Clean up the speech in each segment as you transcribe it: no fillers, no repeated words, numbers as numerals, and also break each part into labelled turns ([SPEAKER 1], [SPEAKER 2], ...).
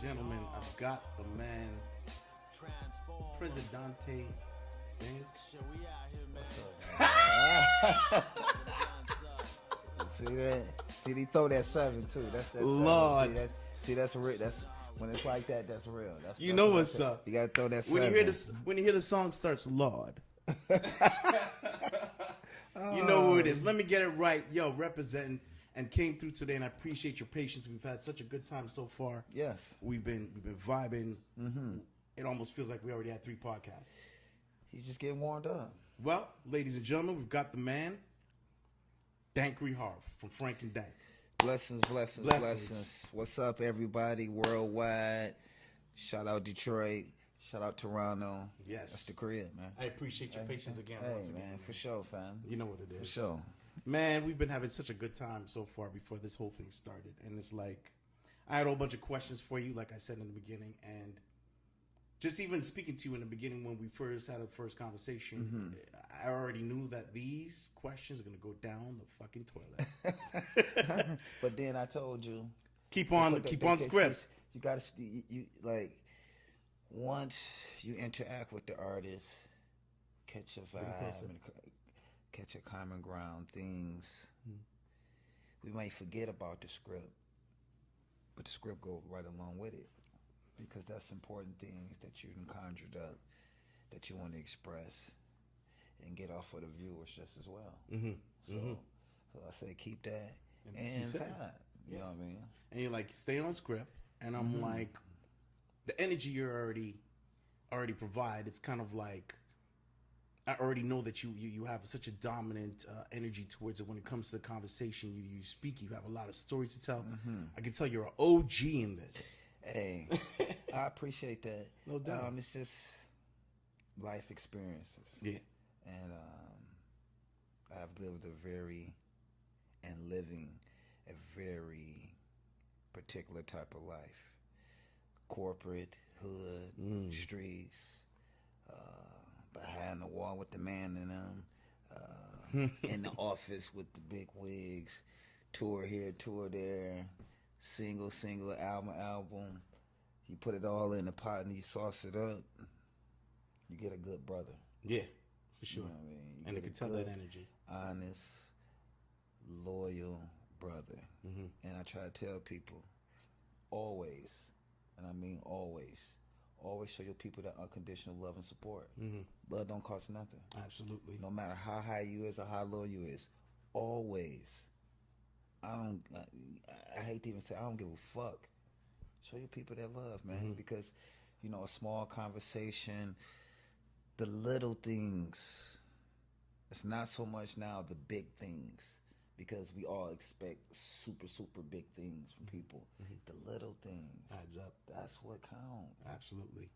[SPEAKER 1] gentlemen, I've got the man, Presidente Dank.
[SPEAKER 2] See that? See, they throw that 7 too. That's
[SPEAKER 1] Lord.
[SPEAKER 2] 7. See, that's real. That's when it's like that. That's real. That's
[SPEAKER 1] know what's up.
[SPEAKER 2] You gotta throw that 7.
[SPEAKER 1] When you hear the song starts, Lawwrd. You know who it is. Let me get it right. Yo, representing and came through today, and I appreciate your patience. We've had such a good time so far.
[SPEAKER 2] Yes,
[SPEAKER 1] we've been vibing. Mm-hmm. It almost feels like we already had 3 podcasts.
[SPEAKER 2] He's just getting warmed up.
[SPEAKER 1] Well, ladies and gentlemen, we've got the man, Dankery Harv from Frank and Dank.
[SPEAKER 2] Blessings. What's up, everybody worldwide? Shout out Detroit. Shout out Toronto.
[SPEAKER 1] Yes.
[SPEAKER 2] That's the crib, man.
[SPEAKER 1] I appreciate your patience again.
[SPEAKER 2] Hey,
[SPEAKER 1] once again,
[SPEAKER 2] man, for sure, fam.
[SPEAKER 1] You know what it is.
[SPEAKER 2] For sure.
[SPEAKER 1] Man, we've been having such a good time so far before this whole thing started. And it's like, I had a whole bunch of questions for you, like I said in the beginning. And just even speaking to you in the beginning when we first had our first conversation, I already knew that these questions are going to go down the fucking toilet.
[SPEAKER 2] But then I told you,
[SPEAKER 1] keep on script.
[SPEAKER 2] You got to, you like, once you interact with the artist, catch a vibe, and catch a common ground, things, we might forget about the script, but the script go right along with it, because that's important things that you conjured up that you want to express and get off of the viewers just as well. So I say keep that and vibe. You know what I mean?
[SPEAKER 1] And you're like, stay on script, and I'm like, the energy you already provide, it's kind of like, I already know that you have such a dominant energy towards it when it comes to the conversation. You speak, you have a lot of stories to tell. I can tell you're an OG in this.
[SPEAKER 2] Hey, I appreciate that.
[SPEAKER 1] No doubt.
[SPEAKER 2] It's just life experiences.
[SPEAKER 1] Yeah.
[SPEAKER 2] And I've lived living a very particular type of life. Corporate, hood, streets, behind the wall with the man in them, in the office with the big wigs, tour here, tour there, single, album. You put it all in the pot and you sauce it up, you get a good brother.
[SPEAKER 1] Yeah, for sure.
[SPEAKER 2] You know what I mean?
[SPEAKER 1] And you can tell that energy.
[SPEAKER 2] Honest, loyal brother. And I try to tell people, always, and I mean always show your people that unconditional love and support. Love don't cost nothing.
[SPEAKER 1] Absolutely.
[SPEAKER 2] No matter how high you is or how low you is, always. I hate to even say I don't give a fuck. Show your people that love, man, because a small conversation, the little things. It's not so much now the big things, because we all expect super big things from people. The little things
[SPEAKER 1] adds up.
[SPEAKER 2] That's what counts.
[SPEAKER 1] Absolutely.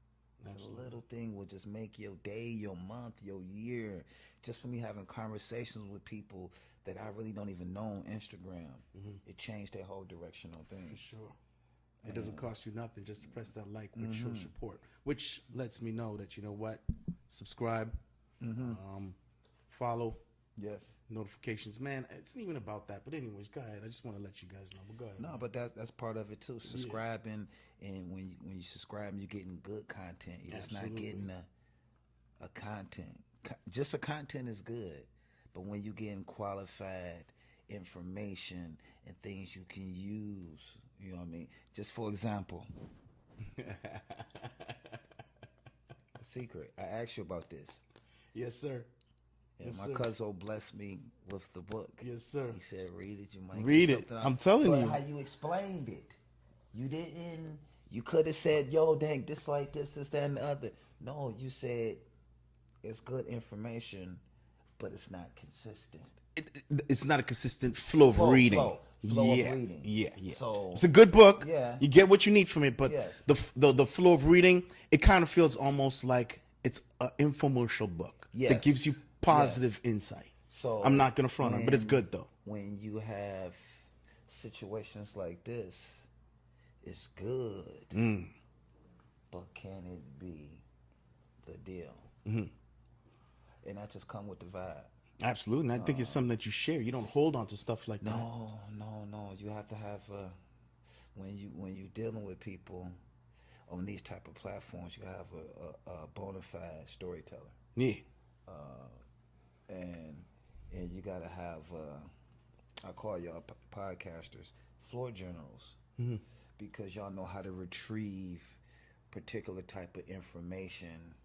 [SPEAKER 2] The little thing will just make your day, your month, your year. Just for me having conversations with people that I really don't even know on Instagram, it changed their whole direction on things.
[SPEAKER 1] For sure. It doesn't cost you nothing just to press that like, which shows support, which lets me know that, you know what, subscribe, follow.
[SPEAKER 2] Yes.
[SPEAKER 1] Notifications, man. It's not even about that, but anyways, go ahead. I just want to let you guys know. But go ahead.
[SPEAKER 2] No, man. But that's part of it too. Subscribing, and when you subscribe, you're getting good content. You're just not getting a content. Just a content is good, but when you're getting qualified information and things you can use, you know what I mean. Just for example, a secret. I asked you about this.
[SPEAKER 1] Yes, sir.
[SPEAKER 2] And my cousin blessed me with the book.
[SPEAKER 1] Yes, sir.
[SPEAKER 2] He said, read it. You might
[SPEAKER 1] read
[SPEAKER 2] get
[SPEAKER 1] it.
[SPEAKER 2] something
[SPEAKER 1] I'm telling you.
[SPEAKER 2] How you explained it. You didn't. You could have said, yo, dang, this like this, that, and the other. No, you said it's good information, but it's not consistent.
[SPEAKER 1] It's not a consistent flow of reading.
[SPEAKER 2] Flow of reading.
[SPEAKER 1] Yeah.
[SPEAKER 2] So
[SPEAKER 1] it's a good book.
[SPEAKER 2] Yeah.
[SPEAKER 1] You get what you need from it, but
[SPEAKER 2] yes.
[SPEAKER 1] the flow of reading, it kind of feels almost like it's an infomercial book that gives you positive insight. So I'm not gonna front on, but it's good though.
[SPEAKER 2] When you have situations like this, it's good, but can it be the deal? And that just come with the vibe.
[SPEAKER 1] Absolutely, and I think it's something that you share. You don't hold on to stuff like that.
[SPEAKER 2] No. You have to have when you dealing with people, on these type of platforms, you have a bona fide storyteller.
[SPEAKER 1] Yeah.
[SPEAKER 2] And you gotta have I call y'all podcasters floor generals, because y'all know how to retrieve particular type of information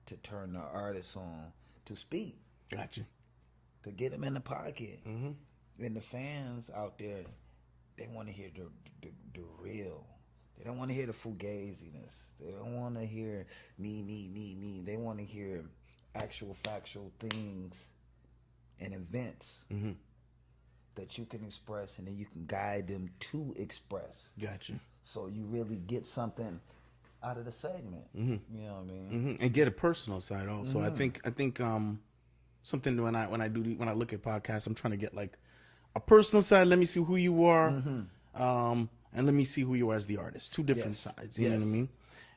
[SPEAKER 2] to turn the artists on to speak.
[SPEAKER 1] Gotcha.
[SPEAKER 2] To get them in the pocket. And the fans out there, they want to hear the real. They don't want to hear the fugaziness. They don't want to hear me. They want to hear actual factual things and events that you can express, and then you can guide them to express.
[SPEAKER 1] Gotcha.
[SPEAKER 2] So you really get something out of the segment. You know what I mean?
[SPEAKER 1] And get a personal side also. I think something when I look at podcasts, I'm trying to get like a personal side. Let me see who you are, and let me see who you are as the artist. Two different sides. You know what I mean?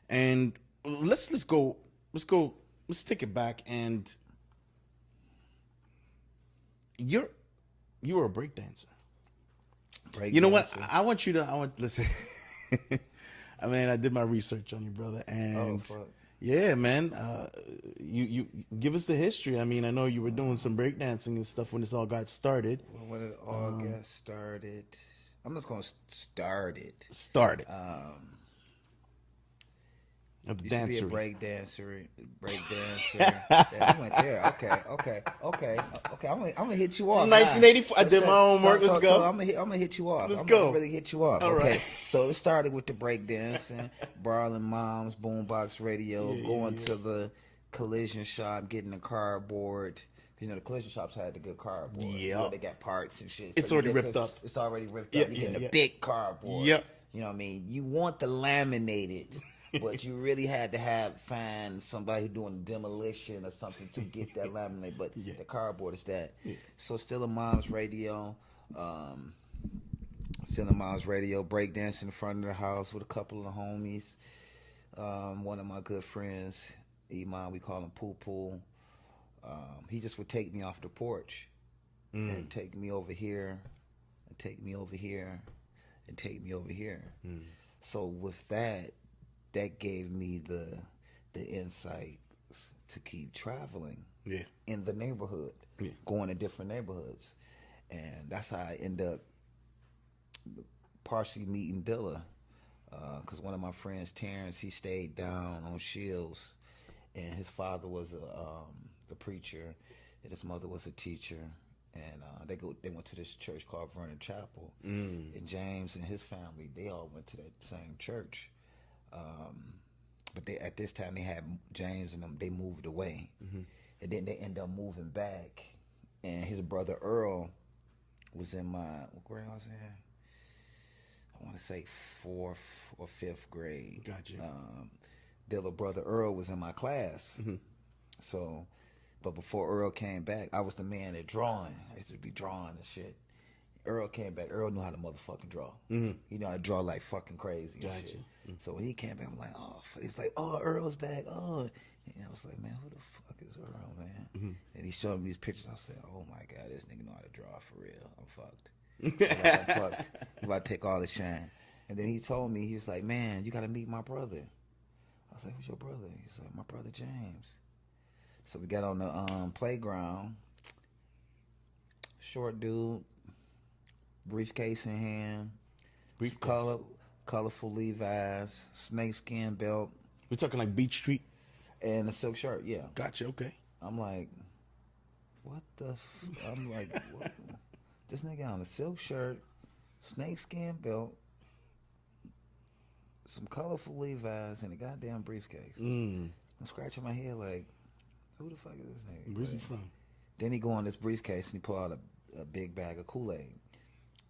[SPEAKER 1] And let's take it back. And you were a breakdancer. You know what? I want listen. I mean, I did my research on you, brother, and yeah, man. You give us the history. I mean, I know you were doing some breakdancing and stuff when this all got started.
[SPEAKER 2] Well, when it all got started, I'm just gonna start it. Used to be a breakdancer. Yeah, I went there. Okay. I'm gonna hit you off.
[SPEAKER 1] 1984. I did my homework. Let's go.
[SPEAKER 2] So I'm gonna hit you off. I'm gonna really hit you off.
[SPEAKER 1] All
[SPEAKER 2] okay.
[SPEAKER 1] right.
[SPEAKER 2] So it started with the breakdancing, borrowing mom's boombox radio, going to the collision shop, getting a cardboard. You know, the collision shops had the good cardboard.
[SPEAKER 1] Yeah.
[SPEAKER 2] They got parts and shit.
[SPEAKER 1] It's already ripped up.
[SPEAKER 2] It's already ripped up. You're getting a big cardboard.
[SPEAKER 1] Yep.
[SPEAKER 2] You know what I mean? You want the laminated. But you really had to find somebody doing demolition or something to get that laminate. But the cardboard is that. Yeah. So still a mom's radio. Breakdancing in front of the house with a couple of homies. One of my good friends, Iman, we call him Poo Poo. He just would take me off the porch and take me over here and take me over here and take me over here. So with that gave me the insight to keep traveling in the neighborhood, going to different neighborhoods. And that's how I end up partially meeting Dilla, because one of my friends, Terrence, he stayed down on Shields, and his father was a preacher, and his mother was a teacher. And they went to this church called Vernon Chapel. And James and his family, they all went to that same church. But at this time they had James and them. They moved away, and then they ended up moving back. And his brother Earl was in what grade I was in? I want to say 4th or 5th grade.
[SPEAKER 1] Gotcha.
[SPEAKER 2] Dilla brother Earl was in my class. So, but before Earl came back, I was the man at drawing. I used to be drawing and shit. Earl came back. Earl knew how to motherfucking draw. He knew how to draw like fucking crazy. And shit. So when he came back, I'm like, he's like, Earl's back. And I was like, man, who the fuck is Earl, man? And he showed me these pictures. I said, oh my God, this nigga know how to draw for real. I'm fucked. I'm fucked. I'm about to take all the shine. And then he told me, he was like, man, you got to meet my brother. I was like, who's your brother? He's like, my brother James. So we got on the playground. Short dude. Briefcase in hand, colorful Levi's, snakeskin belt.
[SPEAKER 1] We're talking like Beach Street,
[SPEAKER 2] and a silk shirt. Yeah,
[SPEAKER 1] gotcha. Okay.
[SPEAKER 2] I'm like, what the? I'm like, what? This nigga on a silk shirt, snakeskin belt, some colorful Levi's, and a goddamn briefcase. I'm scratching my head like, who the fuck is this nigga?
[SPEAKER 1] Where's he from?
[SPEAKER 2] Then he go on this briefcase and he pull out a big bag of Kool-Aid.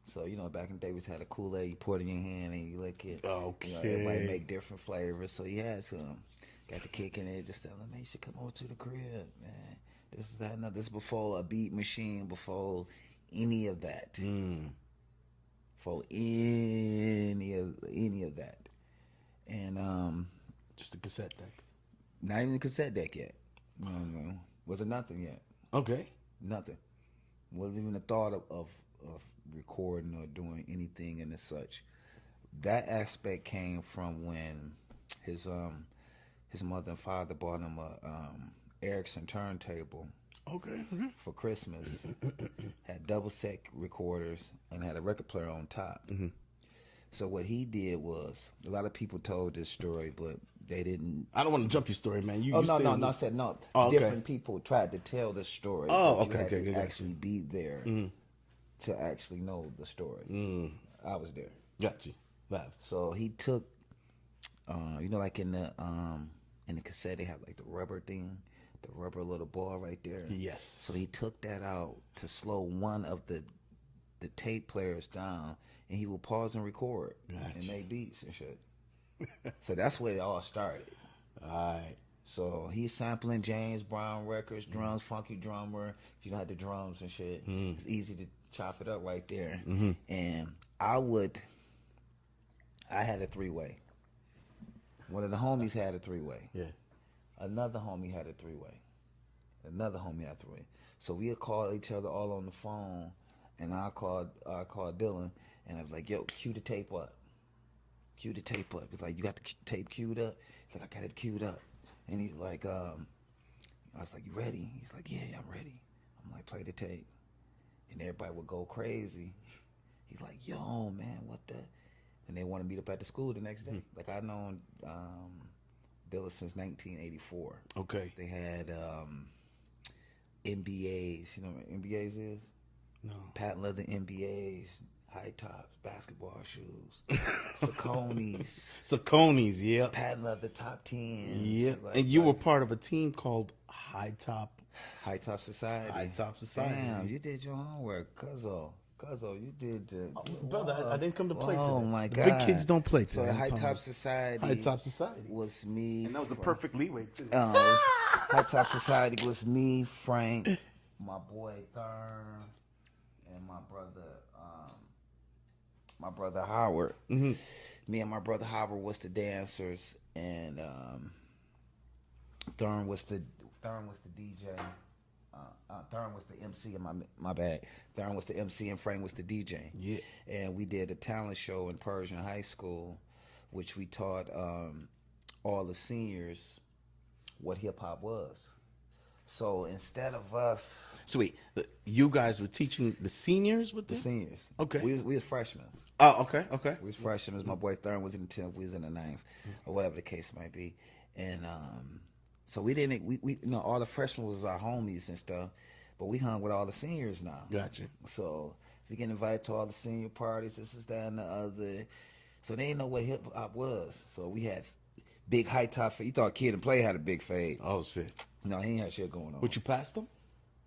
[SPEAKER 2] So, you know, back in the day, we had a Kool-Aid, you pour it in your hand and you lick it.
[SPEAKER 1] Okay.
[SPEAKER 2] You know, everybody make different flavors. So he had some. Got the kick in it. Just telling him, man, you should come over to the crib, man. This is that. No, this is before a beat machine, before any of that. Before any of that. And
[SPEAKER 1] just a cassette deck.
[SPEAKER 2] Not even a cassette deck yet. No. Wasn't nothing yet.
[SPEAKER 1] Okay.
[SPEAKER 2] Nothing. Wasn't even a thought of recording or doing anything and as such. that aspect came from when his mother and father bought him a Ericsson turntable.
[SPEAKER 1] Okay.
[SPEAKER 2] For Christmas. Had double set recorders and had a record player on top. So what he did was, a lot of people told this story, but they didn't.
[SPEAKER 1] I don't want to jump your story, man.
[SPEAKER 2] No. I said no.
[SPEAKER 1] Oh, okay.
[SPEAKER 2] Different people tried to tell the story.
[SPEAKER 1] Oh,
[SPEAKER 2] but you
[SPEAKER 1] okay,
[SPEAKER 2] had to
[SPEAKER 1] good.
[SPEAKER 2] actually be there to actually know the story. I was there.
[SPEAKER 1] Got you. Live.
[SPEAKER 2] So he took, like in the cassette they have like the rubber thing, the rubber little ball right there.
[SPEAKER 1] Yes.
[SPEAKER 2] So he took that out to slow one of the tape players down, and he would pause and record and make beats and shit. So that's where it all started.
[SPEAKER 1] All right.
[SPEAKER 2] So he's sampling James Brown records, drums, funky drummer. You know, had the drums and shit. It's easy to chop it up right there. And I had a 3-way. One of the homies had a 3-way.
[SPEAKER 1] Yeah.
[SPEAKER 2] Another homie had a 3-way. Another homie had a 3-way. So we'd call each other all on the phone, and I called Dylan, and I was like, "Yo, cue the tape up. Cue the tape up." It's like, "You got the tape queued up?" He's like, "I got it queued up." And he's like, I was like, "You ready?" He's like, "Yeah, I'm ready." I'm like, "Play the tape," and everybody would go crazy. He's like, "Yo, man, what the?" And they wanted to meet up at the school the next day. Like, I've known Dilla since 1984.
[SPEAKER 1] Okay.
[SPEAKER 2] They had NBAs. You know what NBAs is?
[SPEAKER 1] No.
[SPEAKER 2] Patent leather NBAs, high tops, basketball shoes,
[SPEAKER 1] Saucony's, yeah.
[SPEAKER 2] patent leather top 10s.
[SPEAKER 1] Yeah. And you were part of a team called High Top
[SPEAKER 2] Society.
[SPEAKER 1] High Top Society.
[SPEAKER 2] Damn, you did your homework, Cuzzo, you did the...
[SPEAKER 1] Brother, I didn't come to play today.
[SPEAKER 2] Oh, my
[SPEAKER 1] The
[SPEAKER 2] God.
[SPEAKER 1] big kids don't play today.
[SPEAKER 2] So the
[SPEAKER 1] I'm
[SPEAKER 2] High
[SPEAKER 1] telling
[SPEAKER 2] Top
[SPEAKER 1] you.
[SPEAKER 2] Society...
[SPEAKER 1] High Top Society.
[SPEAKER 2] was me...
[SPEAKER 1] And that was a perfect leeway, too.
[SPEAKER 2] High Top Society was me, Frank, my boy Thurn, and my brother Howard. Me and my brother Howard was the dancers, and Thurn was the DJ. Thurn was the MC in my bad. Thurn was the MC and Frank was the DJ.
[SPEAKER 1] Yeah.
[SPEAKER 2] And we did a talent show in Persian High School, which we taught all the seniors what hip hop was. So instead of us,
[SPEAKER 1] Sweet. You guys were teaching the seniors with
[SPEAKER 2] the
[SPEAKER 1] this?
[SPEAKER 2] seniors,
[SPEAKER 1] Okay.
[SPEAKER 2] we was freshmen.
[SPEAKER 1] Oh, okay.
[SPEAKER 2] We was freshmen. My boy Thurn was in the 10th. We was in the 9th, or whatever the case might be. And so we didn't. We all the freshmen was our homies and stuff, but we hung with all the seniors now.
[SPEAKER 1] Gotcha.
[SPEAKER 2] So we get invited to all the senior parties. This is that and the other. So they didn't know what hip hop was. So we had big high top. You thought Kid and Play had a big fade.
[SPEAKER 1] Oh, shit.
[SPEAKER 2] No, he ain't had shit going on.
[SPEAKER 1] Would you pass them?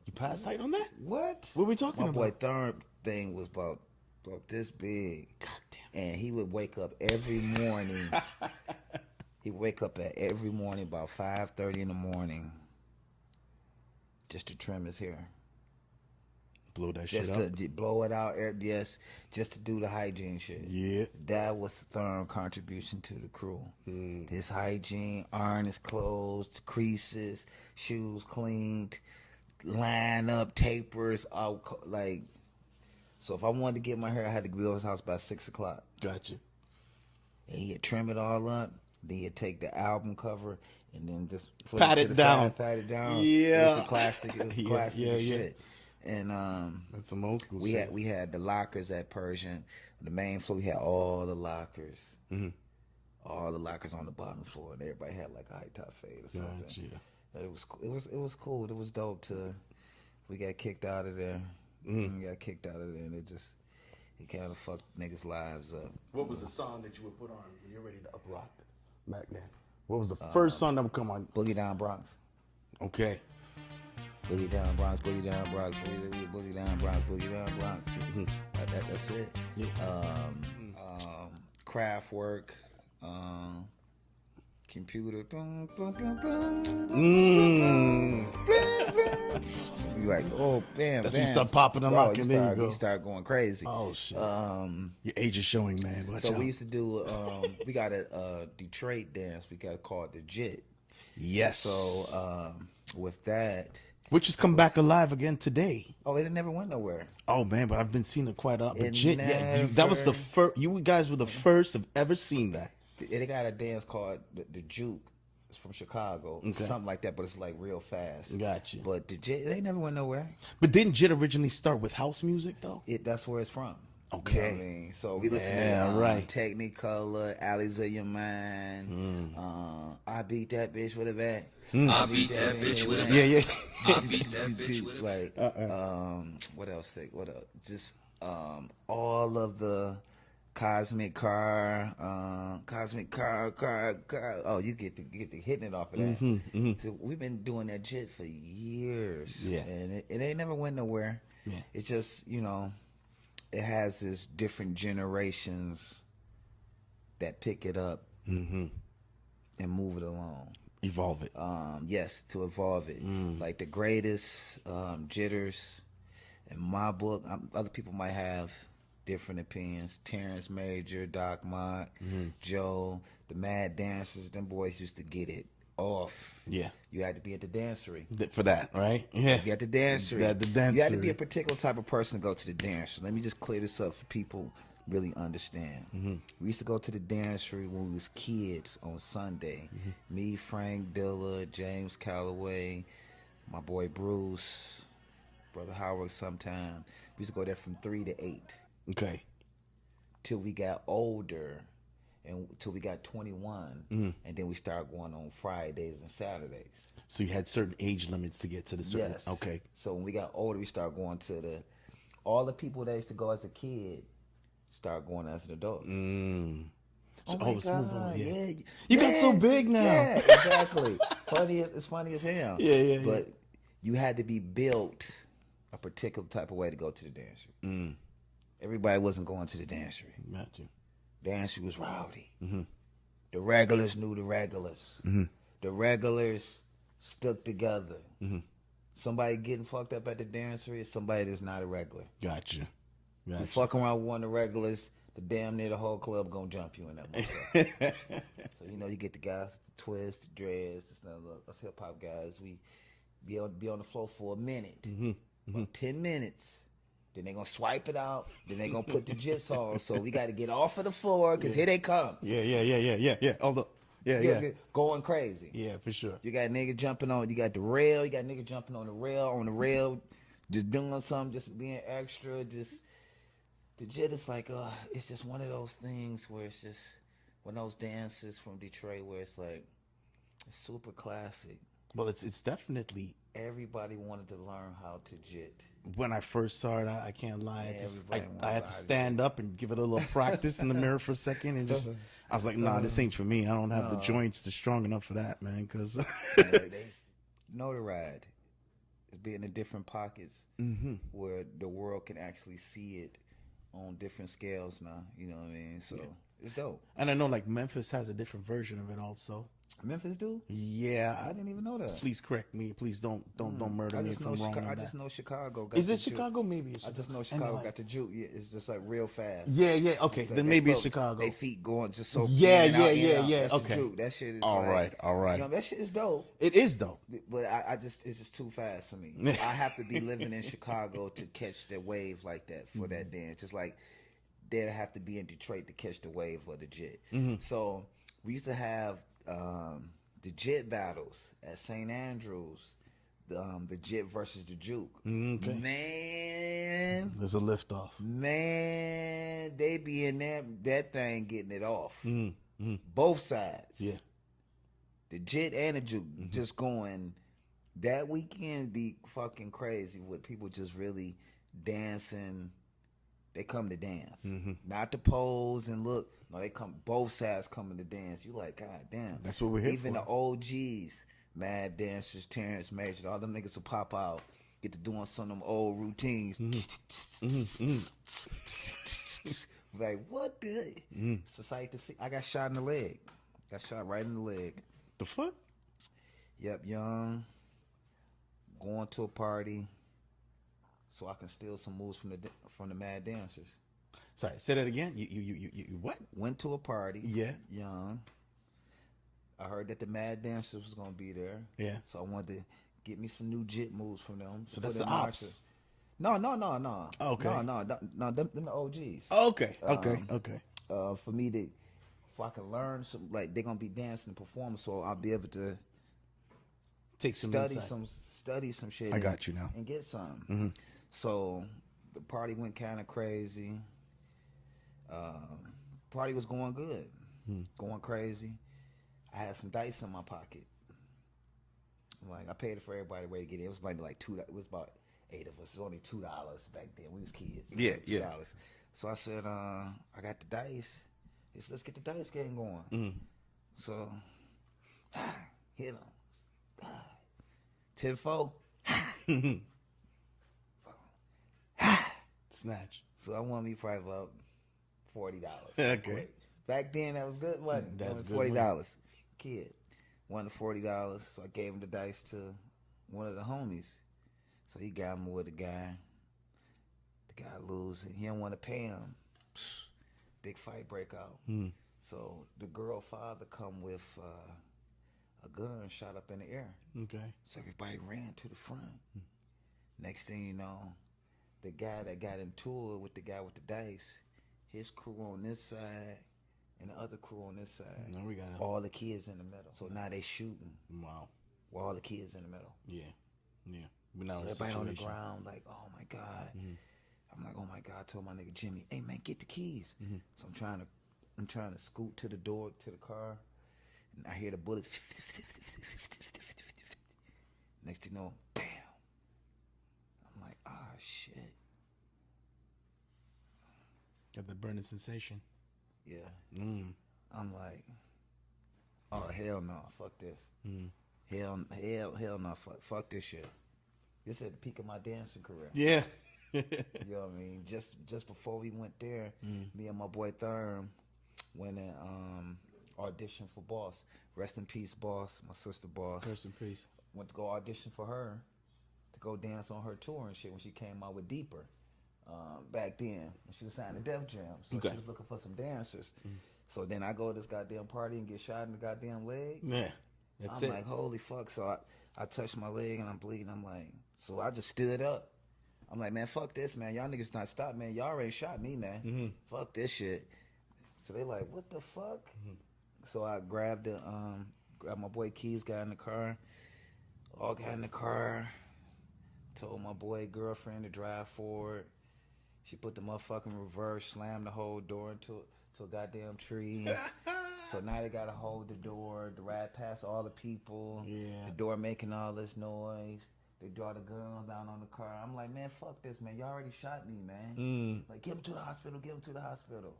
[SPEAKER 1] You passed height on that?
[SPEAKER 2] What?
[SPEAKER 1] What are we talking
[SPEAKER 2] My
[SPEAKER 1] about?
[SPEAKER 2] boy Thurn thing was about this big.
[SPEAKER 1] God damn.
[SPEAKER 2] And he would wake up every morning. He'd wake up every morning about 5:30 in the morning just to trim his hair.
[SPEAKER 1] Blow that shit
[SPEAKER 2] Just
[SPEAKER 1] up.
[SPEAKER 2] to blow it out, yes, just to do the hygiene shit.
[SPEAKER 1] Yeah.
[SPEAKER 2] That was Thurman's contribution to the crew. His hygiene, iron his clothes, creases, shoes cleaned, line up, tapers, out, like. So if I wanted to get my hair, I had to be over his house by 6 o'clock.
[SPEAKER 1] Gotcha.
[SPEAKER 2] And he'd trim it all up. Then he'd take the album cover and then just flip
[SPEAKER 1] Pat
[SPEAKER 2] to
[SPEAKER 1] it
[SPEAKER 2] the
[SPEAKER 1] down.
[SPEAKER 2] side, pat it down.
[SPEAKER 1] Yeah.
[SPEAKER 2] It was the classic. It was the
[SPEAKER 1] Yeah,
[SPEAKER 2] classic
[SPEAKER 1] yeah,
[SPEAKER 2] as
[SPEAKER 1] yeah.
[SPEAKER 2] shit. And
[SPEAKER 1] That's some old school
[SPEAKER 2] we
[SPEAKER 1] shit.
[SPEAKER 2] had the lockers at Persian. The main floor, we had all the lockers. All the lockers on the bottom floor, and everybody had like a high top fade or something.
[SPEAKER 1] Gotcha.
[SPEAKER 2] It was cool. It was dope we got kicked out of there. We got kicked out of there, and it kind of fucked niggas' lives up.
[SPEAKER 1] What was the song that you would put on when you're ready to up rock back then? What was the first song that would come on?
[SPEAKER 2] Boogie Down Bronx.
[SPEAKER 1] Okay.
[SPEAKER 2] Boogie Down Bronx, Boogie Down Bronx, Boogie Down Bronx, Boogie Down Bronx. That's it.
[SPEAKER 1] Yeah.
[SPEAKER 2] Craft work, computer. You like, oh, bam,
[SPEAKER 1] That's
[SPEAKER 2] bam.
[SPEAKER 1] when you start popping and locking. There you go.
[SPEAKER 2] You start going crazy.
[SPEAKER 1] Oh, shit. Your age is showing, man. Watch
[SPEAKER 2] So
[SPEAKER 1] out.
[SPEAKER 2] we used to do, we got a Detroit dance. We got called the JIT.
[SPEAKER 1] Yes.
[SPEAKER 2] So with that,
[SPEAKER 1] Which has come back alive again today.
[SPEAKER 2] Oh, it never went nowhere.
[SPEAKER 1] Oh man, but I've been seeing it quite a lot. But
[SPEAKER 2] It
[SPEAKER 1] that was the
[SPEAKER 2] never-
[SPEAKER 1] first. You guys were the first I've ever seen that.
[SPEAKER 2] They got a dance called the Juke. It's from Chicago, something like that, but it's like real fast.
[SPEAKER 1] Gotcha.
[SPEAKER 2] But the Jit, they never went nowhere.
[SPEAKER 1] But didn't Jit originally start with house music though?
[SPEAKER 2] That's where it's from.
[SPEAKER 1] Okay.
[SPEAKER 2] You know what I mean? So we listen to Technicolor, Alleys of Your Mind. I beat that bitch with a bat.
[SPEAKER 3] I beat that bitch with a bat.
[SPEAKER 1] Yeah.
[SPEAKER 3] I beat that bitch with a bat.
[SPEAKER 2] Like, what else? What else? Just all of the Cosmic Car. Oh, you get the hitting it off of that. So we've been doing that shit for years.
[SPEAKER 1] Yeah.
[SPEAKER 2] And it ain't never went nowhere.
[SPEAKER 1] Yeah.
[SPEAKER 2] It's just, it has this different generations that pick it up and move it along.
[SPEAKER 1] Evolve it.
[SPEAKER 2] Yes, to evolve it. Like the greatest jitters in my book. Other people might have different opinions. Terrence Major, Doc Mott, Joe, the Mad Dancers. Them boys used to get it off.
[SPEAKER 1] Yeah.
[SPEAKER 2] You had to be at the dancery.
[SPEAKER 1] For that, right? Yeah.
[SPEAKER 2] You had the dancery.
[SPEAKER 1] Yeah, the dancery.
[SPEAKER 2] You had to be a particular type of person to go to the dancery. Let me just clear this up for people really understand. We used to go to the dancery when we was kids on Sunday. Me, Frank Dilla, James Calloway, my boy Bruce, Brother Howard sometime. We used to go there from 3 to 8.
[SPEAKER 1] Okay.
[SPEAKER 2] Till we got older and till we got 21. And then we started going on Fridays and Saturdays.
[SPEAKER 1] So you had certain age limits to get to the certain.
[SPEAKER 2] Yes.
[SPEAKER 1] Okay.
[SPEAKER 2] So when we got older, we started going to all the people that used to go as a kid start going as an adult.
[SPEAKER 1] So,
[SPEAKER 2] Oh my
[SPEAKER 1] let's move on.
[SPEAKER 2] God,
[SPEAKER 1] Yeah. You got so big now.
[SPEAKER 2] Yeah, exactly. It's funny as hell.
[SPEAKER 1] Yeah.
[SPEAKER 2] But you had to be built a particular type of way to go to the dancery. Everybody wasn't going to the dancery.
[SPEAKER 1] Got you.
[SPEAKER 2] Dancery was rowdy. The regulars knew the regulars. The regulars stuck together. Somebody getting fucked up at the dancery is somebody that's not a regular.
[SPEAKER 1] Gotcha.
[SPEAKER 2] You fuck around with one of the regulars, the damn near the whole club gonna jump you in that motherfucker. So you get the guys, the twists, the dreads, us hip hop guys. We be on the floor for a minute, about 10 minutes. Then they gonna swipe it out. Then they gonna put the jits on. So we got to get off of the floor because here they come.
[SPEAKER 1] Yeah. Although, yeah.
[SPEAKER 2] Going crazy.
[SPEAKER 1] Yeah, for sure.
[SPEAKER 2] You got nigga jumping on. You got the rail. You got nigga jumping on the rail, just doing something, just being extra, just. The jit is like, it's just one of those things where it's just one of those dances from Detroit where it's like, it's super classic.
[SPEAKER 1] Well, it's definitely.
[SPEAKER 2] Everybody wanted to learn how to jit.
[SPEAKER 1] When I first saw it, I can't lie. I had to stand up and give it a little practice in the mirror for a second, and just I was like, nah, this ain't for me. I don't have the joints to strong enough for that, man. Because
[SPEAKER 2] they know the ride. It's being in different pockets where the world can actually see it on different scales now, you know what I mean? So it's dope.
[SPEAKER 1] And I know like Memphis has a different version of it also.
[SPEAKER 2] Memphis do?
[SPEAKER 1] Yeah,
[SPEAKER 2] I didn't even know that.
[SPEAKER 1] Please correct me. Please don't murder me if I'm wrong.
[SPEAKER 2] I just know Chicago got
[SPEAKER 1] Is it
[SPEAKER 2] the
[SPEAKER 1] Chicago?
[SPEAKER 2] Juke.
[SPEAKER 1] Maybe it's
[SPEAKER 2] I just know Chicago got the juke. Yeah, it's just like real fast.
[SPEAKER 1] Yeah. Okay,
[SPEAKER 2] like
[SPEAKER 1] then maybe it's Chicago.
[SPEAKER 2] They feet going just so.
[SPEAKER 1] Yeah.
[SPEAKER 2] That's
[SPEAKER 1] Okay.
[SPEAKER 2] The juke. That shit is
[SPEAKER 1] all right.
[SPEAKER 2] That shit is dope.
[SPEAKER 1] It is dope.
[SPEAKER 2] But it's just too fast for me. I have to be living in Chicago to catch the wave like that for that dance. Just like they'd have to be in Detroit to catch the wave of the jit. So we used to have the jit battles at St. Andrews, the jit versus the juke.
[SPEAKER 1] Okay.
[SPEAKER 2] Man,
[SPEAKER 1] there's a lift off.
[SPEAKER 2] Man, they be in that thing getting it off. Both sides.
[SPEAKER 1] Yeah.
[SPEAKER 2] The jit and the juke just going. That weekend be fucking crazy with people just really dancing. They come to dance, not to pose and look. No, they come. Both sides coming to dance. You like, God damn.
[SPEAKER 1] That's what we're here
[SPEAKER 2] Even
[SPEAKER 1] for.
[SPEAKER 2] the OGs, Mad Dancers, Terrence Major, all them niggas will pop out, get to doing some of them old routines. Like, what the? It's a sight to see. I got shot in the leg. Got shot right in the leg.
[SPEAKER 1] The fuck?
[SPEAKER 2] Yep, young. Going to a party. So I can steal some moves from the Mad Dancers.
[SPEAKER 1] Sorry, say that again. You what?
[SPEAKER 2] Went to a party.
[SPEAKER 1] Yeah.
[SPEAKER 2] Young. I heard that the Mad Dancers was gonna be there.
[SPEAKER 1] Yeah.
[SPEAKER 2] So I wanted to get me some new jit moves from them.
[SPEAKER 1] So
[SPEAKER 2] put
[SPEAKER 1] that's the
[SPEAKER 2] in March.
[SPEAKER 1] ops.
[SPEAKER 2] No.
[SPEAKER 1] Okay.
[SPEAKER 2] No, them the OGs.
[SPEAKER 1] Oh, okay. Okay.
[SPEAKER 2] For me to, if I can learn some, like they're gonna be dancing and performing, so I'll be able to
[SPEAKER 1] Take some
[SPEAKER 2] study
[SPEAKER 1] insight.
[SPEAKER 2] some shit.
[SPEAKER 1] I got you now.
[SPEAKER 2] And get some. So the party went kind of crazy. Party was going good, going crazy. I had some dice in my pocket. Like I paid for everybody to get in. It was maybe like $2. It was about 8 of us. It was only $2 back then. We was kids.
[SPEAKER 1] Yeah,
[SPEAKER 2] $2.
[SPEAKER 1] yeah.
[SPEAKER 2] So I said, I got the dice. He said, let's get the dice game going. So, hit him. 10-4.
[SPEAKER 1] Snatch.
[SPEAKER 2] So I won me probably about $40.
[SPEAKER 1] Okay.
[SPEAKER 2] Back then that was good money.
[SPEAKER 1] That's
[SPEAKER 2] That
[SPEAKER 1] good
[SPEAKER 2] was $40.
[SPEAKER 1] money.
[SPEAKER 2] Kid. Won the $40. So I gave him the dice to one of the homies. So he got him with the guy. The guy losing. He didn't want to pay him. Big fight break out. So the girl father come with a gun shot up in the air.
[SPEAKER 1] Okay.
[SPEAKER 2] So everybody ran to the front. Next thing you know, the guy that got into it with the guy with the dice, his crew on this side and the other crew on this side.
[SPEAKER 1] Now we got
[SPEAKER 2] all the kids in the middle. So now they shooting.
[SPEAKER 1] Wow.
[SPEAKER 2] With all the kids in the middle.
[SPEAKER 1] Yeah. Yeah. But now
[SPEAKER 2] So
[SPEAKER 1] it's
[SPEAKER 2] everybody on the ground like, oh my God. I'm like, oh my God. I told my nigga Jimmy, hey man, get the keys. So I'm trying to scoot to the door to the car. And I hear the bullets. Next thing you know, bam. I'm like, ah, shit.
[SPEAKER 1] Got the burning sensation.
[SPEAKER 2] Yeah. I'm like, oh hell no, fuck this. Hell no, fuck this shit. This at the peak of my dancing career.
[SPEAKER 1] Yeah.
[SPEAKER 2] You know what I mean? Just before we went there, me and my boy Therm went and auditioned for Boss. Rest in peace, Boss, my sister Boss.
[SPEAKER 1] Rest in peace.
[SPEAKER 2] Went to go audition for her to go dance on her tour and shit when she came out with Deeper. Back then, when she was signed to Def Jam. So
[SPEAKER 1] Okay.
[SPEAKER 2] she was looking for some dancers. So then I go to this goddamn party and get shot in the goddamn leg.
[SPEAKER 1] Yeah. That's
[SPEAKER 2] I'm
[SPEAKER 1] it.
[SPEAKER 2] like, holy fuck. So I touched my leg and I'm bleeding. I'm like, so I just stood up. I'm like, man, fuck this, man. Y'all niggas not stop, man. Y'all already shot me, man. Fuck this shit. So they like, what the fuck? So I grabbed my boy Keys, got in the car. All got in the car. Told my boy girlfriend to drive forward. She put the motherfucking reverse, slammed the whole door into a goddamn tree. So now they gotta hold the door. The ride past all the people.
[SPEAKER 1] Yeah.
[SPEAKER 2] The door making all this noise. They draw the gun down on the car. I'm like, man, fuck this, man. Y'all already shot me, man. Like, get him to the hospital. Get him to the hospital.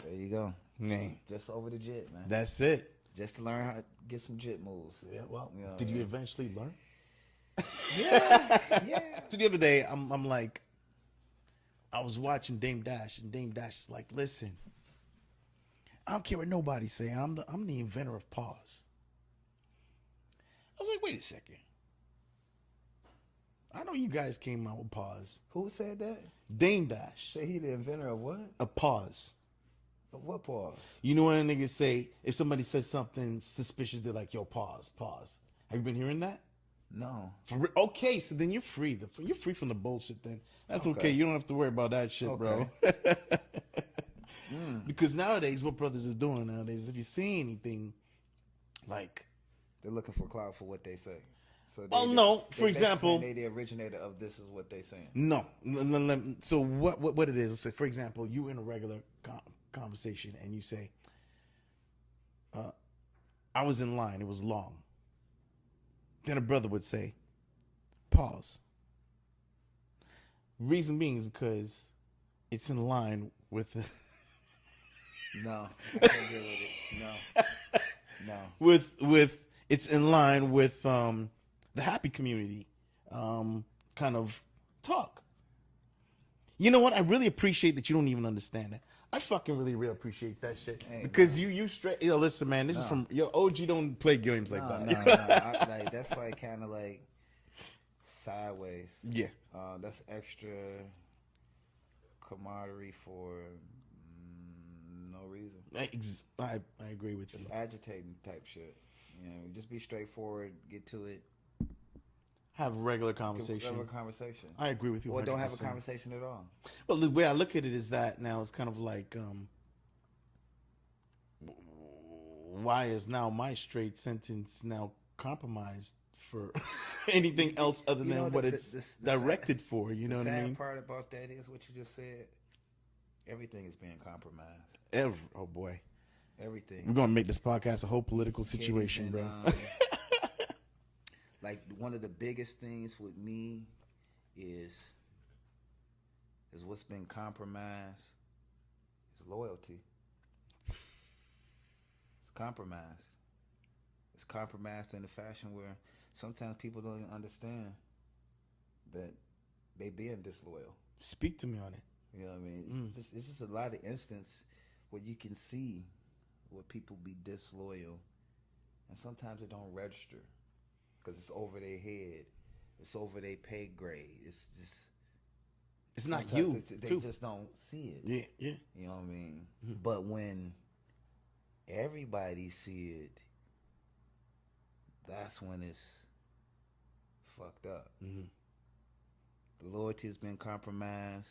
[SPEAKER 2] There you go.
[SPEAKER 1] Man.
[SPEAKER 2] Just over the jet, man.
[SPEAKER 1] That's it.
[SPEAKER 2] Just to learn how to get some jet moves.
[SPEAKER 1] Yeah, well,
[SPEAKER 2] You know,
[SPEAKER 1] did you eventually learn?
[SPEAKER 2] Yeah.
[SPEAKER 1] So the other day, I'm like, I was watching Dame Dash, and Dame Dash is like, listen, I don't care what nobody say. I'm the inventor of pause. I was like, wait a second. I know you guys came out with pause.
[SPEAKER 2] Who said that?
[SPEAKER 1] Dame Dash.
[SPEAKER 2] Say he the inventor of what?
[SPEAKER 1] A pause.
[SPEAKER 2] Of what pause?
[SPEAKER 1] You know when niggas say, if somebody says something suspicious, they're like, yo, pause. Have you been hearing that?
[SPEAKER 2] No.
[SPEAKER 1] Okay, so then you're free. You're free from the bullshit then. That's okay.
[SPEAKER 2] Okay.
[SPEAKER 1] You don't have to worry about that shit, bro. Because nowadays, what brothers is doing nowadays, if you see anything, like...
[SPEAKER 2] They're looking for clout for what they say. So
[SPEAKER 1] no. For example...
[SPEAKER 2] They the originator of this is what they saying.
[SPEAKER 1] No. So what it is, let's say, for example, you in a regular conversation and you say, I was in line. It was long. Then a brother would say, pause. Reason being is because it's in line with
[SPEAKER 2] No, I can't deal with it. No.
[SPEAKER 1] with it's in line with the happy community kind of talk. You know what? I really appreciate that you don't even understand that. I fucking really appreciate that shit because you straight. Yo, listen, man. This is from your OG. Don't play games like that.
[SPEAKER 2] No. Like that's like kind of like sideways.
[SPEAKER 1] Yeah.
[SPEAKER 2] That's extra camaraderie for no reason.
[SPEAKER 1] I agree with you.
[SPEAKER 2] It's agitating type shit. You know, just be straightforward. Get to it.
[SPEAKER 1] have regular conversation.
[SPEAKER 2] Regular conversation.
[SPEAKER 1] I agree with you.
[SPEAKER 2] Or
[SPEAKER 1] 100%.
[SPEAKER 2] don't have a conversation at all.
[SPEAKER 1] Well, the way I look at it is that now it's kind of like, why is now my straight sentence now compromised for anything else other than what it's directed for? You know what I mean?
[SPEAKER 2] The sad part about that is what you just said. Everything is being compromised.
[SPEAKER 1] Oh boy,
[SPEAKER 2] everything.
[SPEAKER 1] We're gonna make this podcast a whole political situation, bro.
[SPEAKER 2] Like one of the biggest things with me is what's been compromised is loyalty. It's compromised. It's compromised in a fashion where sometimes people don't even understand that they being disloyal.
[SPEAKER 1] Speak to me on it.
[SPEAKER 2] You know what I mean? It's just a lot of instance where you can see where people be disloyal, and sometimes it don't register because it's over their head, it's over their pay grade. It's just
[SPEAKER 1] it's not you.
[SPEAKER 2] They just don't see it.
[SPEAKER 1] Yeah.
[SPEAKER 2] You know what I mean? But when everybody see it, that's when it's fucked up. The loyalty has been compromised.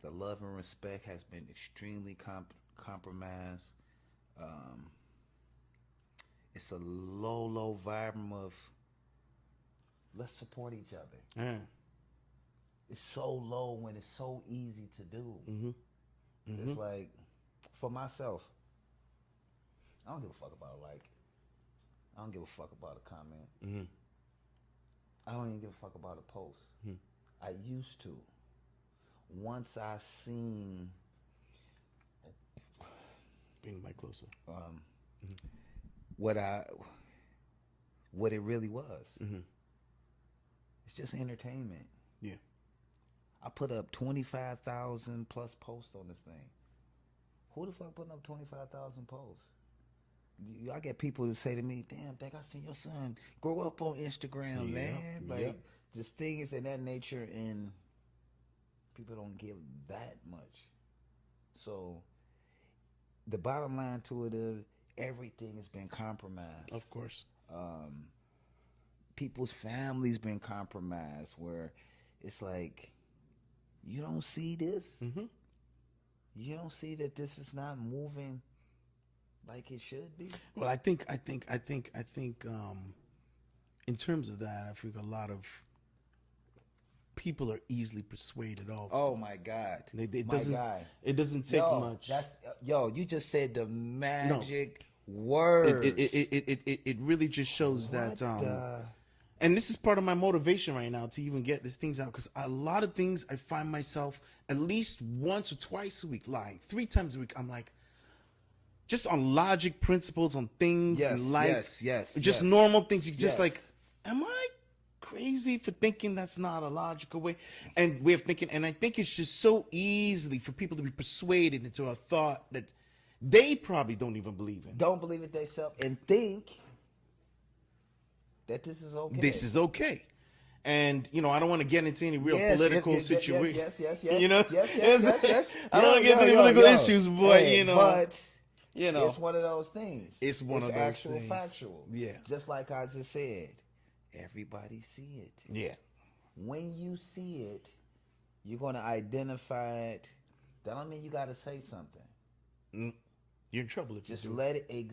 [SPEAKER 2] The love and respect has been extremely compromised. It's a low vibe of let's support each other.
[SPEAKER 1] Yeah.
[SPEAKER 2] It's so low when it's so easy to do. It's like, for myself, I don't give a fuck about a like. I don't give a fuck about a comment. I don't even give a fuck about a post. I used to. Once I seen,
[SPEAKER 1] bring the mic closer.
[SPEAKER 2] What it really was. It's just entertainment.
[SPEAKER 1] Yeah.
[SPEAKER 2] I put up 25,000 plus posts on this thing. Who the fuck putting up 25,000 posts? I get people to say to me, "Damn, Dank, I seen your son grow up on Instagram, man." Like just things in that nature, and people don't give that much. So the bottom line to it is everything has been compromised.
[SPEAKER 1] Of course.
[SPEAKER 2] People's families been compromised where it's like, you don't see this. You don't see that this is not moving like it should be.
[SPEAKER 1] Well, I think in terms of that, I think a lot of people are easily persuaded also.
[SPEAKER 2] Oh my God.
[SPEAKER 1] It doesn't take much.
[SPEAKER 2] You just said the magic word.
[SPEAKER 1] It really just shows that and this is part of my motivation right now to even get these things out, because a lot of things I find myself at least once or twice a week, like 3 times a week, I'm like, just on logic principles, on things in life, just normal things. You're just like, am I crazy for thinking that's not a logical way and way of thinking? And I think it's just so easily for people to be persuaded into a thought that they probably don't even believe in.
[SPEAKER 2] Don't believe it themselves and think that this is okay.
[SPEAKER 1] This is okay. And, I don't want to get into any real political situation.
[SPEAKER 2] Yes.
[SPEAKER 1] You know?
[SPEAKER 2] Yes.
[SPEAKER 1] I don't want to get into any political issues, but,
[SPEAKER 2] But, it's one of those things.
[SPEAKER 1] It's one of those
[SPEAKER 2] actual
[SPEAKER 1] things.
[SPEAKER 2] Factual.
[SPEAKER 1] Yeah.
[SPEAKER 2] Just like I just said, everybody see it.
[SPEAKER 1] Yeah.
[SPEAKER 2] When you see it, you're going to identify it. That don't mean you got to say something.
[SPEAKER 1] You're in trouble if
[SPEAKER 2] just
[SPEAKER 1] you do.
[SPEAKER 2] let it.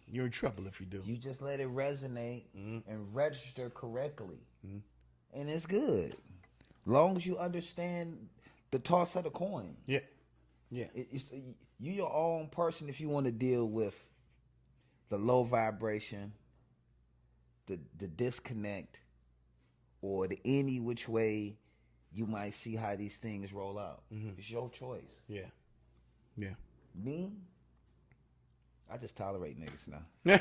[SPEAKER 1] You're in trouble if you do.
[SPEAKER 2] You just let it resonate and register correctly, and it's good. Long as you understand the toss of the coin.
[SPEAKER 1] Yeah.
[SPEAKER 2] It's you your own person if you want to deal with the low vibration, the disconnect, or the any which way you might see how these things roll out. It's your choice.
[SPEAKER 1] Yeah.
[SPEAKER 2] Me, I just tolerate niggas now.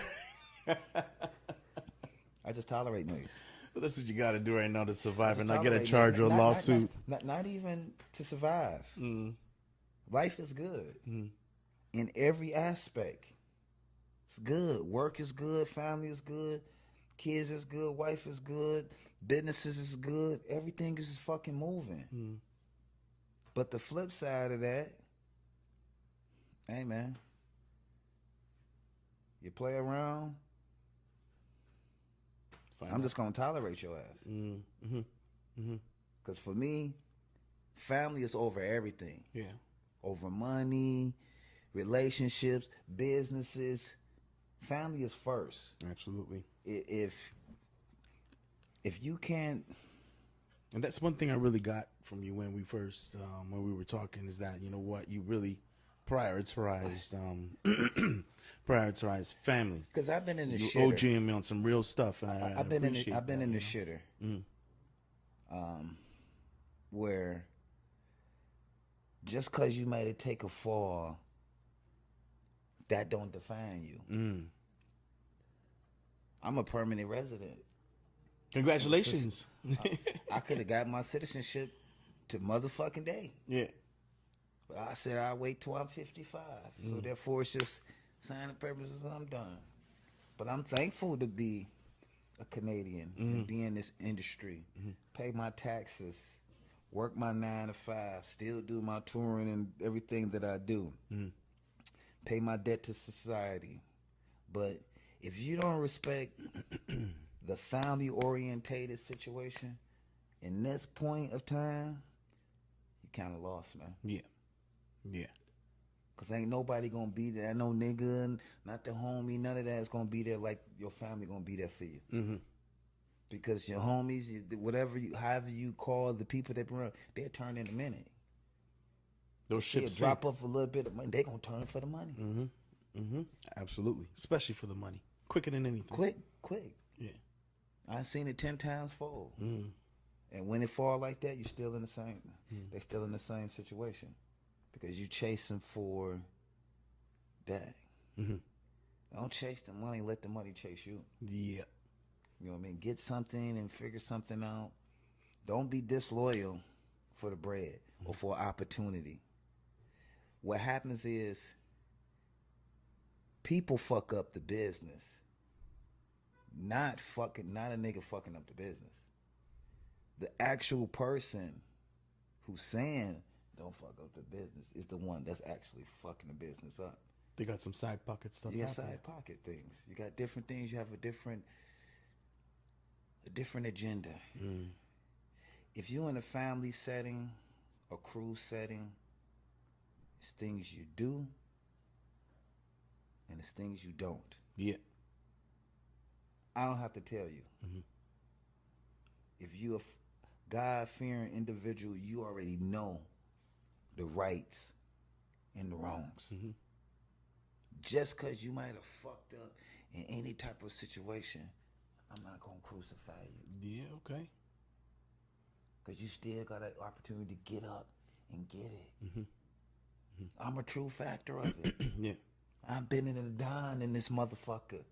[SPEAKER 2] I just tolerate niggas.
[SPEAKER 1] Well, that's what you got to do right now to survive and not get a charge or a lawsuit.
[SPEAKER 2] Not even to survive. Life is good in every aspect. It's good. Work is good. Family is good. Kids is good. Wife is good. Businesses is good. Everything is fucking moving. But the flip side of that, hey man, you play around, I'm just gonna tolerate your ass. Because for me, family is over everything.
[SPEAKER 1] Yeah.
[SPEAKER 2] Over money, relationships, businesses. Family is first.
[SPEAKER 1] Absolutely.
[SPEAKER 2] If you can't,
[SPEAKER 1] and that's one thing I really got from you when we first when we were talking, is that, you know what, you really prioritized prioritize family.
[SPEAKER 2] Because I've been in the
[SPEAKER 1] you
[SPEAKER 2] shitter.
[SPEAKER 1] OGing me on some real stuff, and
[SPEAKER 2] I've been in the shitter. Where just because you might take a fall, that don't define you. I'm a permanent resident.
[SPEAKER 1] Congratulations.
[SPEAKER 2] I could have got my citizenship to motherfucking day.
[SPEAKER 1] Yeah.
[SPEAKER 2] But I said I'll wait till I'm 55. So therefore it's just signing purposes, I'm done. But I'm thankful to be a Canadian and be in this industry. Pay my taxes, work my 9 to 5, still do my touring and everything that I do. Pay my debt to society. But if you don't respect the family orientated situation in this point of time, you kind of lost, man.
[SPEAKER 1] Yeah. Yeah.
[SPEAKER 2] Because ain't nobody going to be there. No nigga, not the homie, none of that is going to be there like your family going to be there for you. Because your homies, whatever, however you call the people that run, they'll turn in a minute.
[SPEAKER 1] Those ships
[SPEAKER 2] drop off a little bit of money, they going to turn for the money.
[SPEAKER 1] Absolutely. Especially for the money. Quicker than anything.
[SPEAKER 2] Quick.
[SPEAKER 1] Yeah.
[SPEAKER 2] I've seen it 10 times fold. And when it fall like that, you're still in the same, they're still in the same situation. Because you chasing for that. Don't chase the money, let the money chase you.
[SPEAKER 1] Yeah.
[SPEAKER 2] You know what I mean? Get something and figure something out. Don't be disloyal for the bread or for opportunity. What happens is people fuck up the business. Not a nigga fucking up the business. The actual person who's saying don't fuck up the business is the one that's actually fucking the business up.
[SPEAKER 1] They got some side pocket stuff.
[SPEAKER 2] You got side pocket things. You got different things. You have a different agenda. If you're in a family setting, a crew setting, it's things you do and it's things you don't.
[SPEAKER 1] Yeah.
[SPEAKER 2] I don't have to tell you. If you're a God-fearing individual, you already know the rights and the wrongs. Just because you might have fucked up in any type of situation, I'm not going to crucify you.
[SPEAKER 1] Yeah, okay.
[SPEAKER 2] Because you still got an opportunity to get up and get it. I'm a true factor of it.
[SPEAKER 1] Yeah.
[SPEAKER 2] I've been in the Don in this motherfucker.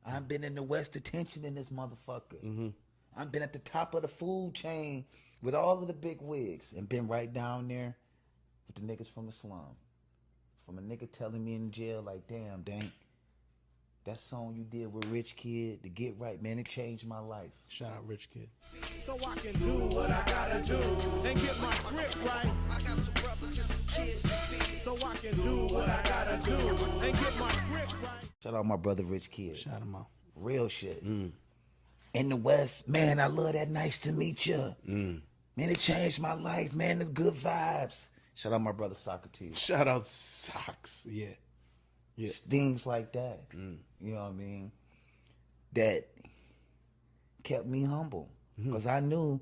[SPEAKER 2] I've been in the West Detention in this motherfucker. I've been at the top of the food chain with all of the big wigs and been right down there with the niggas from the slum. From a nigga telling me in jail like, damn, Dank, that song you did with Rich Kid, to get right, man, it changed my life.
[SPEAKER 1] Shout out Rich Kid.
[SPEAKER 4] So I can do what I gotta do and get my grip right. I got some brothers and some kids to feed. So I can do what I gotta do and get my grip right.
[SPEAKER 2] Shout out my brother Rich Kid.
[SPEAKER 1] Shout him out.
[SPEAKER 2] Real shit. In the West, man, I love that nice to meet you. Man, it changed my life, man. It's good vibes. Shout out my brother Socrates.
[SPEAKER 1] Shout out Socks. Yeah. Yeah.
[SPEAKER 2] Things like that. You know what I mean? That kept me humble. Because I knew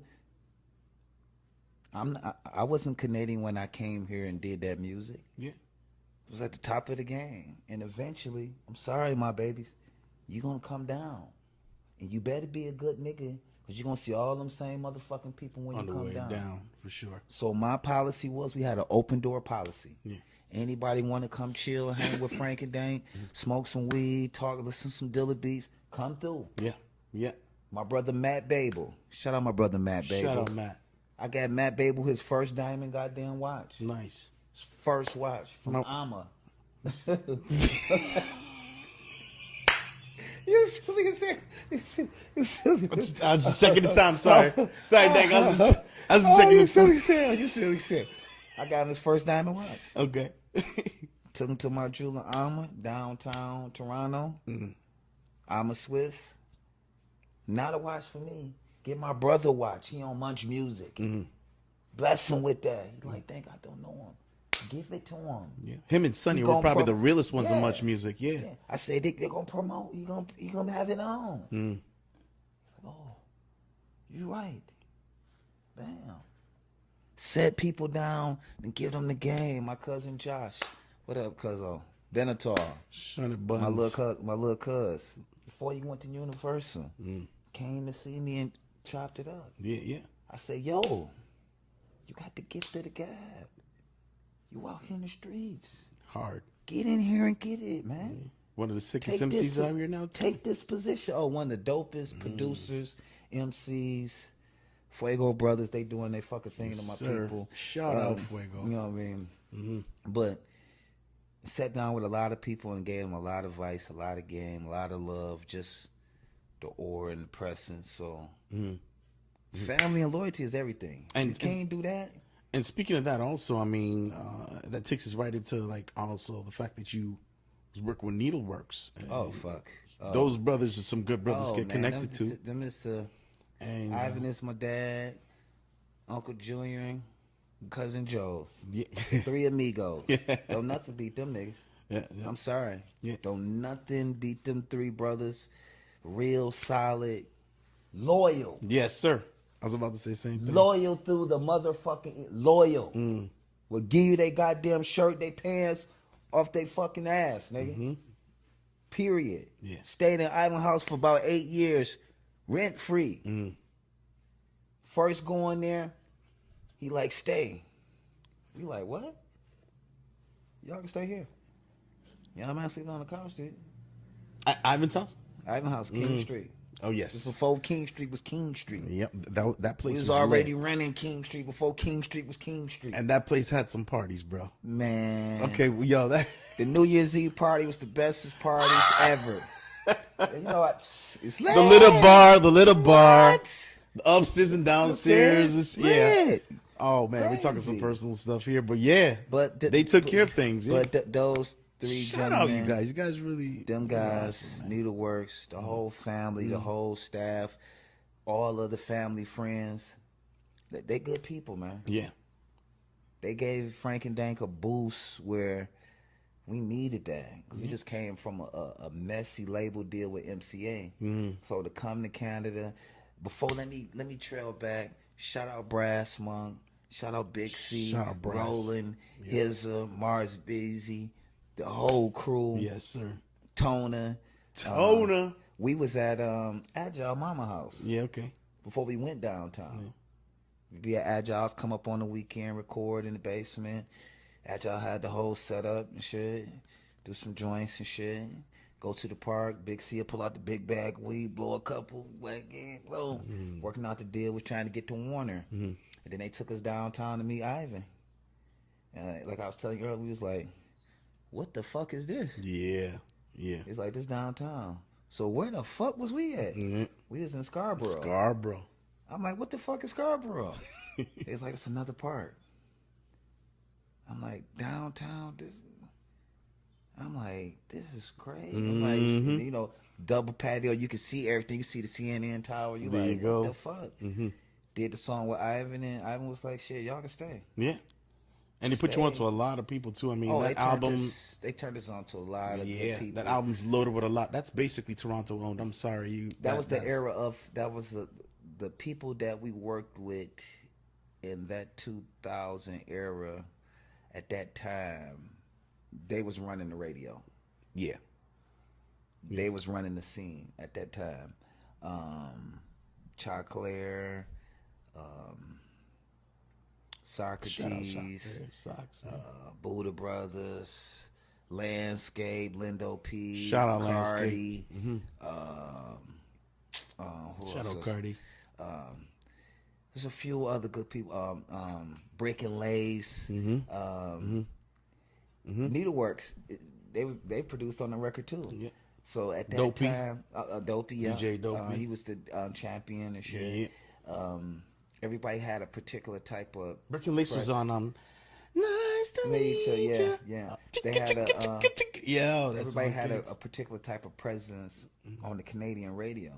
[SPEAKER 2] I wasn't Canadian when I came here and did that music.
[SPEAKER 1] Yeah.
[SPEAKER 2] It was at the top of the game. And eventually, I'm sorry, my babies, you're going to come down. And you better be a good nigga, because you're going to see all them same motherfucking people when
[SPEAKER 1] On
[SPEAKER 2] you
[SPEAKER 1] the
[SPEAKER 2] come
[SPEAKER 1] way
[SPEAKER 2] down.
[SPEAKER 1] down, for sure.
[SPEAKER 2] So my policy was, we had an open door policy.
[SPEAKER 1] Yeah.
[SPEAKER 2] Anybody want to come chill, hang with Frank and Dank, smoke some weed, talk, listen to some Dilla beats, come through.
[SPEAKER 1] Yeah. Yeah.
[SPEAKER 2] My brother Matt Babel. Shout out my brother Matt Babel.
[SPEAKER 1] Shout out Matt.
[SPEAKER 2] I got Matt Babel his first diamond goddamn watch.
[SPEAKER 1] Nice.
[SPEAKER 2] His first watch from
[SPEAKER 1] Nope.
[SPEAKER 2] Amma. You silly as hell. You silly as hell.
[SPEAKER 1] I was just checking the time. Sorry. Sorry, Dank. I was just checking the time.
[SPEAKER 2] You silly as hell. I got him his first diamond watch.
[SPEAKER 1] Okay.
[SPEAKER 2] Took him to my jeweler Amma, downtown Toronto. Amma Swiss. Not a watch for me. Get my brother watch. He on Munch Music. Bless him with that. He like, think I don't know him. Give it to him.
[SPEAKER 1] Yeah. Him and Sonny
[SPEAKER 2] He
[SPEAKER 1] were
[SPEAKER 2] gonna
[SPEAKER 1] probably the realest ones in Much Music. Yeah.
[SPEAKER 2] I said they're gonna promote. He gonna have it on. Oh, you right. Damn. Set people down and give them the game. My cousin Josh. What up, cuzzo? Benatar.
[SPEAKER 1] Shun Buns.
[SPEAKER 2] My little cuz. Before he went to Universal, came to see me and chopped it up.
[SPEAKER 1] Yeah.
[SPEAKER 2] I said, yo, you got the gift of the gab. You out here in the streets.
[SPEAKER 1] Hard.
[SPEAKER 2] Get in here and get it, man.
[SPEAKER 1] One of the sickest MCs out here now, too.
[SPEAKER 2] Take this position. Oh, one of the dopest producers, MCs, Fuego Brothers. They doing their fucking thing to my people.
[SPEAKER 1] Shout out Fuego.
[SPEAKER 2] You know what I mean? But sat down with a lot of people and gave them a lot of advice, a lot of game, a lot of love, just the aura and the presence. So family and loyalty is everything. And you can't do that.
[SPEAKER 1] And speaking of that, also, I mean, that takes us right into like also the fact that you was working with Needleworks.
[SPEAKER 2] Oh fuck!
[SPEAKER 1] Those brothers are some good brothers to get connected to.
[SPEAKER 2] Them is the Ivan is my dad, Uncle Junior, and Cousin Joe's.
[SPEAKER 1] Yeah.
[SPEAKER 2] 3 amigos. Don't nothing beat them niggas.
[SPEAKER 1] Yeah.
[SPEAKER 2] I'm sorry.
[SPEAKER 1] Yeah.
[SPEAKER 2] Don't nothing beat them 3 brothers. Real solid, loyal.
[SPEAKER 1] Yes, sir. I was about to say the same thing.
[SPEAKER 2] Loyal through the motherfucking loyal. Will give you they goddamn shirt, they pants off they fucking ass, nigga. Period.
[SPEAKER 1] Yeah.
[SPEAKER 2] Stayed in Ivan house for about 8 years, rent free. First going there, he like, stay. We like, what? Y'all can stay here. Y'all man sleeping on the couch, dude.
[SPEAKER 1] Ivan's house?
[SPEAKER 2] Ivan house, King Street.
[SPEAKER 1] Oh, yes.
[SPEAKER 2] This before King Street was King Street.
[SPEAKER 1] Yep. That place
[SPEAKER 2] We
[SPEAKER 1] was
[SPEAKER 2] was already
[SPEAKER 1] lit.
[SPEAKER 2] running King Street before King Street was King Street.
[SPEAKER 1] And that place had some parties, bro.
[SPEAKER 2] Man.
[SPEAKER 1] Okay, well, yo, that...
[SPEAKER 2] The New Year's Eve party was the bestest parties ever. And you know what? It's lit.
[SPEAKER 1] The little bar.
[SPEAKER 2] What?
[SPEAKER 1] The upstairs and downstairs.
[SPEAKER 2] It's
[SPEAKER 1] Yeah.
[SPEAKER 2] lit.
[SPEAKER 1] Oh, man, we're talking some
[SPEAKER 2] Crazy.
[SPEAKER 1] personal stuff here. But, yeah,
[SPEAKER 2] But
[SPEAKER 1] they took care of things. Yeah.
[SPEAKER 2] But those 3
[SPEAKER 1] Shout out
[SPEAKER 2] gentlemen,
[SPEAKER 1] you guys. You guys really...
[SPEAKER 2] them guys,
[SPEAKER 1] awesome, man.
[SPEAKER 2] Needleworks, the whole family, the whole staff, all of the family friends, they good people, man.
[SPEAKER 1] Yeah.
[SPEAKER 2] They gave Frank and Dank a boost where we needed that. We just came from a messy label deal with MCA. So to come to Canada, before let me trail back. Shout out Brass Monk. Shout out Big C.
[SPEAKER 1] Shout out Brass.
[SPEAKER 2] Roland, Hizza, Mars Busy, the whole crew.
[SPEAKER 1] Yes, sir.
[SPEAKER 2] Tona. We was at Agile Mama House
[SPEAKER 1] Yeah, okay.
[SPEAKER 2] before we went downtown. We'd be at Agile's, come up on the weekend, record in the basement. Agile had the whole setup and shit. Do some joints and shit. Go to the park. Big C will pull out the big bag of weed, blow a couple, whack in, blow. Working out the deal, was trying to get to Warner. And then they took us downtown to meet Ivan. And like I was telling you earlier, we was like, what the fuck is this?
[SPEAKER 1] Yeah.
[SPEAKER 2] It's like this downtown. So where the fuck was we at? We was in Scarborough. I'm like, what the fuck is Scarborough? It's like, it's another part. I'm like, downtown, I'm like, this is crazy. I'm like, you know, double patio, you can see everything. You see the CNN tower. You
[SPEAKER 1] There
[SPEAKER 2] like,
[SPEAKER 1] you go.
[SPEAKER 2] what the fuck? Did the song with Ivan, and Ivan was like, shit, y'all can stay.
[SPEAKER 1] Yeah. And they put you on to a lot of people, too. I mean, that album...
[SPEAKER 2] They turned us on to a lot of good people.
[SPEAKER 1] That album's loaded with a lot. That's basically Toronto owned. I'm sorry.
[SPEAKER 2] That was the era of... That was the people that we worked with in that 2000 era. At that time, they was running the radio.
[SPEAKER 1] Yeah.
[SPEAKER 2] They was running the scene at that time. Choclair, Socrates, Buddha Brothers, Landscape, Lindo P,
[SPEAKER 1] Shout out
[SPEAKER 2] Cardi,
[SPEAKER 1] Landscape. Shout out Cardi.
[SPEAKER 2] There's a few other good people. Breaking Lace, Needleworks. They produced on the record too. Yeah. So at that
[SPEAKER 1] Dopey.
[SPEAKER 2] time, Dopey, yeah,
[SPEAKER 1] DJ Dopey.
[SPEAKER 2] he was the champion and shit.
[SPEAKER 1] Yeah.
[SPEAKER 2] Everybody had a particular type of
[SPEAKER 1] Breaking Lace was on Nice just to need you.
[SPEAKER 2] Yeah. They had everybody had a particular type of presence on the Canadian radio.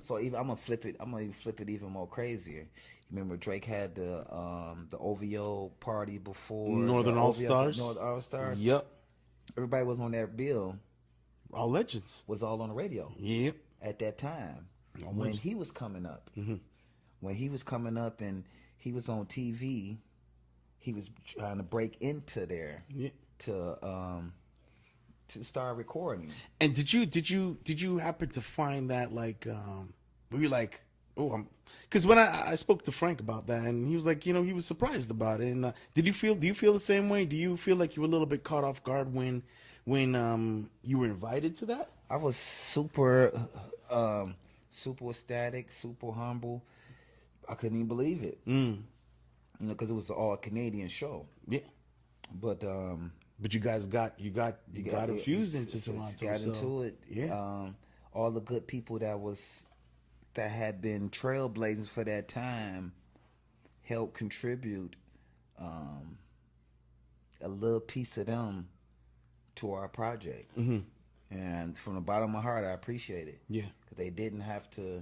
[SPEAKER 2] So even I'm gonna flip it even more crazier. Remember Drake had the OVO party before
[SPEAKER 1] Northern All Stars.
[SPEAKER 2] Northern All Stars.
[SPEAKER 1] Yep.
[SPEAKER 2] Everybody was on that bill.
[SPEAKER 1] All legends.
[SPEAKER 2] Was all on the radio.
[SPEAKER 1] Yep.
[SPEAKER 2] At that time, when he was coming up, when he was coming up and he was on TV, he was trying to break into there to start recording.
[SPEAKER 1] And did you happen to find that like were you like, oh, because when I spoke to Frank about that, and he was like, he was surprised about it. And do you feel the same way? Do you feel like you were a little bit caught off guard when you were invited to that?
[SPEAKER 2] I was super ecstatic, super humble. I couldn't even believe it. Because it was an all Canadian show. Yeah. But
[SPEAKER 1] you guys got infused into Toronto.
[SPEAKER 2] Got into it. Yeah. All the good people that had been trailblazers for that time helped contribute a little piece of them to our project. And from the bottom of my heart, I appreciate it. Yeah, because they didn't have to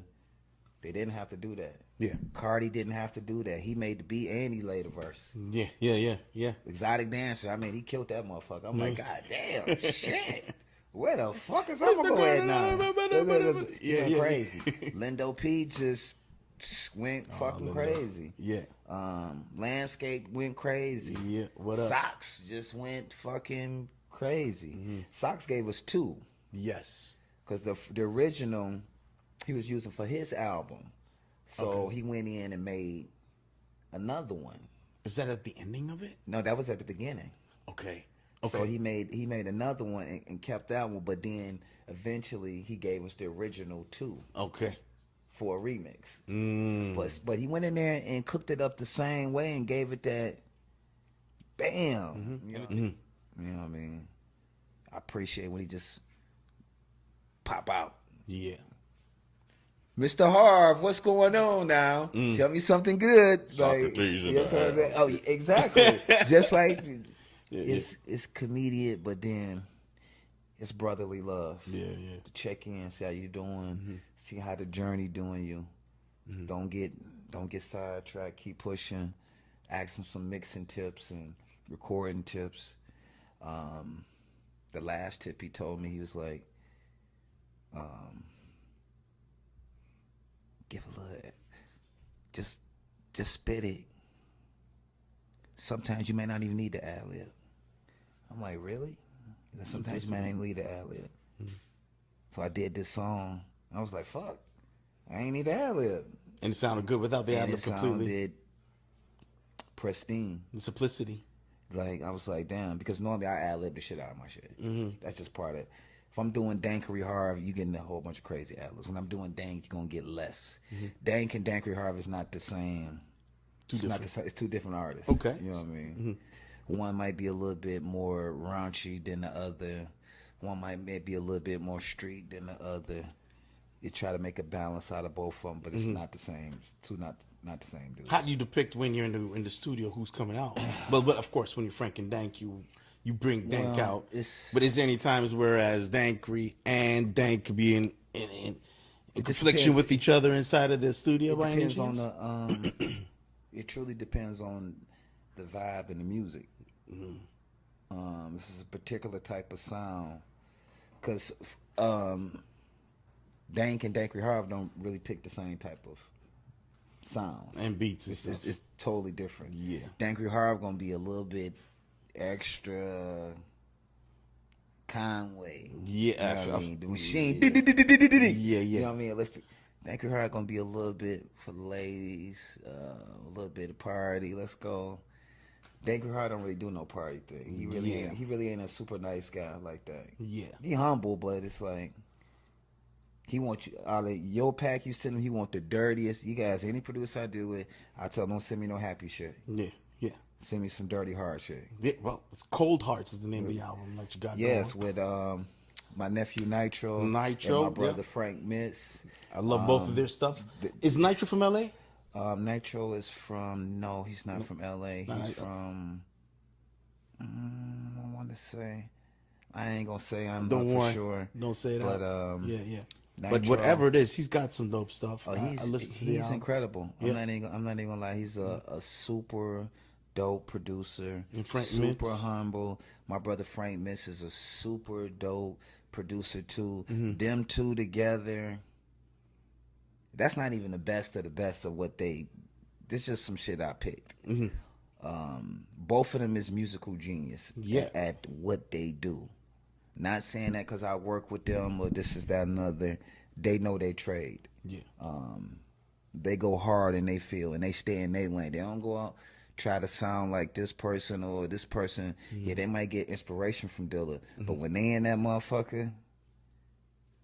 [SPEAKER 2] do that. Yeah, Cardi didn't have to do that. He made the beat and he laid the verse. Yeah. Exotic Dancer. I mean, he killed that motherfucker. I'm like, God damn, shit. Where the fuck is I'm gonna go at now? Yeah, crazy. Lindo P just went fucking crazy. Yeah. Landscape went crazy. Yeah. What up? Socks just went fucking crazy. Socks gave us 2. Yes. Because the original he was using for his album. So he went in and made another one.
[SPEAKER 1] Is that at the ending of it?
[SPEAKER 2] No, that was at the beginning. Okay. So he made another one and kept that one, but then eventually he gave us the original 2. Okay. For a remix. But he went in there and cooked it up the same way and gave it that bam. You know what I mean? I appreciate when he just pop out. Yeah. Mr. Harv, what's going on now? Tell me something good.
[SPEAKER 1] Socrates in the house.
[SPEAKER 2] Oh, exactly. Just like it's comedian, but then it's brotherly love. Yeah. To check in, see how you doing, see how the journey doing you. Don't get sidetracked. Keep pushing. Ask him some mixing tips and recording tips. The last tip he told me, he was like, give a little, just spit it. Sometimes you may not even need the ad lib. I'm like, really? Sometimes you may not even need the ad lib. So I did this song. I was like, fuck, I ain't need the ad lib.
[SPEAKER 1] And it sounded good without the ad lib completely.
[SPEAKER 2] It sounded pristine.
[SPEAKER 1] The simplicity.
[SPEAKER 2] Like, I was like, damn, because normally I ad lib the shit out of my shit. That's just part of it. If I'm doing Dankery Harv, you getting a whole bunch of crazy ad libs. When I'm doing Dank, you're gonna get less. Dank and Dankery Harv is not the same. It's 2 different artists. Okay. You know what I mean? One might be a little bit more raunchy than the other. One might be a little bit more street than the other. You try to make a balance out of both of them, but it's not the same. It's 2 not the same dudes.
[SPEAKER 1] How do you depict when you're in the studio who's coming out? but of course, when you're Frank and Dank, you bring Dank out. But is there any times whereas Dankery and Dank could be in confliction with each other inside of the studio?
[SPEAKER 2] It depends on the. It truly depends on the vibe and the music. This is a particular type of sound, because Dank and Dankery Harv don't really pick the same type of sounds
[SPEAKER 1] and beats.
[SPEAKER 2] It's totally different. Yeah, Dankery Harv gonna be a little bit extra Conway. Yeah, you know what I mean? The machine. Yeah. You know what I mean? Dankery Harv gonna be a little bit for the ladies, a little bit of party. Let's go. Dankery Harv don't really do no party thing. He really ain't a super nice guy like that. Yeah, he humble, but it's like he want you all of your pack you send him. He want the dirtiest. You guys, any producer I deal with, I tell them don't send me no happy shit. Yeah. Send me some dirty hard shit.
[SPEAKER 1] Yeah, well, it's Cold Hearts is the name of the album that you got.
[SPEAKER 2] Yes, with my nephew Nitro, and my brother Frank Mitz.
[SPEAKER 1] I love both of their stuff. Is Nitro from LA?
[SPEAKER 2] Nitro is from he's not from LA. He's from I want to say, I ain't gonna say I'm
[SPEAKER 1] Don't
[SPEAKER 2] not
[SPEAKER 1] worry.
[SPEAKER 2] for sure.
[SPEAKER 1] Don't say that.
[SPEAKER 2] But
[SPEAKER 1] yeah.
[SPEAKER 2] Nitro,
[SPEAKER 1] But whatever it is, he's got some dope stuff.
[SPEAKER 2] Oh,
[SPEAKER 1] I listened to the
[SPEAKER 2] he's
[SPEAKER 1] album.
[SPEAKER 2] incredible.
[SPEAKER 1] Yeah.
[SPEAKER 2] I'm not even gonna lie. He's a super dope producer.
[SPEAKER 1] And Frank
[SPEAKER 2] super
[SPEAKER 1] Mintz.
[SPEAKER 2] humble. My brother Frank Mintz is a super dope producer too.
[SPEAKER 1] Mm-hmm.
[SPEAKER 2] Them two together. That's not even the best of what they. This is just some shit I picked.
[SPEAKER 1] Mm-hmm.
[SPEAKER 2] Both of them is musical genius.
[SPEAKER 1] Yeah.
[SPEAKER 2] At what they do. Not saying that because I work with them or this is that another. They know they trade.
[SPEAKER 1] Yeah.
[SPEAKER 2] They go hard in they field and they stay in their lane. They don't go out try to sound like this person or this person.
[SPEAKER 1] Mm-hmm.
[SPEAKER 2] Yeah, they might get inspiration from Dilla, but when they in that motherfucker,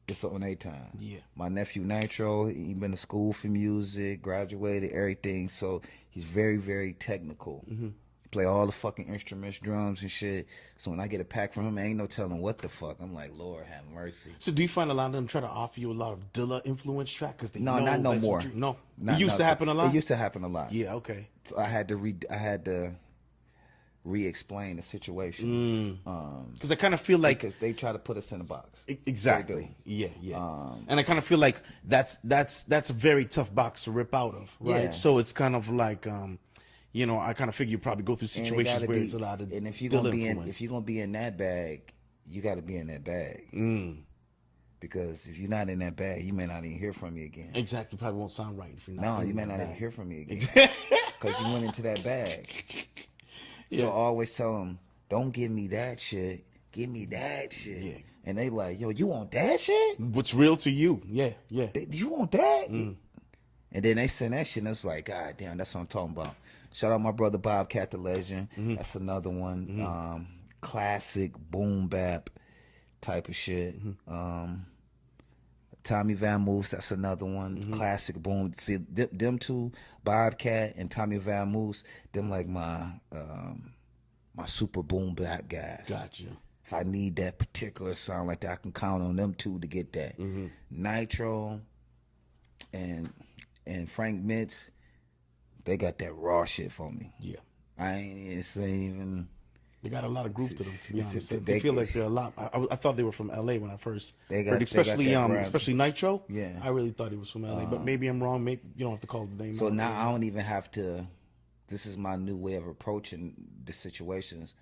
[SPEAKER 2] it's on their time.
[SPEAKER 1] Yeah.
[SPEAKER 2] My nephew Nitro, he been to school for music, graduated, everything. So he's very, very technical.
[SPEAKER 1] Mm-hmm.
[SPEAKER 2] Play all the fucking instruments, drums and shit. So when I get a pack from him, ain't no telling what the fuck. I'm like, Lord have mercy.
[SPEAKER 1] So do you find a lot of them try to offer you a lot of Dilla influence track because they know
[SPEAKER 2] not no
[SPEAKER 1] that's
[SPEAKER 2] more.
[SPEAKER 1] what no,
[SPEAKER 2] Not-
[SPEAKER 1] it used to
[SPEAKER 2] not-
[SPEAKER 1] happen a lot.
[SPEAKER 2] It used to happen a lot.
[SPEAKER 1] Yeah. Okay.
[SPEAKER 2] So I had to re-explain the situation.
[SPEAKER 1] Because I kind of feel like
[SPEAKER 2] Because they try to put us in a box.
[SPEAKER 1] exactly.
[SPEAKER 2] They
[SPEAKER 1] Yeah. And I kind of feel like that's a very tough box to rip out of, right?
[SPEAKER 2] Yeah.
[SPEAKER 1] So it's kind of like I kind of figure you probably go through
[SPEAKER 2] And it
[SPEAKER 1] situations
[SPEAKER 2] gotta
[SPEAKER 1] where
[SPEAKER 2] be-
[SPEAKER 1] it's a lot of
[SPEAKER 2] and if you're
[SPEAKER 1] Dilla
[SPEAKER 2] gonna be
[SPEAKER 1] influence.
[SPEAKER 2] if you're gonna be in that bag, you got to be in that bag. Because if you're not in that bag, you may not even hear from me again.
[SPEAKER 1] Exactly, probably won't sound right if you're not.
[SPEAKER 2] No,
[SPEAKER 1] in
[SPEAKER 2] you may
[SPEAKER 1] that
[SPEAKER 2] not even
[SPEAKER 1] bag.
[SPEAKER 2] hear from me again. Because you went into that bag.
[SPEAKER 1] Yeah.
[SPEAKER 2] So I always tell them, don't give me that shit. Give me that shit.
[SPEAKER 1] Yeah.
[SPEAKER 2] And they like, yo, you want that shit?
[SPEAKER 1] What's real to you? Yeah.
[SPEAKER 2] You want that? And then they send that shit, and it's like, God damn, that's what I'm talking about. Shout out my brother Bobcat the Legend. That's another one. Classic boom bap type of shit. Tommy Van Moose, that's another one. Classic boom. See, them two, Bobcat and Tommy Van Moose, them like my super boom bap guys.
[SPEAKER 1] Gotcha.
[SPEAKER 2] If I need that particular sound like that, I can count on them two to get that. Nitro and Frank Mintz, they got that raw shit for me.
[SPEAKER 1] Yeah.
[SPEAKER 2] It's even.
[SPEAKER 1] They got a lot of groove to them, to be
[SPEAKER 2] It's
[SPEAKER 1] honest.
[SPEAKER 2] just-
[SPEAKER 1] They feel like they're a lot. I thought they were from LA when I first
[SPEAKER 2] They got-
[SPEAKER 1] heard,
[SPEAKER 2] they
[SPEAKER 1] especially
[SPEAKER 2] got that grab.
[SPEAKER 1] especially Nitro.
[SPEAKER 2] Yeah.
[SPEAKER 1] I really thought he was from LA, but maybe I'm wrong. Maybe you don't have to call the name.
[SPEAKER 2] So
[SPEAKER 1] out.
[SPEAKER 2] now I don't even have to. This is my new way of approaching the situations.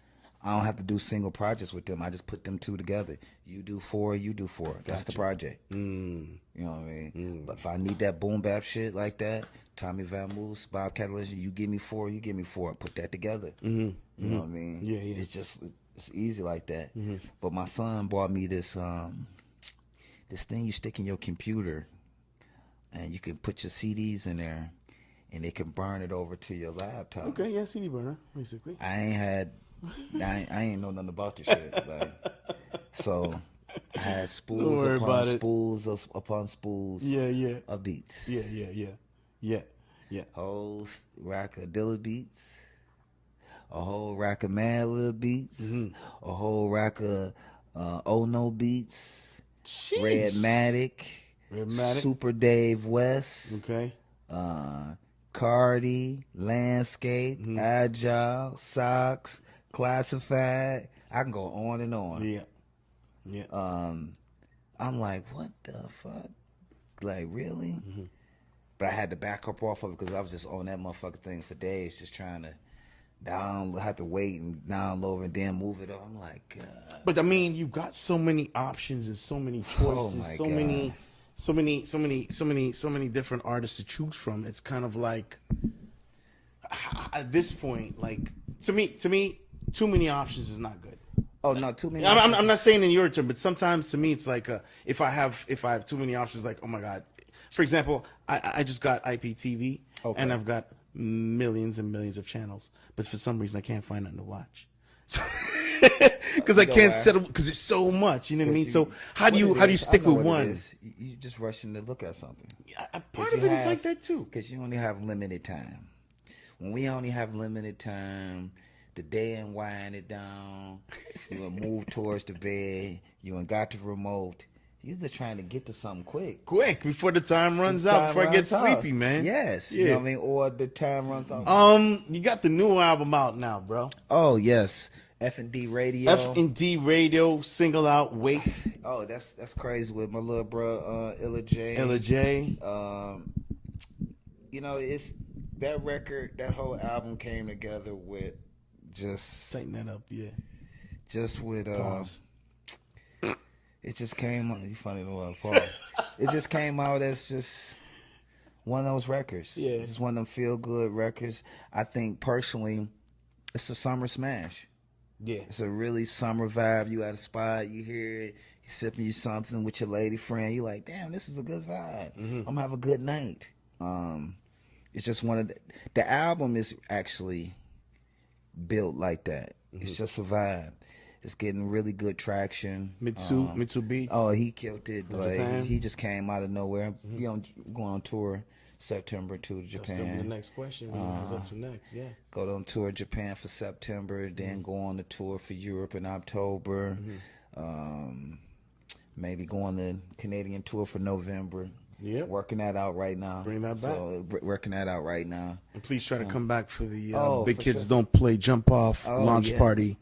[SPEAKER 2] I don't have to do single projects with them. I just put them two together. You do four, you do four. That's the project. You know what I mean? But if I need that boom bap shit like that, Tommy Van Moose, Bob Catalyst, you give me four, you give me four. Put that together. You know what I mean?
[SPEAKER 1] Yeah.
[SPEAKER 2] It's easy like that. But my son bought me this this thing you stick in your computer, and you can put your CDs in there, and it can burn it over to your laptop.
[SPEAKER 1] Okay, yeah, CD burner, basically.
[SPEAKER 2] I ain't know nothing about this shit. Like, so I had spools
[SPEAKER 1] worry
[SPEAKER 2] upon
[SPEAKER 1] about it.
[SPEAKER 2] spools upon spools
[SPEAKER 1] Yeah.
[SPEAKER 2] of beats.
[SPEAKER 1] Yeah.
[SPEAKER 2] Whole rack of Dilla beats, a whole rack of Mad Lib beats, a whole rack of Oh No beats,
[SPEAKER 1] Jeez.
[SPEAKER 2] Redmatic, Super Dave West,
[SPEAKER 1] Okay.
[SPEAKER 2] Cardi, Landscape, Agile, Socks, Classified. I can go on and on.
[SPEAKER 1] Yeah.
[SPEAKER 2] I'm like, what the fuck? Like, really? But I had to back up off of it because I was just on that motherfucking thing for days, just trying to have to wait and download and then move it up. I'm like, God.
[SPEAKER 1] But I mean, you got so many options and so many choices,
[SPEAKER 2] my
[SPEAKER 1] so
[SPEAKER 2] God.
[SPEAKER 1] many different artists to choose from. It's kind of like at this point, like to me, too many options is not good.
[SPEAKER 2] Oh no, too many.
[SPEAKER 1] I'm not saying in your term, but sometimes to me it's like if I have too many options, like, oh my God. For example, I just got IPTV and I've got millions and millions of channels, but for some reason I can't find nothing to watch. Because I can't settle because it's so much, you know what I mean? So how do you stick with one?
[SPEAKER 2] You just rushing to look at something.
[SPEAKER 1] Part of it is like that too.
[SPEAKER 2] Because you only have limited time. When we only have limited time, the day and wind it down, you will move towards the bed, you ain't got the remote. You're just trying to get to something quick.
[SPEAKER 1] Before the time runs out, before I get sleepy, man.
[SPEAKER 2] Yes.
[SPEAKER 1] Yeah.
[SPEAKER 2] You know what I mean? Or the time runs out.
[SPEAKER 1] You got the new album out now, bro.
[SPEAKER 2] Oh, yes. F&D Radio.
[SPEAKER 1] F&D Radio, single out, Wait.
[SPEAKER 2] Oh, that's crazy with my little bro, Illa J.
[SPEAKER 1] Illa J.
[SPEAKER 2] You know, it's that record, that whole album came together with just
[SPEAKER 1] Tighten that up, yeah.
[SPEAKER 2] Just with
[SPEAKER 1] Pause.
[SPEAKER 2] it just came out. You funny the one pause. It just came out as just one of those records.
[SPEAKER 1] Yeah.
[SPEAKER 2] It's just one of them feel good records. I think personally, it's a summer smash.
[SPEAKER 1] Yeah.
[SPEAKER 2] It's a really summer vibe. You at a spot, you hear it, you sipping you something with your lady friend. You like, damn, this is a good vibe. I'm gonna have a good night. It's just one of the album is actually built like that. It's just a vibe. It's getting really good traction.
[SPEAKER 1] Mitsu Beats.
[SPEAKER 2] Oh, he killed it. Like
[SPEAKER 1] Japan.
[SPEAKER 2] he just came out of nowhere. He going on tour September to
[SPEAKER 1] That's gonna be the
[SPEAKER 2] Japan.
[SPEAKER 1] next question. What's up to next? Yeah.
[SPEAKER 2] Go on tour Japan for September, then go on the tour for Europe in October. Maybe go on the Canadian tour for November.
[SPEAKER 1] Yep.
[SPEAKER 2] Working that out right now.
[SPEAKER 1] Bring that back.
[SPEAKER 2] So, working that out right now.
[SPEAKER 1] And please try to come back for the Big
[SPEAKER 2] for
[SPEAKER 1] Kids
[SPEAKER 2] sure.
[SPEAKER 1] Don't Play Jump Off launch
[SPEAKER 2] yeah.
[SPEAKER 1] party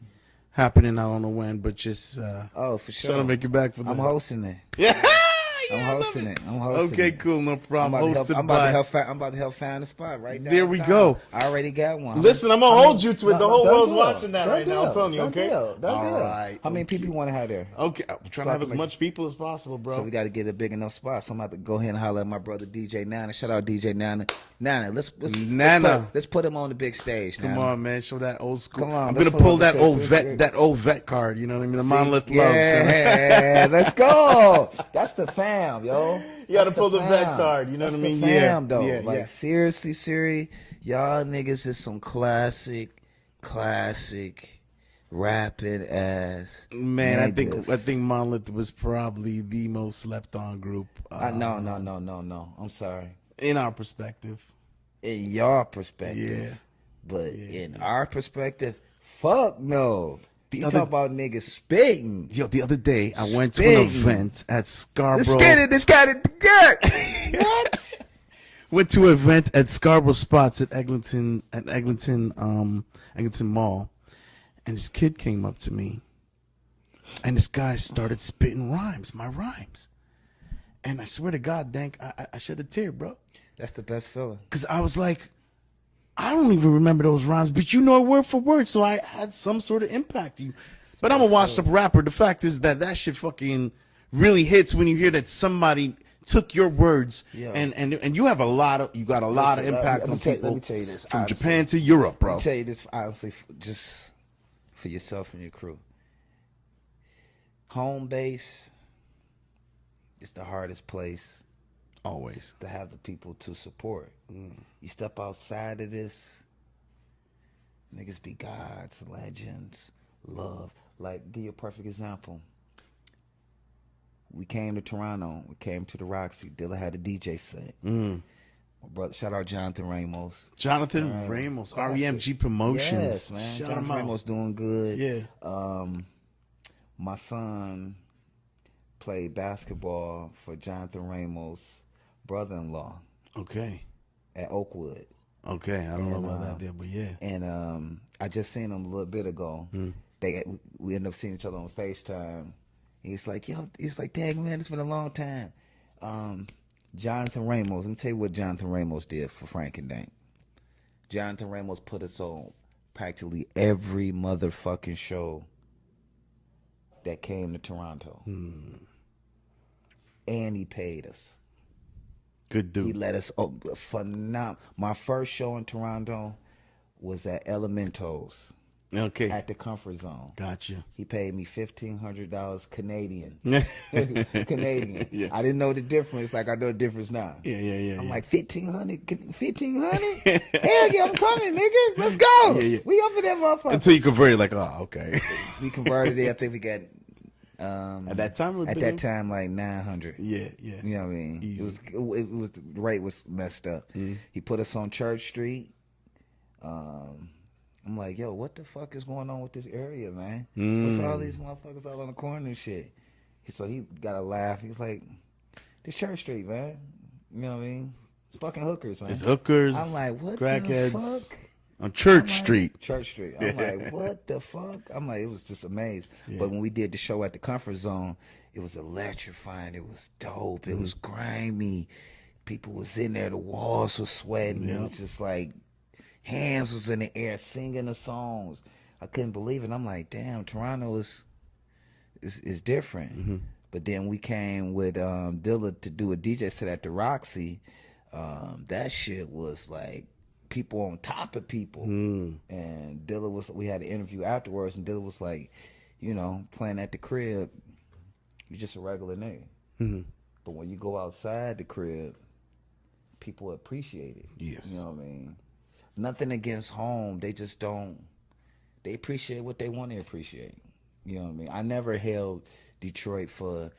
[SPEAKER 1] happening. I don't know when, but just
[SPEAKER 2] Oh, for sure.
[SPEAKER 1] trying to make it back for that.
[SPEAKER 2] I'm hosting it.
[SPEAKER 1] Yeah.
[SPEAKER 2] I'm hosting it. I'm hosting
[SPEAKER 1] Okay,
[SPEAKER 2] it.
[SPEAKER 1] cool. No problem.
[SPEAKER 2] I'm
[SPEAKER 1] Hosted
[SPEAKER 2] about
[SPEAKER 1] by.
[SPEAKER 2] to help find a spot right now.
[SPEAKER 1] There we go.
[SPEAKER 2] I already got one.
[SPEAKER 1] Listen, I'm gonna hold you to it. The whole
[SPEAKER 2] Done
[SPEAKER 1] world's
[SPEAKER 2] deal.
[SPEAKER 1] watching that
[SPEAKER 2] Done
[SPEAKER 1] right now. I'm
[SPEAKER 2] deal.
[SPEAKER 1] telling you,
[SPEAKER 2] Done
[SPEAKER 1] okay?
[SPEAKER 2] deal. Done
[SPEAKER 1] All
[SPEAKER 2] deal.
[SPEAKER 1] right.
[SPEAKER 2] How many people you want to have there?
[SPEAKER 1] Okay, I'm trying
[SPEAKER 2] So
[SPEAKER 1] to
[SPEAKER 2] I
[SPEAKER 1] have
[SPEAKER 2] can
[SPEAKER 1] as
[SPEAKER 2] make-
[SPEAKER 1] much people as possible, bro.
[SPEAKER 2] So we got to get a big enough spot. So I'm about to go ahead and holler at my brother DJ Nana. Shout out DJ Nana. Nana, let's put him on the big stage.
[SPEAKER 1] Come
[SPEAKER 2] Nana.
[SPEAKER 1] on, man. Show that old school.
[SPEAKER 2] Come on,
[SPEAKER 1] I'm
[SPEAKER 2] let's
[SPEAKER 1] gonna
[SPEAKER 2] put
[SPEAKER 1] pull
[SPEAKER 2] on the
[SPEAKER 1] that
[SPEAKER 2] stage.
[SPEAKER 1] old vet card. You know what I mean? The
[SPEAKER 2] See?
[SPEAKER 1] monolith loves.
[SPEAKER 2] Yeah, let's go. That's the fam, yo.
[SPEAKER 1] You gotta
[SPEAKER 2] That's
[SPEAKER 1] pull the vet
[SPEAKER 2] fam.
[SPEAKER 1] card, you know
[SPEAKER 2] That's
[SPEAKER 1] what I mean?
[SPEAKER 2] The fam,
[SPEAKER 1] Yeah,
[SPEAKER 2] though.
[SPEAKER 1] yeah,
[SPEAKER 2] Like
[SPEAKER 1] yeah.
[SPEAKER 2] seriously, Siri, y'all niggas is some classic rapping ass.
[SPEAKER 1] Man, I
[SPEAKER 2] niggas.
[SPEAKER 1] think Monolith was probably the most slept on group.
[SPEAKER 2] No. I'm sorry.
[SPEAKER 1] In our perspective.
[SPEAKER 2] In your perspective,
[SPEAKER 1] Yeah.
[SPEAKER 2] but in our perspective, fuck no.
[SPEAKER 1] The
[SPEAKER 2] You
[SPEAKER 1] other-
[SPEAKER 2] talk about niggas spitting.
[SPEAKER 1] Yo, the other day I went to an
[SPEAKER 2] Spitting.
[SPEAKER 1] event at Scarborough.
[SPEAKER 2] Let's get it. This got it. What?
[SPEAKER 1] Went to an event at Scarborough Spots at Eglinton Mall, and this kid came up to me, and this guy started spitting my rhymes, and I swear to God, Dank, I shed a tear, bro,
[SPEAKER 2] That's the best feeling.
[SPEAKER 1] because I was like, I don't even remember those rhymes, but you know it word for word, so I had some sort of impact. But I'm a washed up rapper. The fact is that shit fucking really hits when you hear that somebody took your words
[SPEAKER 2] Yeah.
[SPEAKER 1] and you got a lot of impact on people
[SPEAKER 2] Let me tell you this.
[SPEAKER 1] from
[SPEAKER 2] honestly.
[SPEAKER 1] Japan to Europe, bro.
[SPEAKER 2] Let me tell you this honestly, just for yourself and your crew. Home base is the hardest place
[SPEAKER 1] Always.
[SPEAKER 2] to have the people to support. You step outside of this, niggas be gods, legends, love. Like, give you a perfect example. We came to Toronto. We came to the Roxy. Dilla had a DJ set. My brother, shout out Jonathan Ramos.
[SPEAKER 1] Jonathan Ramos, REMG Promotions.
[SPEAKER 2] Yes, man.
[SPEAKER 1] Shout
[SPEAKER 2] Jonathan
[SPEAKER 1] him out.
[SPEAKER 2] Ramos doing good.
[SPEAKER 1] Yeah.
[SPEAKER 2] My son played basketball for Jonathan Ramos' brother-in-law
[SPEAKER 1] Okay.
[SPEAKER 2] at Oakwood.
[SPEAKER 1] Okay. I don't know about that there, but yeah.
[SPEAKER 2] And I just seen him a little bit ago. We ended up seeing each other on FaceTime. He's like, dang man, it's been a long time. Jonathan Ramos, let me tell you what Jonathan Ramos did for Frank and Dank. Jonathan Ramos put us on practically every motherfucking show that came to Toronto. And he paid us.
[SPEAKER 1] Good
[SPEAKER 2] He
[SPEAKER 1] dude.
[SPEAKER 2] let us phenomenal. My first show in Toronto was at Elementos
[SPEAKER 1] Okay.
[SPEAKER 2] at the Comfort Zone.
[SPEAKER 1] Gotcha.
[SPEAKER 2] He paid me $1,500 Canadian.
[SPEAKER 1] Yeah.
[SPEAKER 2] Canadian.
[SPEAKER 1] Yeah.
[SPEAKER 2] I didn't know the difference. Like I know the difference now.
[SPEAKER 1] Yeah.
[SPEAKER 2] I'm like 1,500. 1,500. Hell yeah, I'm coming, nigga. Let's go.
[SPEAKER 1] Yeah.
[SPEAKER 2] We up in that motherfucker.
[SPEAKER 1] Until you converted, like, oh, okay.
[SPEAKER 2] We converted it. I think we got.
[SPEAKER 1] At that time,
[SPEAKER 2] like 900.
[SPEAKER 1] Yeah.
[SPEAKER 2] You know what I mean?
[SPEAKER 1] Easy.
[SPEAKER 2] It was the rate was messed up. He put us on Church Street. I'm like, yo, what the fuck is going on with this area, man? What's all these motherfuckers all on the corner and shit? So he got a laugh. He's like, this Church Street, man. You know what I mean? It's fucking hookers, man.
[SPEAKER 1] It's hookers.
[SPEAKER 2] I'm like, what
[SPEAKER 1] crackheads.
[SPEAKER 2] the fuck?
[SPEAKER 1] On Church
[SPEAKER 2] I'm like,
[SPEAKER 1] Street.
[SPEAKER 2] Church Street. I'm like, what the fuck? I'm like, it was just amazing. But when we did the show at the Comfort Zone, it was electrifying. It was dope. It was grimy. People was in there. The walls was sweating. It was just like hands was in the air singing the songs. I couldn't believe it. I'm like, damn, Toronto is different. But then we came with Dilla to do a DJ set at the Roxy. That shit was like people on top of people. And Dilla we had an interview afterwards, and Dilla was like, you know, playing at the crib, you're just a regular nigga. But when you go outside the crib, people appreciate it.
[SPEAKER 1] Yes.
[SPEAKER 2] You know what I mean? Nothing against home. They just don't. They appreciate what they want to appreciate. You know what I mean? I never held Detroit for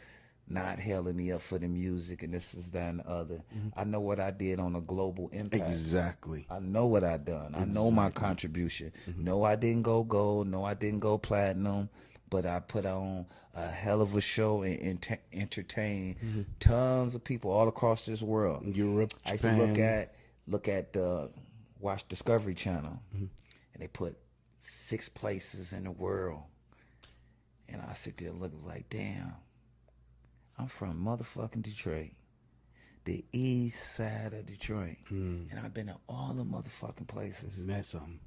[SPEAKER 2] not hailing me up for the music and this is that and the other. I know what I did on a global impact.
[SPEAKER 1] Exactly.
[SPEAKER 2] I know what I done. I know my contribution. No, I didn't go gold. No, I didn't go platinum. But I put on a hell of a show and entertain tons of people all across this world.
[SPEAKER 1] Europe,
[SPEAKER 2] I used
[SPEAKER 1] Japan.
[SPEAKER 2] to look at watch Discovery Channel, and they put 6 places in the world, and I sit there looking like, damn, I'm from motherfucking Detroit, the east side of Detroit, and I've been to all the motherfucking places.
[SPEAKER 1] That's something.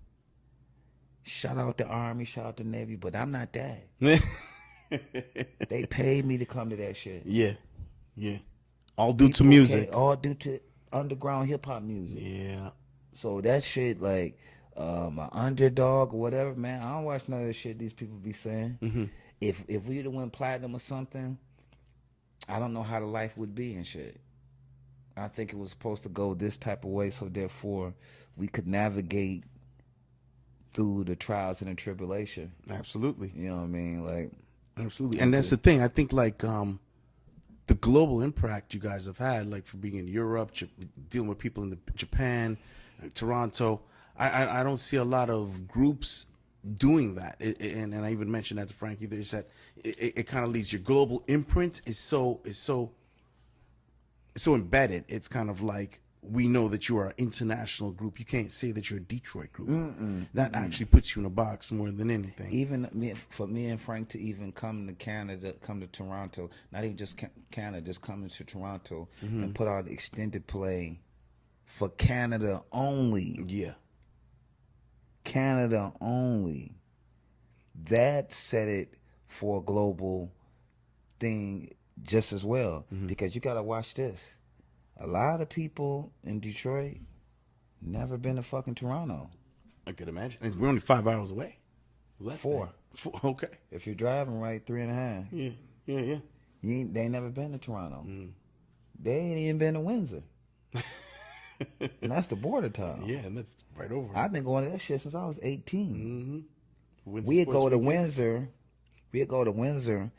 [SPEAKER 2] Shout out the Army, shout out the Navy, but I'm not that. They paid me to come to that shit.
[SPEAKER 1] Yeah. All due to music.
[SPEAKER 2] All due to underground hip hop music.
[SPEAKER 1] Yeah.
[SPEAKER 2] So that shit, like, an underdog or whatever, man, I don't watch none of the shit these people be saying. If we'd have went platinum or something, I don't know how the life would be and shit. I think it was supposed to go this type of way, so therefore we could navigate through the trials and the tribulation.
[SPEAKER 1] Absolutely.
[SPEAKER 2] You know what I mean? Like,
[SPEAKER 1] absolutely. And that's the thing. I think like the global impact you guys have had, like for being in Europe, dealing with people in Japan, Toronto. I don't see a lot of groups doing that. And I even mentioned that to Frankie. They said it kind of leads your global imprint is so embedded. It's kind of like, we know that you are an international group. You can't say that you're a Detroit group. That actually puts you in a box more than anything.
[SPEAKER 2] Even for me and Frank to even come to Canada, come to Toronto, not even just Canada, just coming to Toronto and put out extended play for Canada only.
[SPEAKER 1] Yeah.
[SPEAKER 2] Canada only. That set it for a global thing just as well. Because you got to watch this. A lot of people in Detroit never been to fucking Toronto.
[SPEAKER 1] I could imagine. We're only 5 hours away. Less
[SPEAKER 2] 4.
[SPEAKER 1] than. 4. Okay.
[SPEAKER 2] If you're driving right, 3.5.
[SPEAKER 1] Yeah.
[SPEAKER 2] They ain't never been to Toronto. They ain't even been to Windsor. And that's the border town.
[SPEAKER 1] Yeah, and that's right over.
[SPEAKER 2] I've been going to that shit since I was 18.
[SPEAKER 1] Windsor
[SPEAKER 2] We'd
[SPEAKER 1] Sports
[SPEAKER 2] go to
[SPEAKER 1] Weekend.
[SPEAKER 2] Windsor. We'd go to Windsor,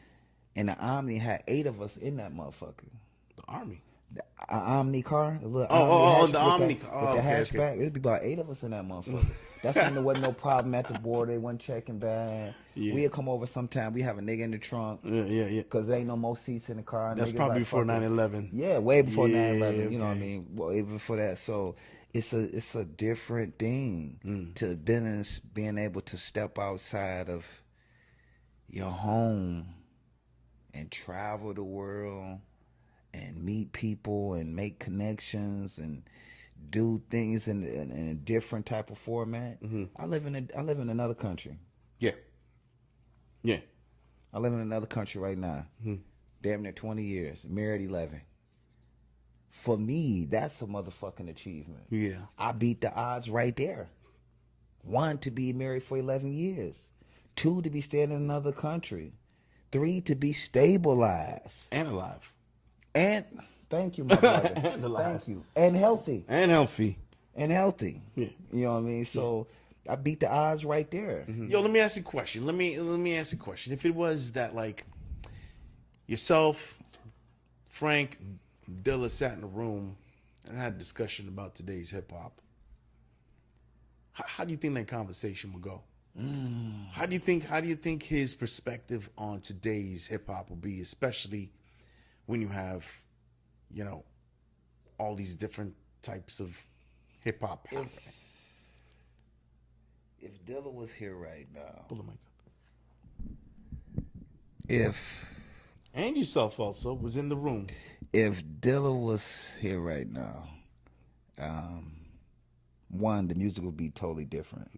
[SPEAKER 2] and the Omni had 8 of us in that motherfucker.
[SPEAKER 1] The Army.
[SPEAKER 2] The Omni car, the little
[SPEAKER 1] the
[SPEAKER 2] Omni
[SPEAKER 1] Omni
[SPEAKER 2] car
[SPEAKER 1] car.
[SPEAKER 2] with the
[SPEAKER 1] Okay,
[SPEAKER 2] hatchback. It'd be about 8 of us in that motherfucker. That's when there wasn't no problem at the border. They wasn't checking bag.
[SPEAKER 1] Yeah.
[SPEAKER 2] We'd come over sometime. We have a nigga in the trunk.
[SPEAKER 1] Yeah.
[SPEAKER 2] Because there ain't no more seats in the car.
[SPEAKER 1] That's
[SPEAKER 2] Niggas
[SPEAKER 1] probably
[SPEAKER 2] like,
[SPEAKER 1] before
[SPEAKER 2] fuck it.
[SPEAKER 1] 9/11.
[SPEAKER 2] Yeah, way before
[SPEAKER 1] Yeah,
[SPEAKER 2] 9/11. You know what I
[SPEAKER 1] okay.
[SPEAKER 2] mean? Well, even before that. So it's a different thing to being able to step outside of your home and travel the world and meet people and make connections and do things in a different type of format. I live in another country.
[SPEAKER 1] Yeah.
[SPEAKER 2] I live in another country right now. Damn near 20 years. Married 11. For me, that's a motherfucking achievement.
[SPEAKER 1] Yeah.
[SPEAKER 2] I beat the odds right there. 1, to be married for 11 years. 2, to be staying in another country. 3, to be stabilized.
[SPEAKER 1] And alive.
[SPEAKER 2] And thank you, my brother.
[SPEAKER 1] And alive.
[SPEAKER 2] Thank you. And healthy.
[SPEAKER 1] And healthy.
[SPEAKER 2] Yeah.
[SPEAKER 1] Mm.
[SPEAKER 2] You know what I mean? So I beat the odds right there.
[SPEAKER 1] Yo, let me ask you a question. Let me ask you a question. If it was that, like, yourself, Frank, Dilla sat in a room and had a discussion about today's hip hop, how do you think that conversation would go? How do you think his perspective on today's hip hop will be, especially when you have, you know, all these different types of hip hop happening?
[SPEAKER 2] If Dilla was here right now,
[SPEAKER 1] Pull the mic up. And yourself also was in the room.
[SPEAKER 2] If Dilla was here right now, one, the music would be totally different.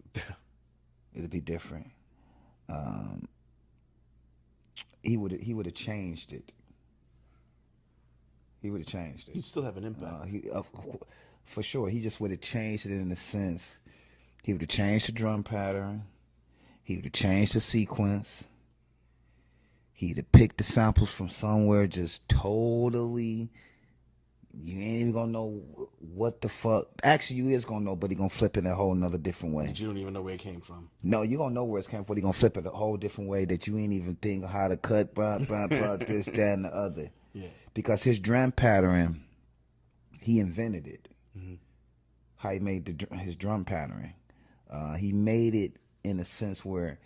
[SPEAKER 2] It'd be different. He would have changed it. He would have changed it.
[SPEAKER 1] He'd still have an impact.
[SPEAKER 2] For sure. He just would have changed it in the sense. He would have changed the drum pattern. He would have changed the sequence. He'd have picked the samples from somewhere just totally. You ain't even gonna know what the fuck. Actually, you is gonna know, but he gonna flip it a whole nother different way.
[SPEAKER 1] But you don't even know where it came from.
[SPEAKER 2] No, you gonna know where it's came from, but he gonna flip it a whole different way that you ain't even think of how to cut, this, that, and the other.
[SPEAKER 1] Yeah.
[SPEAKER 2] Because his drum pattern, he invented it.
[SPEAKER 1] Mm-hmm.
[SPEAKER 2] How he made his drum pattern. He made it in a sense where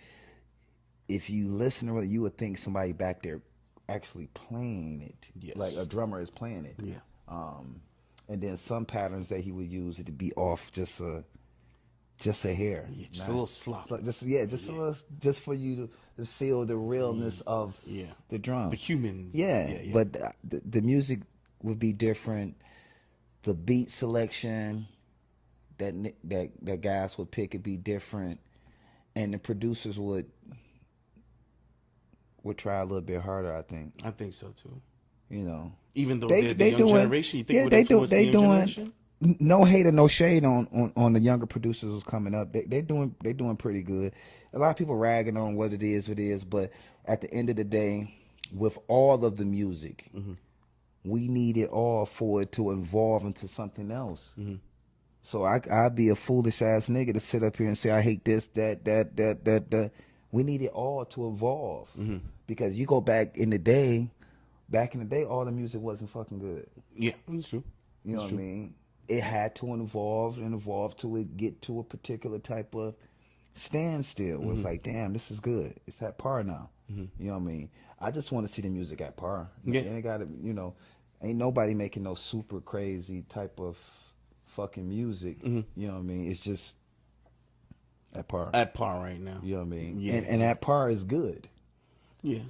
[SPEAKER 2] if you listen to it, you would think somebody back there actually playing it.
[SPEAKER 1] Yes.
[SPEAKER 2] Like a drummer is playing it.
[SPEAKER 1] Yeah.
[SPEAKER 2] And then some patterns that he would use it to be off just a hair.
[SPEAKER 1] Yeah, just a little slop.
[SPEAKER 2] Just a little, just for you to feel the realness of the drums.
[SPEAKER 1] The humans.
[SPEAKER 2] Yeah. But the music would be different. The beat selection that guys would pick would be different, and the producers would try a little bit harder. I think
[SPEAKER 1] so too.
[SPEAKER 2] You know,
[SPEAKER 1] even though they're the young generation, you think it would influence the young generation?
[SPEAKER 2] No hate or no shade on the younger producers who's coming up. They're doing pretty good. A lot of people ragging on what it is, but at the end of the day, with all of the music, we need it all for it to evolve into something else. So I'd be a foolish ass nigga to sit up here and say I hate this, that. We need it all to evolve because you go back in the day, all the music wasn't fucking good.
[SPEAKER 1] Yeah, that's true.
[SPEAKER 2] You know what I mean? It had to evolve to it get to a particular type of standstill. It was like, damn, this is good. It's at par now. You know what I mean? I just want to see the music at par.
[SPEAKER 1] Yeah.
[SPEAKER 2] It ain't got to, ain't nobody making no super crazy type of fucking music. You know what I mean? It's just at par.
[SPEAKER 1] At par right now.
[SPEAKER 2] You know what I mean?
[SPEAKER 1] Yeah.
[SPEAKER 2] And at par is good.
[SPEAKER 1] Yeah.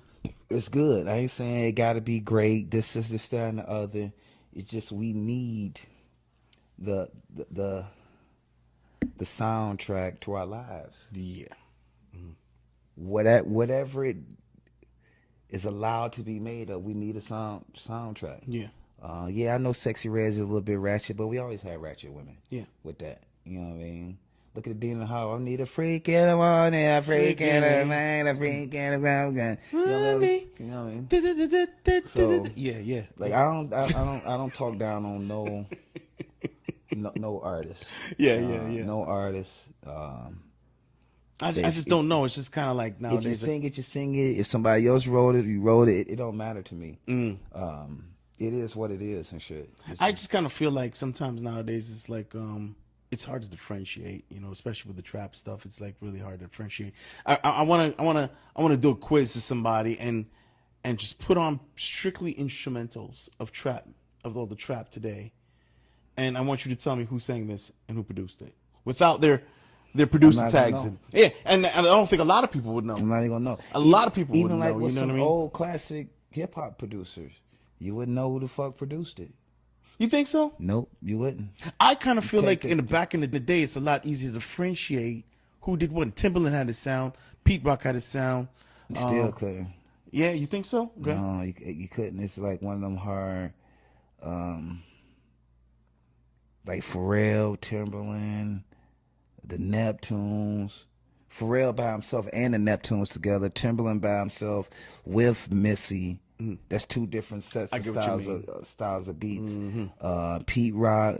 [SPEAKER 2] It's good. I ain't saying it got to be great. This, that, and the other. It's just we need the soundtrack to our lives.
[SPEAKER 1] Yeah.
[SPEAKER 2] Whatever it is allowed to be made of, we need a soundtrack.
[SPEAKER 1] Yeah.
[SPEAKER 2] Yeah, I know Sexy Red is a little bit ratchet, but we always had ratchet women.
[SPEAKER 1] Yeah.
[SPEAKER 2] With that. You know what I mean? Look at Dankery Harv. I need a freak in the morning, a freak in the night, a freak in the morning. You know what I mean? So,
[SPEAKER 1] yeah.
[SPEAKER 2] Like I don't talk down on no artist.
[SPEAKER 1] Yeah.
[SPEAKER 2] No artist.
[SPEAKER 1] I just don't know. It's just kind of like nowadays.
[SPEAKER 2] If you sing it, you sing it. If somebody else wrote it, you wrote it. It don't matter to me. It is what it is and shit.
[SPEAKER 1] I just kind of feel like sometimes nowadays it's like it's hard to differentiate, especially with the trap stuff. It's like really hard to differentiate. I want to do a quiz to somebody and just put on strictly instrumentals of trap, of all the trap today, and I want you to tell me who sang this and who produced it without their producer tags. And I don't think a lot of people would know.
[SPEAKER 2] I'm not even gonna know.
[SPEAKER 1] A lot of people
[SPEAKER 2] even
[SPEAKER 1] wouldn't
[SPEAKER 2] like
[SPEAKER 1] know.
[SPEAKER 2] with
[SPEAKER 1] You know
[SPEAKER 2] some
[SPEAKER 1] what I mean?
[SPEAKER 2] old classic hip hop producers, you wouldn't know who the fuck produced it.
[SPEAKER 1] You think so?
[SPEAKER 2] Nope, you wouldn't.
[SPEAKER 1] I kind of feel like back in the day, it's a lot easier to differentiate who did what. Timbaland had his sound. Pete Rock had his sound.
[SPEAKER 2] You still couldn't.
[SPEAKER 1] Yeah, you think so? Okay.
[SPEAKER 2] No, you couldn't. It's like one of them hard, like Pharrell, Timbaland, the Neptunes. Pharrell by himself and the Neptunes together. Timbaland by himself with Missy. That's two different sets of styles of beats. Pete Rock,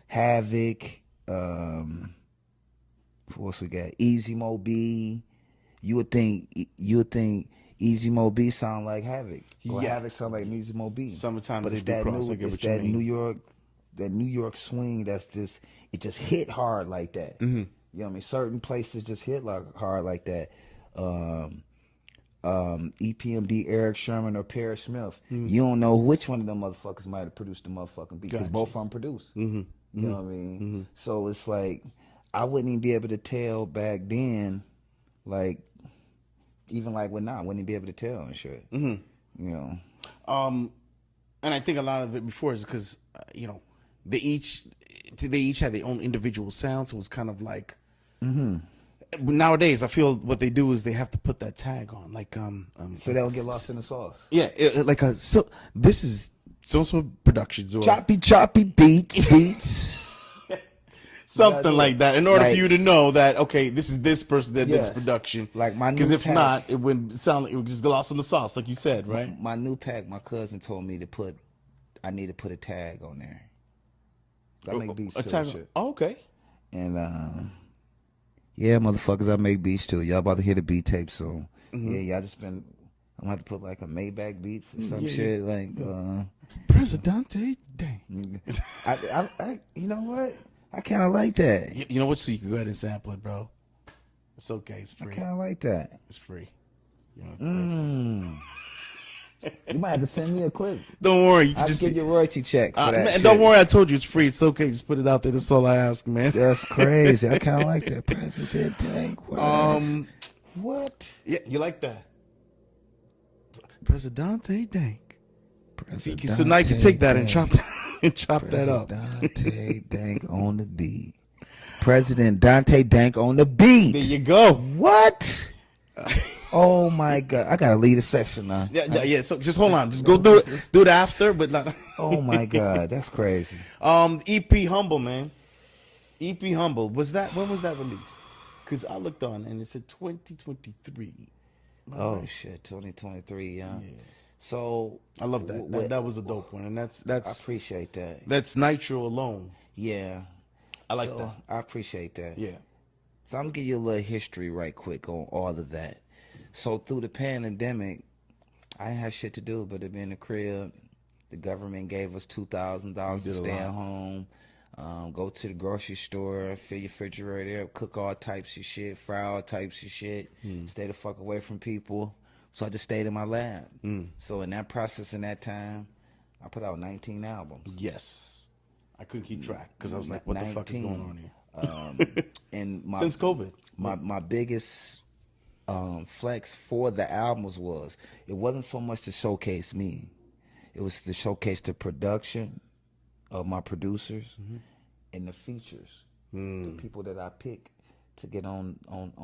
[SPEAKER 2] Havoc, what else we got? Easy Mo B. You would think Easy Mo B sound like Havoc. Or Havoc sound like Easy Mo B.
[SPEAKER 1] Sometimes
[SPEAKER 2] but
[SPEAKER 1] they do cross. I get what you mean.
[SPEAKER 2] That New York swing that's just hit hard like that. You know what I mean? Certain places just hit hard like that. EPMD, Eric Sherman or Parrish Smith. You don't know which one of them motherfuckers might have produced the motherfucking beat because both of them produced. You You know what I mean? So it's like I wouldn't even be able to tell back then, like even like with now, I wouldn't even be able to tell and shit. You know.
[SPEAKER 1] And I think a lot of it before is because you know they each had their own individual sound, so it was kind of like. Nowadays, I feel what they do is they have to put that tag on, like
[SPEAKER 2] so they don't get lost in the sauce.
[SPEAKER 1] Yeah, so this is so productions or
[SPEAKER 2] Choppy beats.
[SPEAKER 1] something like that. In order
[SPEAKER 2] like-
[SPEAKER 1] for you to know that okay, this is this person that did this
[SPEAKER 2] Yes.
[SPEAKER 1] production.
[SPEAKER 2] Like my new
[SPEAKER 1] because if
[SPEAKER 2] pack-
[SPEAKER 1] not, it would sound like it would just get lost in the sauce, like you said, right?
[SPEAKER 2] My new pack, my cousin told me I need to put a tag on there. I make beats too.
[SPEAKER 1] A tag.
[SPEAKER 2] And shit.
[SPEAKER 1] Oh, okay.
[SPEAKER 2] And yeah, motherfuckers, I make beats too. Y'all about to hear the beat tape, so yeah, y'all just been. I'm gonna have to put like a Maybach beats or some shit like.
[SPEAKER 1] Presidente Dang.
[SPEAKER 2] I you know what? I kind of like that.
[SPEAKER 1] You know what? So you can go ahead and sample it, bro. It's okay. It's
[SPEAKER 2] I
[SPEAKER 1] free.
[SPEAKER 2] kind of like that.
[SPEAKER 1] It's free. You know,
[SPEAKER 2] You might have to send me a clip.
[SPEAKER 1] don't worry. You can
[SPEAKER 2] I'll
[SPEAKER 1] just
[SPEAKER 2] give you a royalty check for that.
[SPEAKER 1] man,
[SPEAKER 2] shit.
[SPEAKER 1] don't worry. I told you it's free. It's okay. Just put it out there. That's all I ask, man.
[SPEAKER 2] That's crazy. I kind of like that. President Dank. What?
[SPEAKER 1] Yeah, you like that? Presidente Dank. So now you can take that and chop that up.
[SPEAKER 2] Dante Dank on the beat. President Dante Dank on the beat.
[SPEAKER 1] There you go.
[SPEAKER 2] What? Oh my God! I gotta lead a section now.
[SPEAKER 1] Yeah. So just hold on. Just go do it. Do it after, but not.
[SPEAKER 2] Oh my God, that's crazy.
[SPEAKER 1] EP Humble, man. EP Humble. When was that released? Because I looked on and it said 2023.
[SPEAKER 2] Oh shit, 2023. Yeah. So
[SPEAKER 1] I love that. That was a dope one, and that's.
[SPEAKER 2] I appreciate that.
[SPEAKER 1] That's Nitro alone.
[SPEAKER 2] Yeah,
[SPEAKER 1] I like that.
[SPEAKER 2] I appreciate that.
[SPEAKER 1] Yeah.
[SPEAKER 2] So I'm gonna give you a little history right quick on all of that. So through the pandemic, I didn't have shit to do but to be in the crib. The government gave us $2,000 to stay at home. Go to the grocery store, fill your refrigerator up, cook all types of shit, fry all types of shit, stay the fuck away from people. So I just stayed in my lab. So in that process, in that time, I put out 19 albums.
[SPEAKER 1] Yes. I couldn't keep track because I was like, what the fuck is going on here?
[SPEAKER 2] And
[SPEAKER 1] Since COVID.
[SPEAKER 2] My biggest flex for the albums was, it wasn't so much to showcase me. It was to showcase the production of my producers and the features, the people that I pick to get on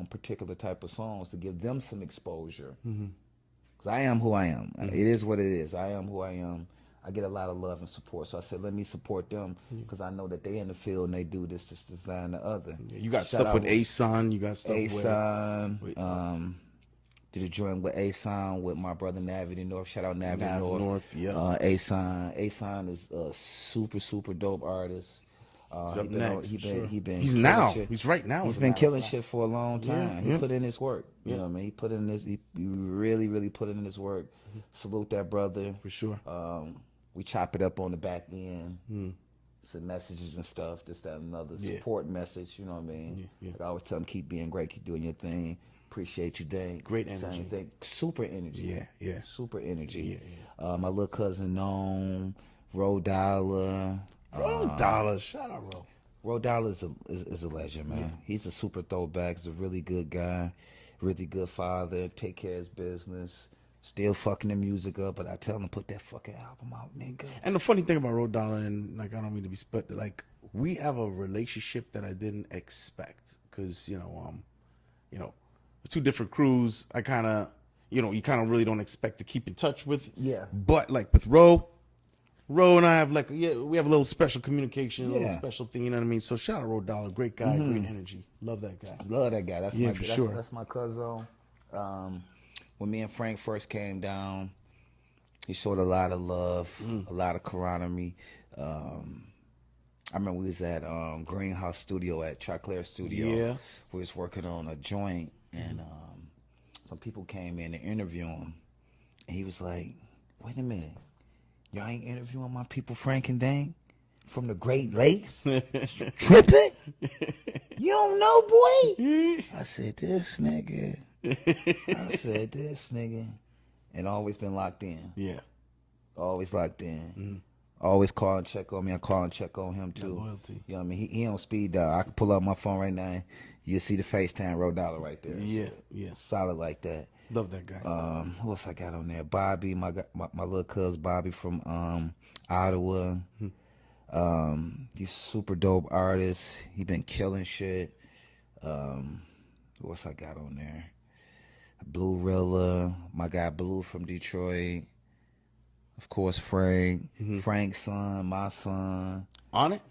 [SPEAKER 2] particular type of songs to give them some exposure. Because I am who I am. It is what it is. I am who I am. I get a lot of love and support. So I said, let me support them because I know that they in the field and they do this, that, and the other.
[SPEAKER 1] You got stuff with A-Son. You got stuff
[SPEAKER 2] A-Son. Did a joint with A-Son with my brother Navity North. Shout out Navity North.
[SPEAKER 1] Yeah.
[SPEAKER 2] A-Son. A-Son is a super dope artist.
[SPEAKER 1] He's up next.
[SPEAKER 2] He's
[SPEAKER 1] now.
[SPEAKER 2] shit.
[SPEAKER 1] He's right now.
[SPEAKER 2] He's been killing shit for a long time.
[SPEAKER 1] Yeah.
[SPEAKER 2] He put in his work. You know what I mean? He put in his. He really put in his work. Salute that brother
[SPEAKER 1] For sure.
[SPEAKER 2] We chop it up on the back end. Some messages and stuff. This, that, and another. Support message. You know what I mean? Like I always tell him, keep being great. Keep doing your thing. Appreciate you, Dank.
[SPEAKER 1] Great energy.
[SPEAKER 2] Same thing. Super energy.
[SPEAKER 1] Yeah.
[SPEAKER 2] Super energy. My little cousin Gnome, Ro Dollar.
[SPEAKER 1] $1. Shout out, Ro.
[SPEAKER 2] Ro Dollar is a legend, man. He's a super throwback. He's a really good guy, really good father. Take care of his business. Still fucking the music up, but I tell him to put that fucking album out, nigga.
[SPEAKER 1] And the funny thing about Ro Dollar, and like I don't mean to be split, like we have a relationship that I didn't expect because you know, two different crews. I kind of, you kind of really don't expect to keep in touch with.
[SPEAKER 2] Yeah.
[SPEAKER 1] But like with Ro and I have we have a little special communication, a little special thing. You know what I mean? So shout out Ro Dollar, great guy, great energy. Love that guy.
[SPEAKER 2] Love that guy.
[SPEAKER 1] That's
[SPEAKER 2] my cousin. When me and Frank first came down, he showed a lot of love, a lot of camaraderie. I remember we was at Greenhouse Studio at Triclair Studio.
[SPEAKER 1] Yeah.
[SPEAKER 2] We was working on a joint, and some people came in to interview him, and he was like, "Wait a minute, y'all ain't interviewing my people, Frank and Dank, from the Great Lakes? Tripping? You don't know, boy?" I said, this nigga. And always been locked in.
[SPEAKER 1] Yeah.
[SPEAKER 2] Always locked in. Always call and check on me. I call and check on him too.
[SPEAKER 1] Loyalty.
[SPEAKER 2] You know what I mean? He on speed dial. I can pull up my phone right now. And you'll see the FaceTime $1 right there.
[SPEAKER 1] Yeah, yeah.
[SPEAKER 2] Solid like that.
[SPEAKER 1] Love that guy.
[SPEAKER 2] Who else I got on there? Bobby, my little cuz Bobby from Ottawa. He's super dope artist. He been killing shit. Who else I got on there? Blue Rilla, my guy Blue from Detroit. Of course, Frank. Frank's son, my son.
[SPEAKER 1] On it?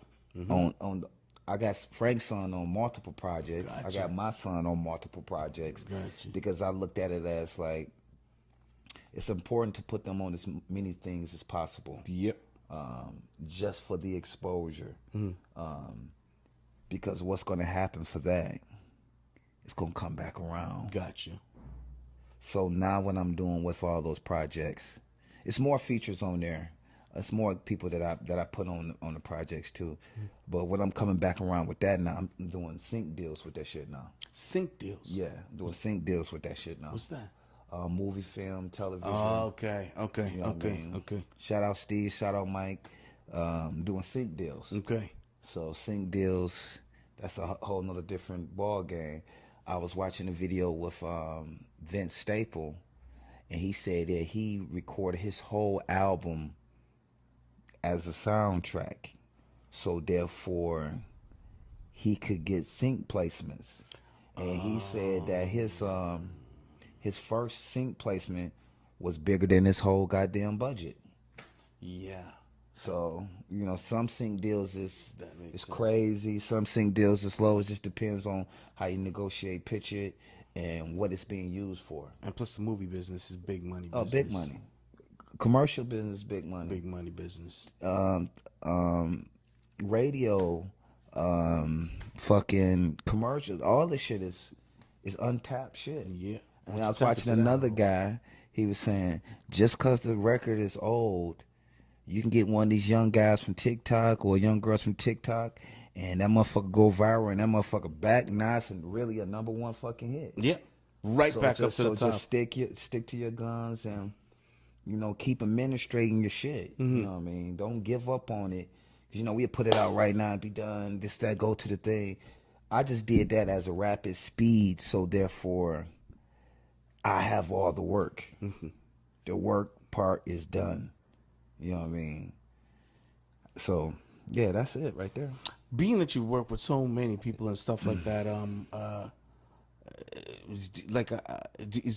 [SPEAKER 2] I got Frank's son on multiple projects.
[SPEAKER 1] Gotcha.
[SPEAKER 2] I got my son on multiple projects.
[SPEAKER 1] Gotcha.
[SPEAKER 2] Because I looked at it as like, it's important to put them on as many things as possible.
[SPEAKER 1] Yep.
[SPEAKER 2] Just for the exposure. Because what's going to happen for that, it's going to come back around.
[SPEAKER 1] Gotcha.
[SPEAKER 2] So now what I'm doing with all those projects, it's more features on there. It's more people that I put on the projects too. But when I'm coming back around with that now, I'm doing sync deals with that shit now.
[SPEAKER 1] Sync deals?
[SPEAKER 2] Yeah, I'm doing sync deals with that shit now.
[SPEAKER 1] What's that?
[SPEAKER 2] Movie, film, television.
[SPEAKER 1] Oh, okay.
[SPEAKER 2] You know what I mean?
[SPEAKER 1] Okay.
[SPEAKER 2] Shout out Steve, shout out Mike. Doing sync deals.
[SPEAKER 1] Okay.
[SPEAKER 2] So sync deals, that's a whole nother different ball game. I was watching a video with Vince Staple, and he said that he recorded his whole album as a soundtrack, so therefore he could get sync placements. And he said that his first sync placement was bigger than his whole goddamn budget.
[SPEAKER 1] Yeah.
[SPEAKER 2] So, you know, some sync deals is
[SPEAKER 1] sense.
[SPEAKER 2] crazy. Some sync deals is slow. It just depends on how you negotiate, pitch it, and what it's being used for.
[SPEAKER 1] And plus the movie business is big money
[SPEAKER 2] Oh,
[SPEAKER 1] business.
[SPEAKER 2] big money. Commercial business, big money.
[SPEAKER 1] Big money business.
[SPEAKER 2] Radio, fucking commercials, all this shit is untapped shit.
[SPEAKER 1] Yeah.
[SPEAKER 2] And I was watching another guy, he was saying, just because the record is old, you can get one of these young guys from TikTok or young girls from TikTok, and that motherfucker go viral, and that motherfucker back nice and really a #1 fucking hit.
[SPEAKER 1] Yeah. Right
[SPEAKER 2] So
[SPEAKER 1] back up to the top.
[SPEAKER 2] Just stick to your guns and, you know, keep administrating your shit. You know what I mean? Don't give up on it. 'Cause, you know, we'll put it out right now and be done. This, that, go to the thing. I just did that as a rapid speed, so therefore I have all the work. The work part is done. You know what I mean? So, yeah, that's it right there.
[SPEAKER 1] Being that you work with so many people and stuff like that, is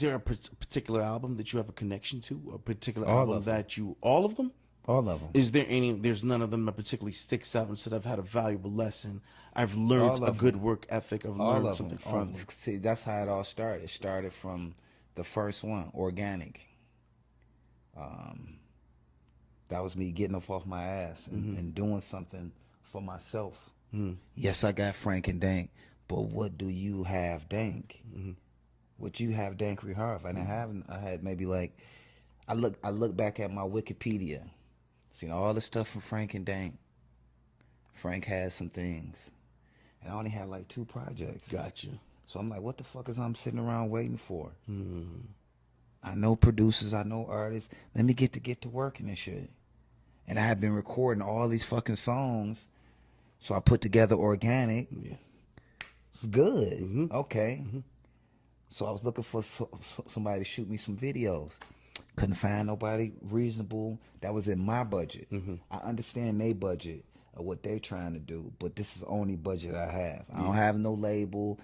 [SPEAKER 1] there a particular album that you have a connection to? A particular
[SPEAKER 2] All
[SPEAKER 1] album
[SPEAKER 2] of them.
[SPEAKER 1] that you, all of them?
[SPEAKER 2] All of them.
[SPEAKER 1] Is there any, there's none of them that particularly sticks out and said, I've had a valuable lesson. I've learned
[SPEAKER 2] All
[SPEAKER 1] a
[SPEAKER 2] of
[SPEAKER 1] good work ethic. I've
[SPEAKER 2] All
[SPEAKER 1] learned
[SPEAKER 2] of
[SPEAKER 1] something.
[SPEAKER 2] them.
[SPEAKER 1] All of them.
[SPEAKER 2] See, that's how it all started. It started from the first one, Organic. That was me getting off my ass and doing something for myself. Yes, I got Frank and Dank, but what do you have, Dank? What you have, Dankery Harv? And I had maybe like, I look back at my Wikipedia, seen all the stuff from Frank and Dank. Frank has some things, and I only had like 2 projects.
[SPEAKER 1] Gotcha.
[SPEAKER 2] So I'm like, what the fuck is I'm sitting around waiting for? I know producers, I know artists. Let me get to working and shit. And I had been recording all these fucking songs, so I put together Organic.
[SPEAKER 1] Yeah.
[SPEAKER 2] It's good. Okay. So I was looking for somebody to shoot me some videos. Couldn't find nobody reasonable. That was in my budget. I understand their budget of what they're trying to do, but this is the only budget I have. I don't have no label.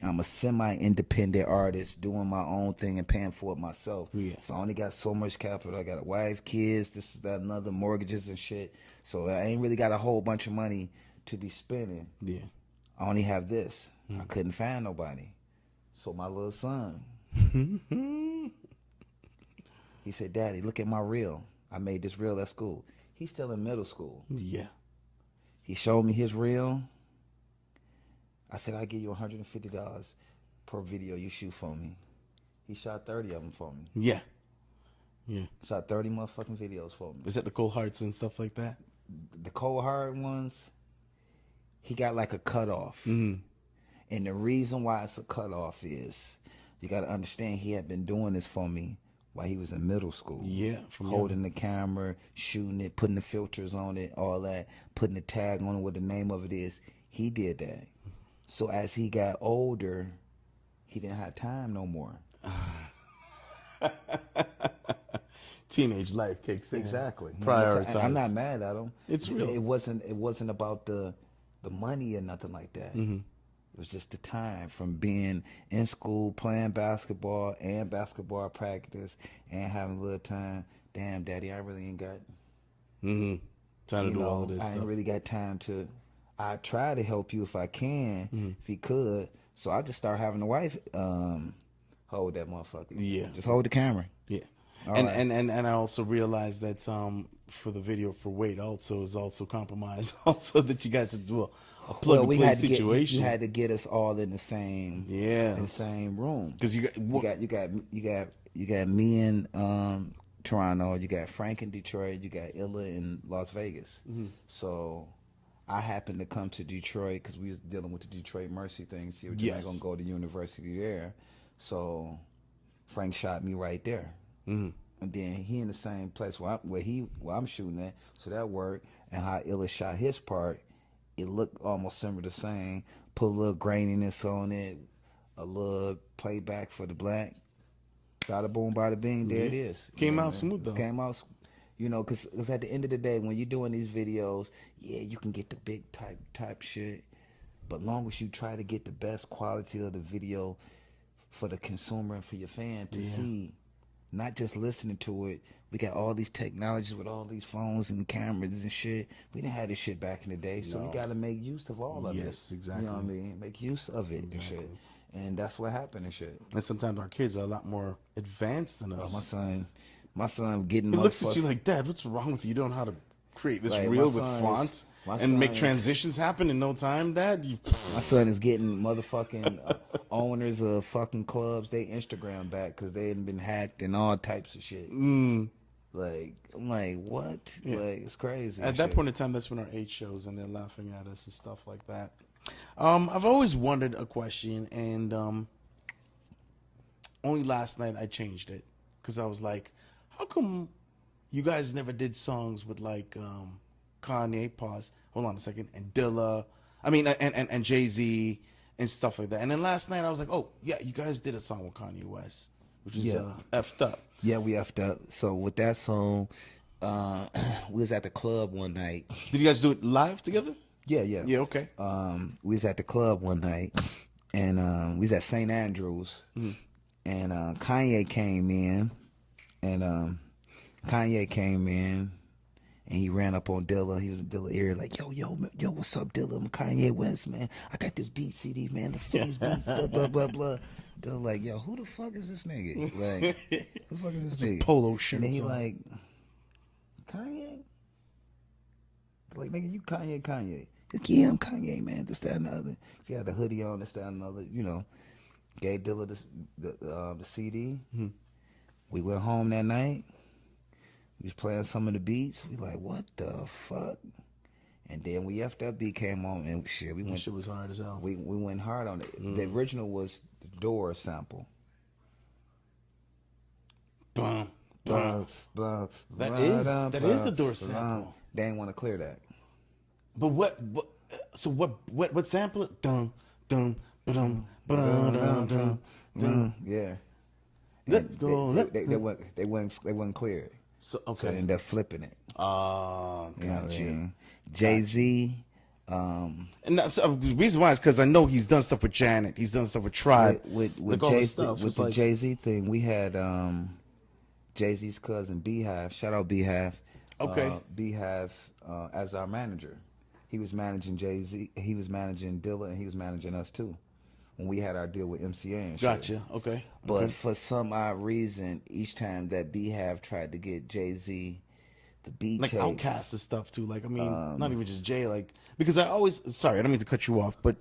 [SPEAKER 2] I'm a semi-independent artist doing my own thing and paying for it myself.
[SPEAKER 1] Yeah.
[SPEAKER 2] So I only got so much capital. I got a wife, kids, this is that, another, mortgages and shit. So I ain't really got a whole bunch of money to be spending.
[SPEAKER 1] Yeah.
[SPEAKER 2] I only have this. I couldn't find nobody. So my little son, he said, Daddy, look at my reel. I made this reel at school. He's still in middle school.
[SPEAKER 1] Yeah.
[SPEAKER 2] He showed me his reel. I said, I'll give you $150 per video you shoot for me. He shot 30 of them for me.
[SPEAKER 1] Yeah. Yeah.
[SPEAKER 2] Shot 30 motherfucking videos for me.
[SPEAKER 1] Is that the cold hearts and stuff like that?
[SPEAKER 2] The cold hard ones, he got like a cutoff. And the reason why it's a cutoff is, you got to understand, he had been doing this for me while he was in middle school.
[SPEAKER 1] Yeah, from
[SPEAKER 2] holding the camera, shooting it, putting the filters on it, all that, putting the tag on it, what the name of it is. He did that. So as he got older, he didn't have time no more.
[SPEAKER 1] Teenage life kicks in.
[SPEAKER 2] Exactly.
[SPEAKER 1] Prioritize.
[SPEAKER 2] I'm not mad at him.
[SPEAKER 1] It's real.
[SPEAKER 2] It wasn't about the money or nothing like that.
[SPEAKER 1] Mm-hmm.
[SPEAKER 2] It was just the time from being in school, playing basketball and basketball practice and having a little time. Damn, Daddy, I really ain't got
[SPEAKER 1] time to do all of this
[SPEAKER 2] I
[SPEAKER 1] stuff.
[SPEAKER 2] ain't really got time to. I try to help you if I can, if he could. So I just start having the wife hold that motherfucker.
[SPEAKER 1] Yeah.
[SPEAKER 2] Just hold the camera.
[SPEAKER 1] Yeah.
[SPEAKER 2] All
[SPEAKER 1] And,
[SPEAKER 2] right.
[SPEAKER 1] and I also realized that for the video for Wade also is also compromised also that you guys had to do a plug and play situation.
[SPEAKER 2] You had to get us all in the same in the same room.
[SPEAKER 1] Because you
[SPEAKER 2] got me in Toronto, you got Frank in Detroit, you got Illa in Las Vegas. So I happened to come to Detroit because we was dealing with the Detroit Mercy thing. See, we're not gonna go to university there. So Frank shot me right there. And then he in the same place where I'm shooting at, so that worked. And how Illa shot his part, it looked almost similar the same. Put a little graininess on it, a little playback for the black. Bada boom, bada bing, there it is.
[SPEAKER 1] Came out smooth though.
[SPEAKER 2] Came out, because at the end of the day, when you're doing these videos, yeah, you can get the big type shit, but long as you try to get the best quality of the video for the consumer and for your fan to see, not just listening to it. We got all these technologies with all these phones and cameras and shit. We didn't have this shit back in the day, so you got to make use of all of it.
[SPEAKER 1] Yes, exactly.
[SPEAKER 2] You know what I mean? Make use of it and shit. And that's what happened and shit.
[SPEAKER 1] And sometimes our kids are a lot more advanced than us.
[SPEAKER 2] My son getting.
[SPEAKER 1] He looks at you like, Dad, what's wrong with you? You don't know how to create this
[SPEAKER 2] Like,
[SPEAKER 1] reel
[SPEAKER 2] my
[SPEAKER 1] with
[SPEAKER 2] son
[SPEAKER 1] font
[SPEAKER 2] is-
[SPEAKER 1] and
[SPEAKER 2] my
[SPEAKER 1] make
[SPEAKER 2] son is-
[SPEAKER 1] transitions happen in no time, Dad.
[SPEAKER 2] My son is getting motherfucking owners of fucking clubs they Instagram back because they hadn't been hacked and all types of shit. Like, I'm like, what?
[SPEAKER 1] Yeah.
[SPEAKER 2] Like, it's crazy.
[SPEAKER 1] At that point in time, that's when our age shows and they're laughing at us and stuff like that. I've always wondered a question, and only last night I changed it because I was like, how come you guys never did songs with like Kanye, hold on a second, and Dilla, and Jay-Z and stuff like that. And then last night I was like, oh yeah, you guys did a song with Kanye West, which is effed up.
[SPEAKER 2] Yeah, we effed up. So with that song, we was at the club one night.
[SPEAKER 1] Did you guys do it live together?
[SPEAKER 2] Yeah.
[SPEAKER 1] Yeah, okay.
[SPEAKER 2] We was at the club one night, and we was at St. Andrews, and Kanye came in, and he ran up on Dilla. He was in Dilla's ear like, yo, what's up, Dilla? I'm Kanye West, man. I got this beat CD, man. Let's see these beats, blah, blah, blah, blah. Dilla like, yo, who the fuck is this nigga? Like, who the fuck is this nigga?
[SPEAKER 1] Polo shirt.
[SPEAKER 2] And then he like, Kanye? Like, nigga, you Kanye. Like, yeah, I'm Kanye, man. This, that, and the other. He had the hoodie on, this, that, and the other, Gave Dilla the CD. We went home that night. We was playing some of the beats. We like, what the fuck? And then we after that beat came on and shit.
[SPEAKER 1] That shit was hard as hell.
[SPEAKER 2] We went hard on it. The original was the Door sample.
[SPEAKER 1] Bum,
[SPEAKER 2] Blah, blah,
[SPEAKER 1] That is the Door sample.
[SPEAKER 2] They didn't want to clear that.
[SPEAKER 1] But what sample it? Dum dum ba-dum ba-dum dum dum.
[SPEAKER 2] Yeah.
[SPEAKER 1] Let go.
[SPEAKER 2] They wouldn't clear it.
[SPEAKER 1] So
[SPEAKER 2] So they
[SPEAKER 1] okay.
[SPEAKER 2] ended up flipping it.
[SPEAKER 1] Oh,
[SPEAKER 2] You know what I
[SPEAKER 1] gotcha.
[SPEAKER 2] mean? Jay-Z,
[SPEAKER 1] And that's the reason why is because I know he's done stuff with Janet. He's done stuff with Tribe.
[SPEAKER 2] with
[SPEAKER 1] Like all this stuff.
[SPEAKER 2] with
[SPEAKER 1] It's
[SPEAKER 2] the
[SPEAKER 1] like-
[SPEAKER 2] Jay-Z thing, we had Jay-Z's cousin Beehive. Shout out Beehive.
[SPEAKER 1] Okay.
[SPEAKER 2] Beehive as our manager. He was managing Jay-Z. He was managing Dilla, and he was managing us too when we had our deal with MCA and shit.
[SPEAKER 1] Gotcha. Okay.
[SPEAKER 2] But
[SPEAKER 1] Okay.
[SPEAKER 2] for some odd reason, each time that Beehive tried to get Jay-Z the beat
[SPEAKER 1] Like
[SPEAKER 2] tape,
[SPEAKER 1] Outkast and stuff too. Like, I mean, not even just Jay. Like, because I always, sorry, I don't mean to cut you off, but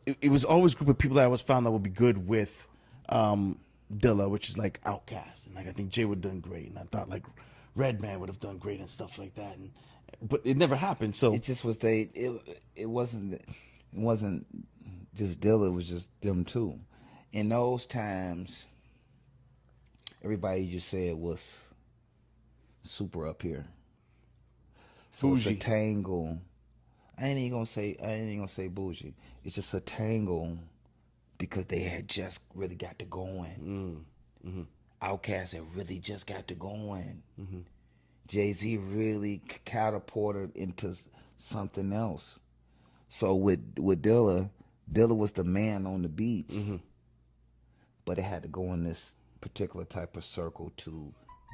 [SPEAKER 1] it was always a group of people that I always found that would be good with Dilla, which is like Outkast, and like I think Jay would have done great, and I thought like Redman would have done great and stuff like that, and but it never happened. So
[SPEAKER 2] it just was it wasn't just Dilla, it was just them two. In those times, everybody you just said was super up here. So
[SPEAKER 1] Bougie.
[SPEAKER 2] it's a tangle. I ain't even gonna say bougie. It's just a tangle because they had just really got to going. Outkast had really just got to going. Jay-Z really catapulted into something else. So with Dilla was the man on the beats, but it had to go in this particular type of circle to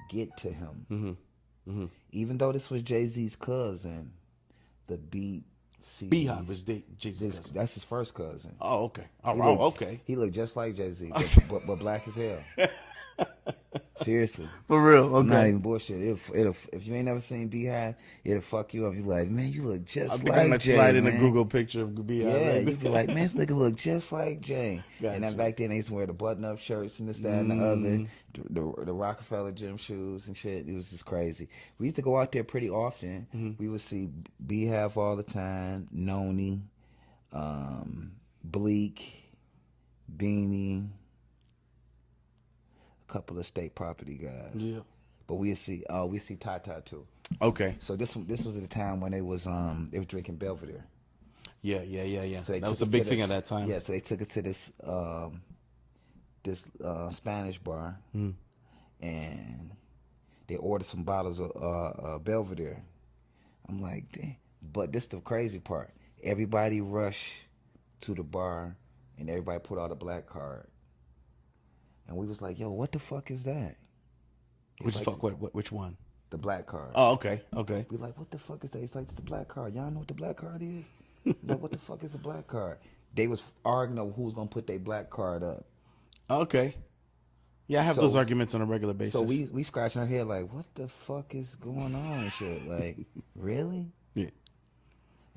[SPEAKER 2] get to him. Even though this was Jay-Z's cousin, the beat.
[SPEAKER 1] Beehive was Jay-Z's cousin.
[SPEAKER 2] That's his first cousin.
[SPEAKER 1] Oh, okay. Oh,
[SPEAKER 2] He looked-
[SPEAKER 1] okay.
[SPEAKER 2] He looked just like Jay-Z, but black as hell. Seriously.
[SPEAKER 1] For real.
[SPEAKER 2] I'm not
[SPEAKER 1] Okay.
[SPEAKER 2] even bullshit. If you ain't never seen Beehive, it'll fuck you up. You like, man, you look
[SPEAKER 1] I
[SPEAKER 2] just
[SPEAKER 1] think I'm
[SPEAKER 2] like
[SPEAKER 1] gonna
[SPEAKER 2] Jay,
[SPEAKER 1] slide in
[SPEAKER 2] man.
[SPEAKER 1] a Google picture of Beehive.
[SPEAKER 2] Yeah,
[SPEAKER 1] right?
[SPEAKER 2] you be like, man, this nigga look just like Jay.
[SPEAKER 1] Gotcha.
[SPEAKER 2] And then back then they used to wear the button-up shirts and this, that, and the other, the Rockefeller gym shoes and shit. It was just crazy. We used to go out there pretty often. We would see Beehive all the time, Noni, Bleak, Beanie, a couple of state property guys.
[SPEAKER 1] Yeah.
[SPEAKER 2] But we see Tata too.
[SPEAKER 1] Okay.
[SPEAKER 2] So this was at the time when they was drinking Belvedere.
[SPEAKER 1] Yeah.
[SPEAKER 2] So they
[SPEAKER 1] That was
[SPEAKER 2] took
[SPEAKER 1] a
[SPEAKER 2] us
[SPEAKER 1] big
[SPEAKER 2] to
[SPEAKER 1] thing
[SPEAKER 2] this-
[SPEAKER 1] at that time.
[SPEAKER 2] Yeah, so they took it to this Spanish bar, and they ordered some bottles of Belvedere. I'm like, damn. But this the crazy part. Everybody rushed to the bar, and everybody put out a black card. And we was like, yo, what the fuck is that?
[SPEAKER 1] Which
[SPEAKER 2] like-
[SPEAKER 1] fuck? Which one?
[SPEAKER 2] The black card.
[SPEAKER 1] Oh, okay. Okay.
[SPEAKER 2] We like, what the fuck is that? It's like, it's the black card. Y'all know what the black card is? Like, what the fuck is the black card? They was arguing over who was gonna put their black card up.
[SPEAKER 1] Okay. Yeah, I have
[SPEAKER 2] So-
[SPEAKER 1] those arguments on a regular basis.
[SPEAKER 2] So we scratching our head like, what the fuck is going on and shit? Like, really?
[SPEAKER 1] Yeah.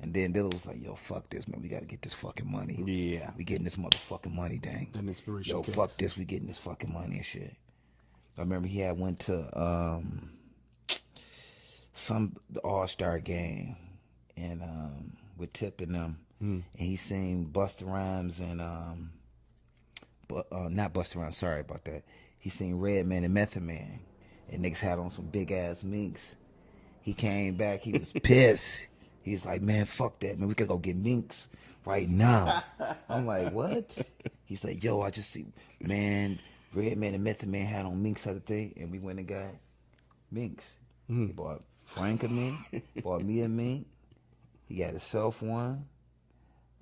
[SPEAKER 2] And then Dilla was like, yo, fuck this, man. We gotta get this fucking money.
[SPEAKER 1] Yeah.
[SPEAKER 2] We getting this motherfucking money, dang.
[SPEAKER 1] Then inspiration
[SPEAKER 2] Yo,
[SPEAKER 1] kicks.
[SPEAKER 2] fuck this. We getting this fucking money and shit. I remember he had went to the All-Star game and with Tip and them, and he seen Busta Rhymes and not Busta Rhymes, sorry about that. He seen Redman and Method Man, and niggas had on some big ass minks. He came back, he was pissed. He's like, man, fuck that, man. We could go get minks right now. I'm like, what? He's like, yo, I just see, man, Redman and Method Man had on minks other day, and we went and got minks. He bought Frank a mink, bought me a mink. He got himself one,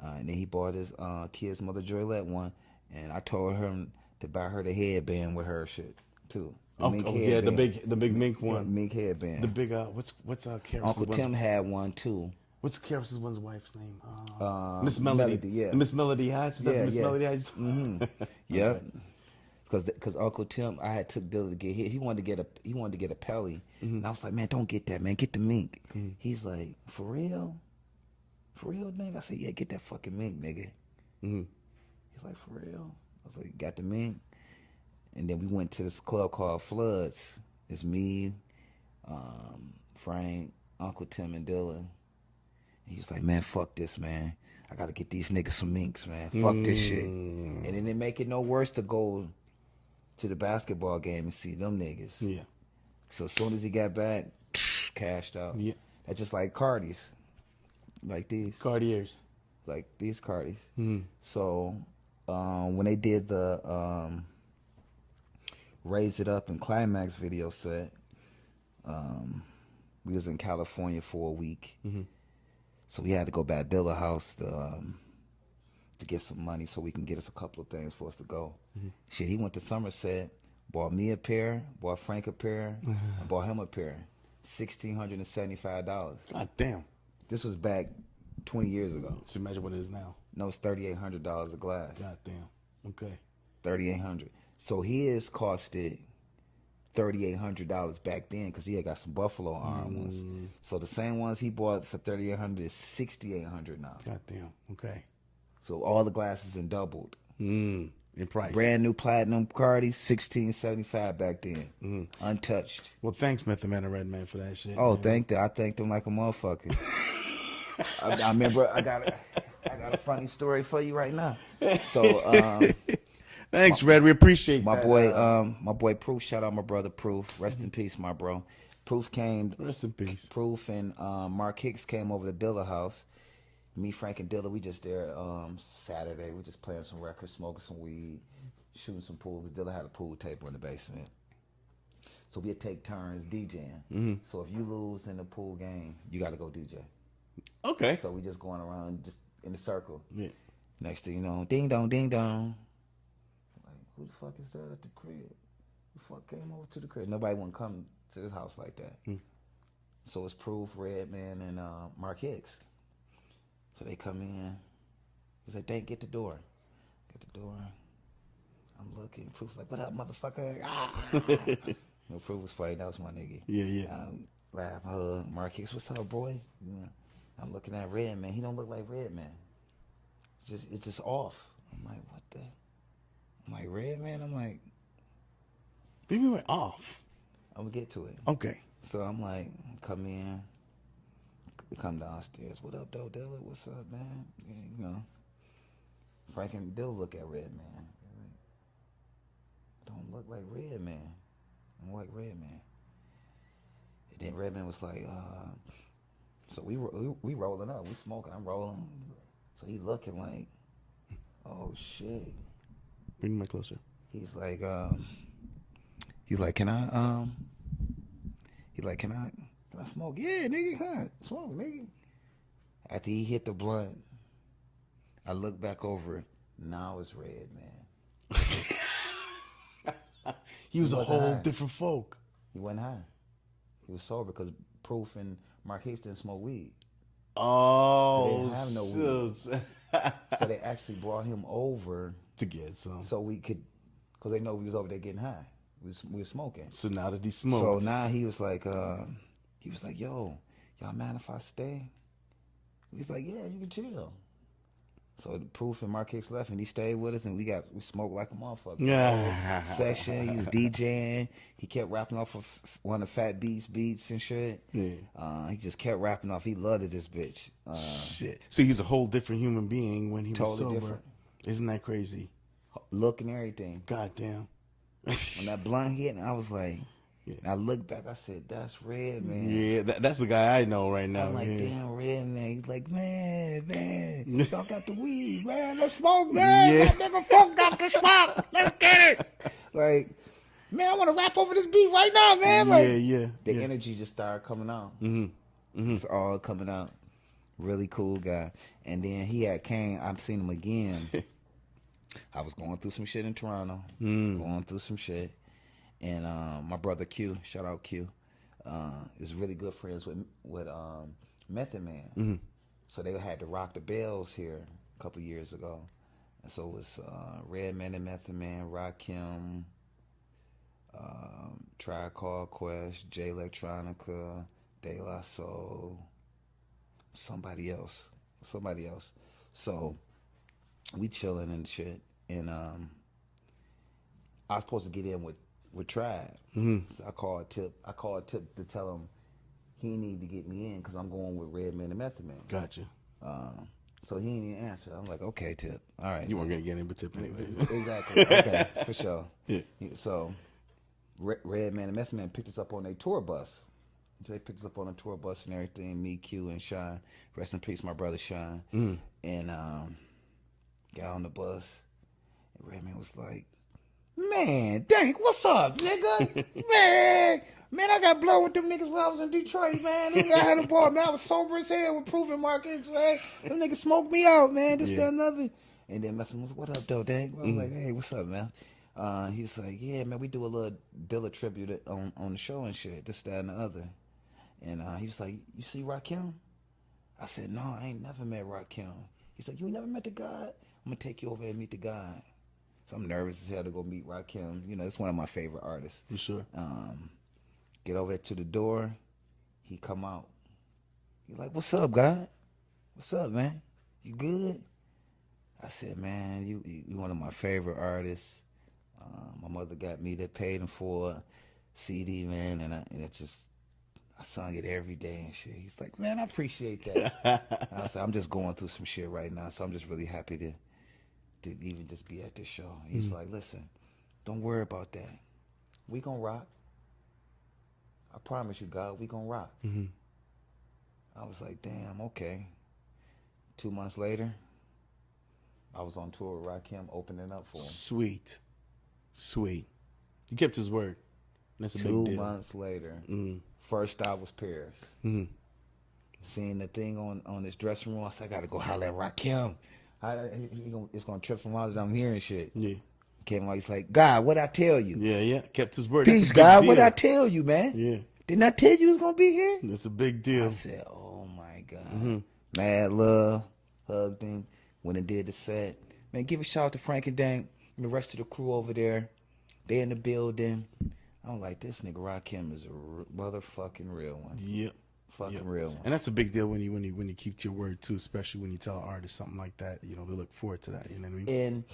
[SPEAKER 2] and then he bought his kid's mother Joylette one. And I told him to buy her the headband with her shit too. The mink
[SPEAKER 1] yeah, the
[SPEAKER 2] headband.
[SPEAKER 1] big mink
[SPEAKER 2] Yeah,
[SPEAKER 1] one.
[SPEAKER 2] mink headband.
[SPEAKER 1] The big what's Karis's
[SPEAKER 2] Uncle
[SPEAKER 1] one's,
[SPEAKER 2] Tim had one too.
[SPEAKER 1] what's Karis's one's wife's name?
[SPEAKER 2] Miss
[SPEAKER 1] Melody.
[SPEAKER 2] yeah.
[SPEAKER 1] Miss Melody Hats. Is that
[SPEAKER 2] Yeah,
[SPEAKER 1] Miss
[SPEAKER 2] yeah.
[SPEAKER 1] Melody Hats?
[SPEAKER 2] Yeah, because Uncle Tim, I had took Dilla to get hit. He wanted to get a Pelly, and I was like, man, don't get that, man. Get the mink. He's like, for real, nigga. I said, yeah, get that fucking mink, nigga. He's like, for real. I was like, got the mink, and then we went to this club called Floods. It's me, Frank, Uncle Tim, and Dilla. And he was like, man, fuck this, man. I gotta get these niggas some minks, man. Fuck this shit. And then it make it no worse to go to the basketball game and see them niggas.
[SPEAKER 1] Yeah.
[SPEAKER 2] So as soon as he got back, cashed out.
[SPEAKER 1] Yeah.
[SPEAKER 2] That's just like Cardis. Like these.
[SPEAKER 1] Cartiers.
[SPEAKER 2] Like these Cardis. So when they did the Raise It Up and Climax video set, we was in California for a week. So we had to go back to Dilla house to get some money so we can get us a couple of things for us to go. Shit, he went to Somerset, bought me a pair, bought Frank a pair, and bought him a pair. $1,675.
[SPEAKER 1] God damn.
[SPEAKER 2] This was back 20 years ago.
[SPEAKER 1] So imagine what it is now.
[SPEAKER 2] No, it's $3,800 a glass.
[SPEAKER 1] God damn. Okay.
[SPEAKER 2] $3,800. So his costed $3,800 back then because he had got some Buffalo Arm ones. So the same ones he bought for $3,800 is $6,800 now.
[SPEAKER 1] God damn. Okay.
[SPEAKER 2] So all the glasses and doubled.
[SPEAKER 1] In price.
[SPEAKER 2] Brand new platinum Cardi, $1,675 back then, untouched.
[SPEAKER 1] Well, thanks, Method Man and Redman, for that shit.
[SPEAKER 2] Oh,
[SPEAKER 1] man.
[SPEAKER 2] I thanked them like a motherfucker. I remember I got a funny story for you right now. So
[SPEAKER 1] Thanks, Red. We appreciate
[SPEAKER 2] my
[SPEAKER 1] that.
[SPEAKER 2] boy. My boy Proof. Shout out my brother Proof. Rest in peace, my bro. Proof came.
[SPEAKER 1] Rest in peace.
[SPEAKER 2] Proof and Mark Hicks came over to Dilla house. Me, Frank, and Dilla, we just there Saturday. We just playing some records, smoking some weed, shooting some pool. Dilla had a pool table in the basement. So we'd take turns DJing. So if you lose in the pool game, you got to go DJ.
[SPEAKER 1] Okay.
[SPEAKER 2] So we just going around just in a circle.
[SPEAKER 1] Yeah.
[SPEAKER 2] Next thing you know, ding dong, ding dong. Like, who the fuck is that at the crib? Who the fuck came over to the crib? Nobody wouldn't come to his house like that. So it's Proof, Redman, and Mark Hicks. So they come in. He's like, Dank, get the door. Get the door. I'm looking. Proof's like, what up, motherfucker? You know, Proof was funny. That was my nigga.
[SPEAKER 1] Yeah.
[SPEAKER 2] Laugh, hug. Mark Hicks, what's up, boy? Yeah. I'm looking at Redman. He don't look like Redman. It's just off. I'm like, what the? I'm like, Redman? I'm like,
[SPEAKER 1] What do you mean off?
[SPEAKER 2] I'm going to get to it.
[SPEAKER 1] Okay.
[SPEAKER 2] So I'm like, come in. Come downstairs. What up, though, Dilla? What's up, man? You know. Frank and Dilla look at Redman. Don't look like Redman. Don't like Redman. And then Redman was like, so we rolling up. We smoking. I'm rolling. So he looking like, oh shit.
[SPEAKER 1] Bring the mic closer.
[SPEAKER 2] He's like, can I smoke? Yeah, nigga, huh? Smoke, nigga. After he hit the blunt, I look back over it. Now it's Redman.
[SPEAKER 1] He was a
[SPEAKER 2] wasn't
[SPEAKER 1] whole
[SPEAKER 2] high.
[SPEAKER 1] different folk.
[SPEAKER 2] He wasn't high. He was sober because Proof and Mark Hicks didn't smoke weed.
[SPEAKER 1] Oh,
[SPEAKER 2] So they didn't have no weed.
[SPEAKER 1] shucks.
[SPEAKER 2] So they actually brought him over
[SPEAKER 1] To get some.
[SPEAKER 2] so we could, because they know we was over there getting high. We was smoking.
[SPEAKER 1] So now that he smoked.
[SPEAKER 2] So now he was like, yo, y'all mind if I stay? He was like, yeah, you can chill. So the Proof and Mark Hicks left, and he stayed with us, and we smoked like a motherfucker.
[SPEAKER 1] Yeah.
[SPEAKER 2] Session, he was DJing. He kept rapping off of one of Fat beats and shit.
[SPEAKER 1] Yeah.
[SPEAKER 2] He just kept rapping off. He loved this bitch.
[SPEAKER 1] Shit. So he was a whole different human being when he was
[SPEAKER 2] Totally
[SPEAKER 1] sober.
[SPEAKER 2] different.
[SPEAKER 1] Isn't that crazy?
[SPEAKER 2] Look and everything.
[SPEAKER 1] God damn.
[SPEAKER 2] When that blunt hit, and I was like,
[SPEAKER 1] Yeah.
[SPEAKER 2] and I looked back, I said, that's Redman.
[SPEAKER 1] Yeah, that's the guy I know right now.
[SPEAKER 2] I'm like,
[SPEAKER 1] yeah.
[SPEAKER 2] damn, Redman. He's like, man, y'all got the weed, man. Let's smoke, man.
[SPEAKER 1] Yeah.
[SPEAKER 2] That nigga folk got the smoke. Let's get it. Like, man, I want to rap over this beat right now, man. Like,
[SPEAKER 1] yeah.
[SPEAKER 2] the energy just started coming out. It's all coming out. Really cool guy. And then he had came. I've seen him again. I was going through some shit in Toronto. Going through some shit. And my brother Q, shout out Q, is really good friends with Method Man. So they had to rock the bells here a couple years ago. And so it was Redman and Method Man, Rakim, Tribe Called Quest, J Electronica, De La Soul, somebody else. So we chilling and shit. And I was supposed to get in with Tribe. So I called Tip to tell him he need to get me in because I'm going with Redman and Method Man.
[SPEAKER 1] Gotcha.
[SPEAKER 2] So he didn't even answer. I'm like, okay, Tip. All right.
[SPEAKER 1] You weren't going to get in with Tip anyway.
[SPEAKER 2] Exactly. Okay, for sure.
[SPEAKER 1] Yeah.
[SPEAKER 2] So Redman and Method Man picked us up on a tour bus. They picked us up on a tour bus and everything. Me, Q, and Shine. Rest in peace, my brother Shine. And got on the bus. And Redman was like, man, Dank, what's up, nigga? man, I got blown with them niggas when I was in Detroit, man. I had a ball, man. I was sober as hell with Proof and Mark Hicks, man. Them niggas smoked me out, man. This, that, and other. And then Method was, what up, though, Dank? I was like, hey, what's up, man? He's like, yeah, man, we do a little Dilla tribute on the show and shit, this, that, and the other. And he was like, you see Rakim? I said, no, I ain't never met Rakim. He's like, you ain't never met the God? I'm going to take you over there and meet the God. So I'm nervous as hell to go meet Rakim. You know, it's one of my favorite artists.
[SPEAKER 1] For sure.
[SPEAKER 2] Get over there to the door. He come out. He like, what's up, God? What's up, man? You good? I said, man, you one of my favorite artists. My mother got me that paid him for a CD, man, and I sung it every day and shit. He's like, man, I appreciate that. And I said, I'm just going through some shit right now, so I'm just really happy to even just be at this show. He's like, listen, don't worry about that. We gonna rock. I promise you, God, we gonna rock. I was like, damn, okay. 2 months later, I was on tour with Rakim, opening up for him.
[SPEAKER 1] Sweet. He kept his word. That's a big deal.
[SPEAKER 2] 2 months later, first stop was Paris. Seeing the thing on his dressing room, I said, I gotta go holler at Rakim. It's gonna trip him out that I'm hearing shit.
[SPEAKER 1] Yeah.
[SPEAKER 2] Came out, he's like, God, what'd I tell you?
[SPEAKER 1] Yeah. Kept his word.
[SPEAKER 2] Peace, God, what'd I tell you, man?
[SPEAKER 1] Yeah.
[SPEAKER 2] Didn't I tell you it was gonna be here?
[SPEAKER 1] That's a big deal.
[SPEAKER 2] I said, oh my God. Mad love, hugged him, went and did the set. Man, give a shout out to Frank and Dank and the rest of the crew over there. They in the building. I'm like, this nigga Rakim is a motherfucking real one.
[SPEAKER 1] Yep.
[SPEAKER 2] Fucking real one.
[SPEAKER 1] And that's a big deal when you keep to your word too, especially when you tell an artist something like that. You know, they look forward to that. You know what I mean?
[SPEAKER 2] And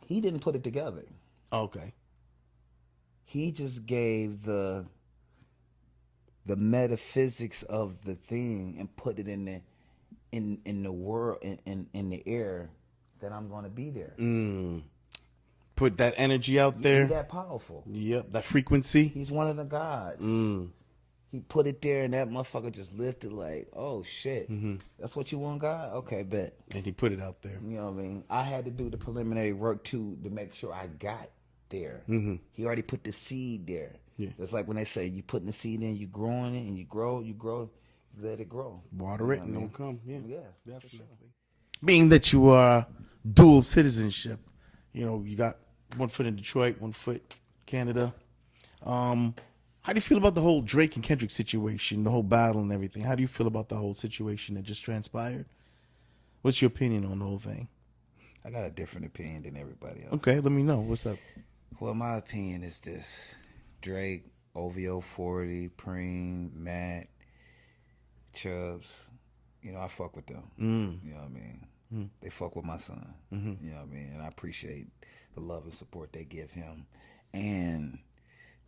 [SPEAKER 2] he didn't put it together.
[SPEAKER 1] Okay.
[SPEAKER 2] He just gave the metaphysics of the thing and put it in the world in the air that I'm gonna be there.
[SPEAKER 1] Put that energy out there.
[SPEAKER 2] He's that powerful.
[SPEAKER 1] Yep, that frequency.
[SPEAKER 2] He's one of the gods. He put it there and that motherfucker just lifted like, oh shit. That's what you want, God? Okay, bet.
[SPEAKER 1] And he put it out there.
[SPEAKER 2] You know what I mean? I had to do the preliminary work too to make sure I got there. He already put the seed there.
[SPEAKER 1] Yeah.
[SPEAKER 2] It's like when they say you putting the seed in, you growing it, and you grow, you let it grow.
[SPEAKER 1] Water it and it'll come. Yeah,
[SPEAKER 2] definitely.
[SPEAKER 1] Sure. Being that you are dual citizenship, you know, you got 1 foot in Detroit, 1 foot Canada. How do you feel about the whole Drake and Kendrick situation, the whole battle and everything? How do you feel about the whole situation that just transpired? What's your opinion on the whole thing?
[SPEAKER 2] I got a different opinion than everybody else.
[SPEAKER 1] Okay, let me know. What's up?
[SPEAKER 2] Well, my opinion is this. Drake, OVO 40, Preem, Matt, Chubbs, you know, I fuck with them. You know what I mean? They fuck with my son. You know what I mean? And I appreciate the love and support they give him. And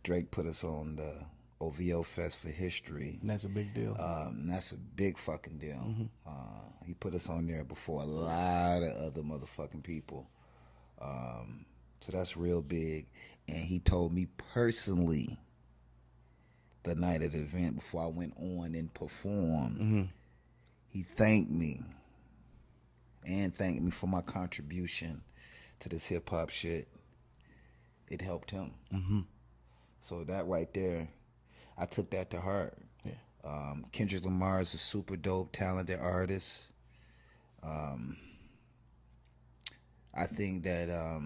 [SPEAKER 2] Drake put us on the OVO Fest for History.
[SPEAKER 1] That's a big deal.
[SPEAKER 2] That's a big fucking deal. He put us on there before a lot of other motherfucking people. So that's real big. And he told me personally the night of the event before I went on and performed, he thanked me and thanked me for my contribution to this hip hop shit. It helped him. So that right there, I took that to heart. Yeah. Kendrick Lamar is a super dope, talented artist. I think that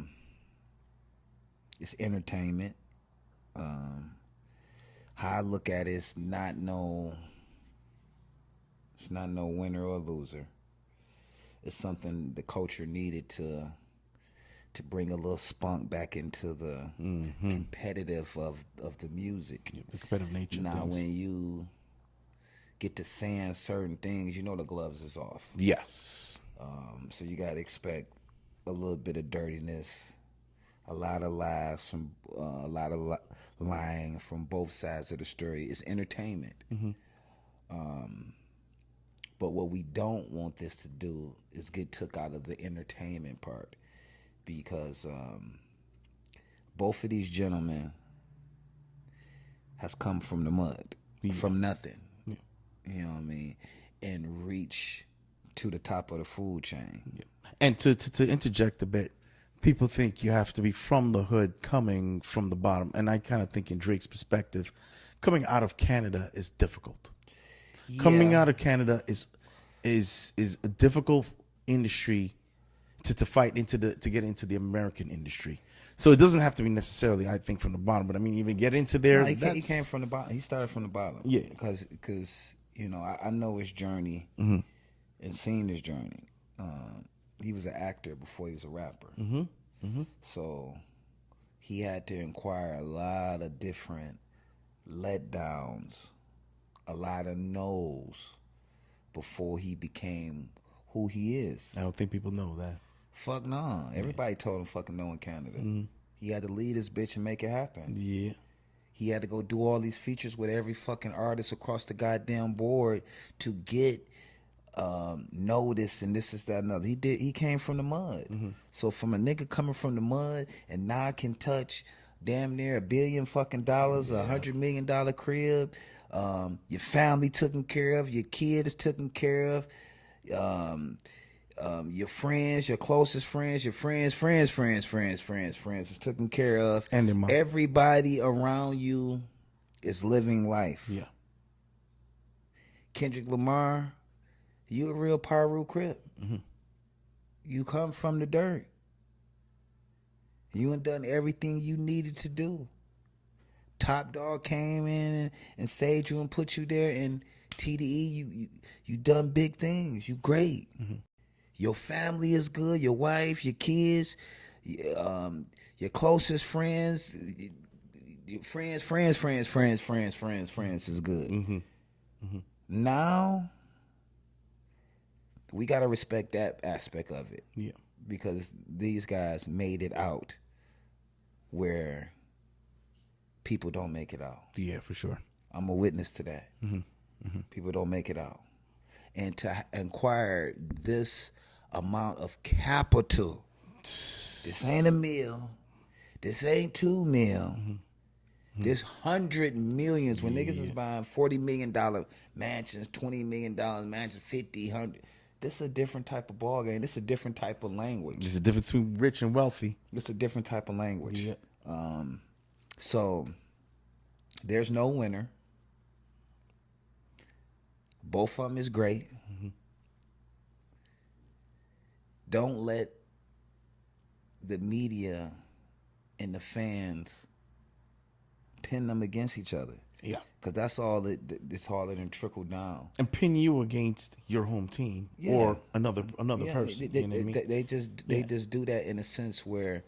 [SPEAKER 2] it's entertainment. How I look at it, it's not no winner or loser. It's something the culture needed to bring a little spunk back into the competitive of the music.
[SPEAKER 1] The competitive nature.
[SPEAKER 2] Now, when you get to saying certain things, you know the gloves is off.
[SPEAKER 1] Yes.
[SPEAKER 2] So you gotta expect a little bit of dirtiness, a lot of lies from a lot of lying from both sides of the story. It's entertainment. But what we don't want this to do is get took out of the entertainment part, because both of these gentlemen has come from the mud, from nothing. Yeah. You know what I mean? And reach to the top of the food chain.
[SPEAKER 1] Yeah. And to interject a bit, people think you have to be from the hood, coming from the bottom. And I kind of think in Drake's perspective, coming out of Canada is difficult. Yeah. Coming out of Canada is a difficult industry to fight into to get into the American industry. So it doesn't have to be necessarily, I think, from the bottom, but I mean, even get into there.
[SPEAKER 2] No, he came from the bottom. He started from the bottom.
[SPEAKER 1] Yeah,
[SPEAKER 2] because you know I know his journey and seen his journey. He was an actor before he was a rapper. So he had to acquire a lot of different letdowns, a lot of no's before he became who he is.
[SPEAKER 1] I don't think people know that.
[SPEAKER 2] Fuck no. Everybody told him fucking no in Canada. He had to lead this bitch and make it happen.
[SPEAKER 1] Yeah.
[SPEAKER 2] He had to go do all these features with every fucking artist across the goddamn board to get notice and this is that another. He came from the mud. So from a nigga coming from the mud and now can touch damn near $1 billion fucking dollars, $100 million crib, your family taken care of, your kid is taken care of, your friends, your closest friends, your friends is taken care of,
[SPEAKER 1] And their mom.
[SPEAKER 2] Everybody around you is living life.
[SPEAKER 1] Yeah.
[SPEAKER 2] Kendrick Lamar, you a real Paru Crip. You come from the dirt. You ain't done everything you needed to do. Top Dog came in and saved you and put you there. And TDE, you done big things. You great. Your family is good. Your wife, your kids, your closest friends, your friends is good. Now, we got to respect that aspect of it.
[SPEAKER 1] Yeah.
[SPEAKER 2] Because these guys made it out where people don't make it out.
[SPEAKER 1] Yeah, for sure.
[SPEAKER 2] I'm a witness to that. People don't make it out. And to acquire this amount of capital, this ain't a meal, this ain't 2 mil, this 100 millions, when niggas is buying $40 million mansions, $20 million mansions, 50, 100. This is a different type of ball game. This is a different type of language.
[SPEAKER 1] There's a difference between rich and wealthy.
[SPEAKER 2] It's a different type of language.
[SPEAKER 1] Yeah.
[SPEAKER 2] So there's no winner. Both of them is great. Don't let the media and the fans pin them against each other.
[SPEAKER 1] Yeah.
[SPEAKER 2] Because that's all it's all it and trickle down.
[SPEAKER 1] And pin you against your home team or another person.
[SPEAKER 2] They,
[SPEAKER 1] you know what I mean?
[SPEAKER 2] they just do that in a sense where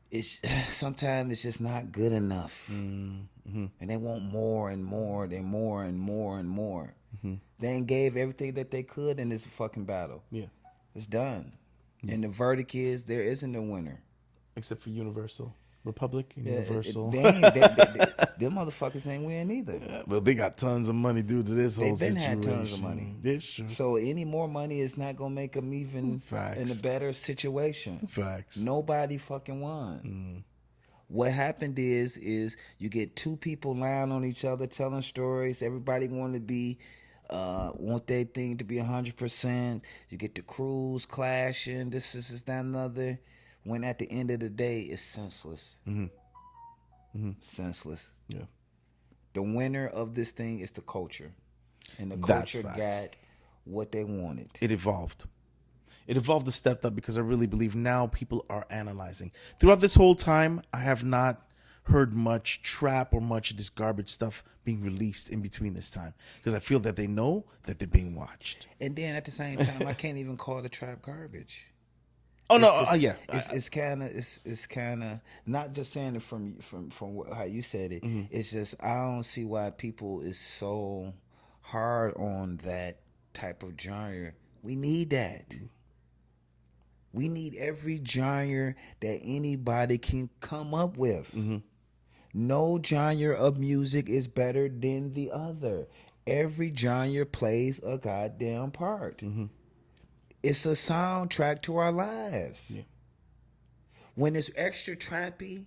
[SPEAKER 2] it's sometimes it's just not good enough. And they want more and more, they more and more and more. They ain't gave everything that they could in this fucking battle.
[SPEAKER 1] Yeah.
[SPEAKER 2] It's done. And the verdict is there isn't a winner.
[SPEAKER 1] Except for Universal. Republic, Universal.
[SPEAKER 2] Them motherfuckers ain't win either.
[SPEAKER 1] Yeah, well, they got tons of money due to this whole situation.
[SPEAKER 2] They've been had tons of money.
[SPEAKER 1] It's true.
[SPEAKER 2] So any more money is not gonna make them even in a better situation.
[SPEAKER 1] Facts.
[SPEAKER 2] Nobody fucking won. What happened is you get two people lying on each other, telling stories. Everybody want to be, want their thing to be 100%. You get the crews clashing. This is that another. When at the end of the day, it's senseless. Senseless.
[SPEAKER 1] Yeah.
[SPEAKER 2] The winner of this thing is the culture. And the culture got what they wanted.
[SPEAKER 1] It evolved. It evolved and stepped up because I really believe now people are analyzing. Throughout this whole time, I have not heard much trap or much of this garbage stuff being released in between this time. Because I feel that they know that they're being watched.
[SPEAKER 2] And then at the same time, I can't even call the trap garbage.
[SPEAKER 1] Oh no!
[SPEAKER 2] Just,
[SPEAKER 1] Yeah,
[SPEAKER 2] it's kind of not just saying it from how you said it. It's just I don't see why people is so hard on that type of genre. We need that. We need every genre that anybody can come up with. No genre of music is better than the other. Every genre plays a goddamn part. It's a soundtrack to our lives. Yeah. When it's extra trappy,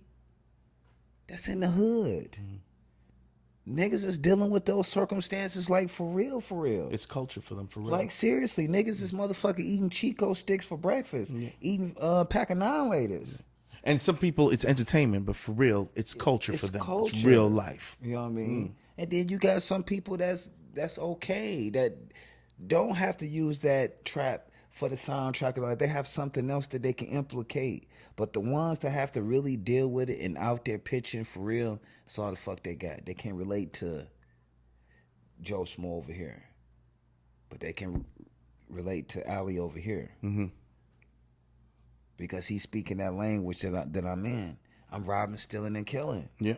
[SPEAKER 2] that's in the hood. Niggas is dealing with those circumstances like for real.
[SPEAKER 1] It's culture for them, for real.
[SPEAKER 2] Like seriously, niggas is motherfucker eating Chico sticks for breakfast, eating pack of 9-laters.
[SPEAKER 1] And some people, it's entertainment, but for real, it's culture for them.
[SPEAKER 2] Culture.
[SPEAKER 1] It's real life.
[SPEAKER 2] You know what I mean? And then you got some people that's okay, that don't have to use that trap for the soundtrack. Like they have something else that they can implicate. But the ones that have to really deal with it and out there pitching for real, it's all the fuck they got. They can't relate to Joe Smo over here, but they can relate to Ali over here. Because he's speaking that language that I'm in. I'm robbing, stealing, and killing.
[SPEAKER 1] Yeah.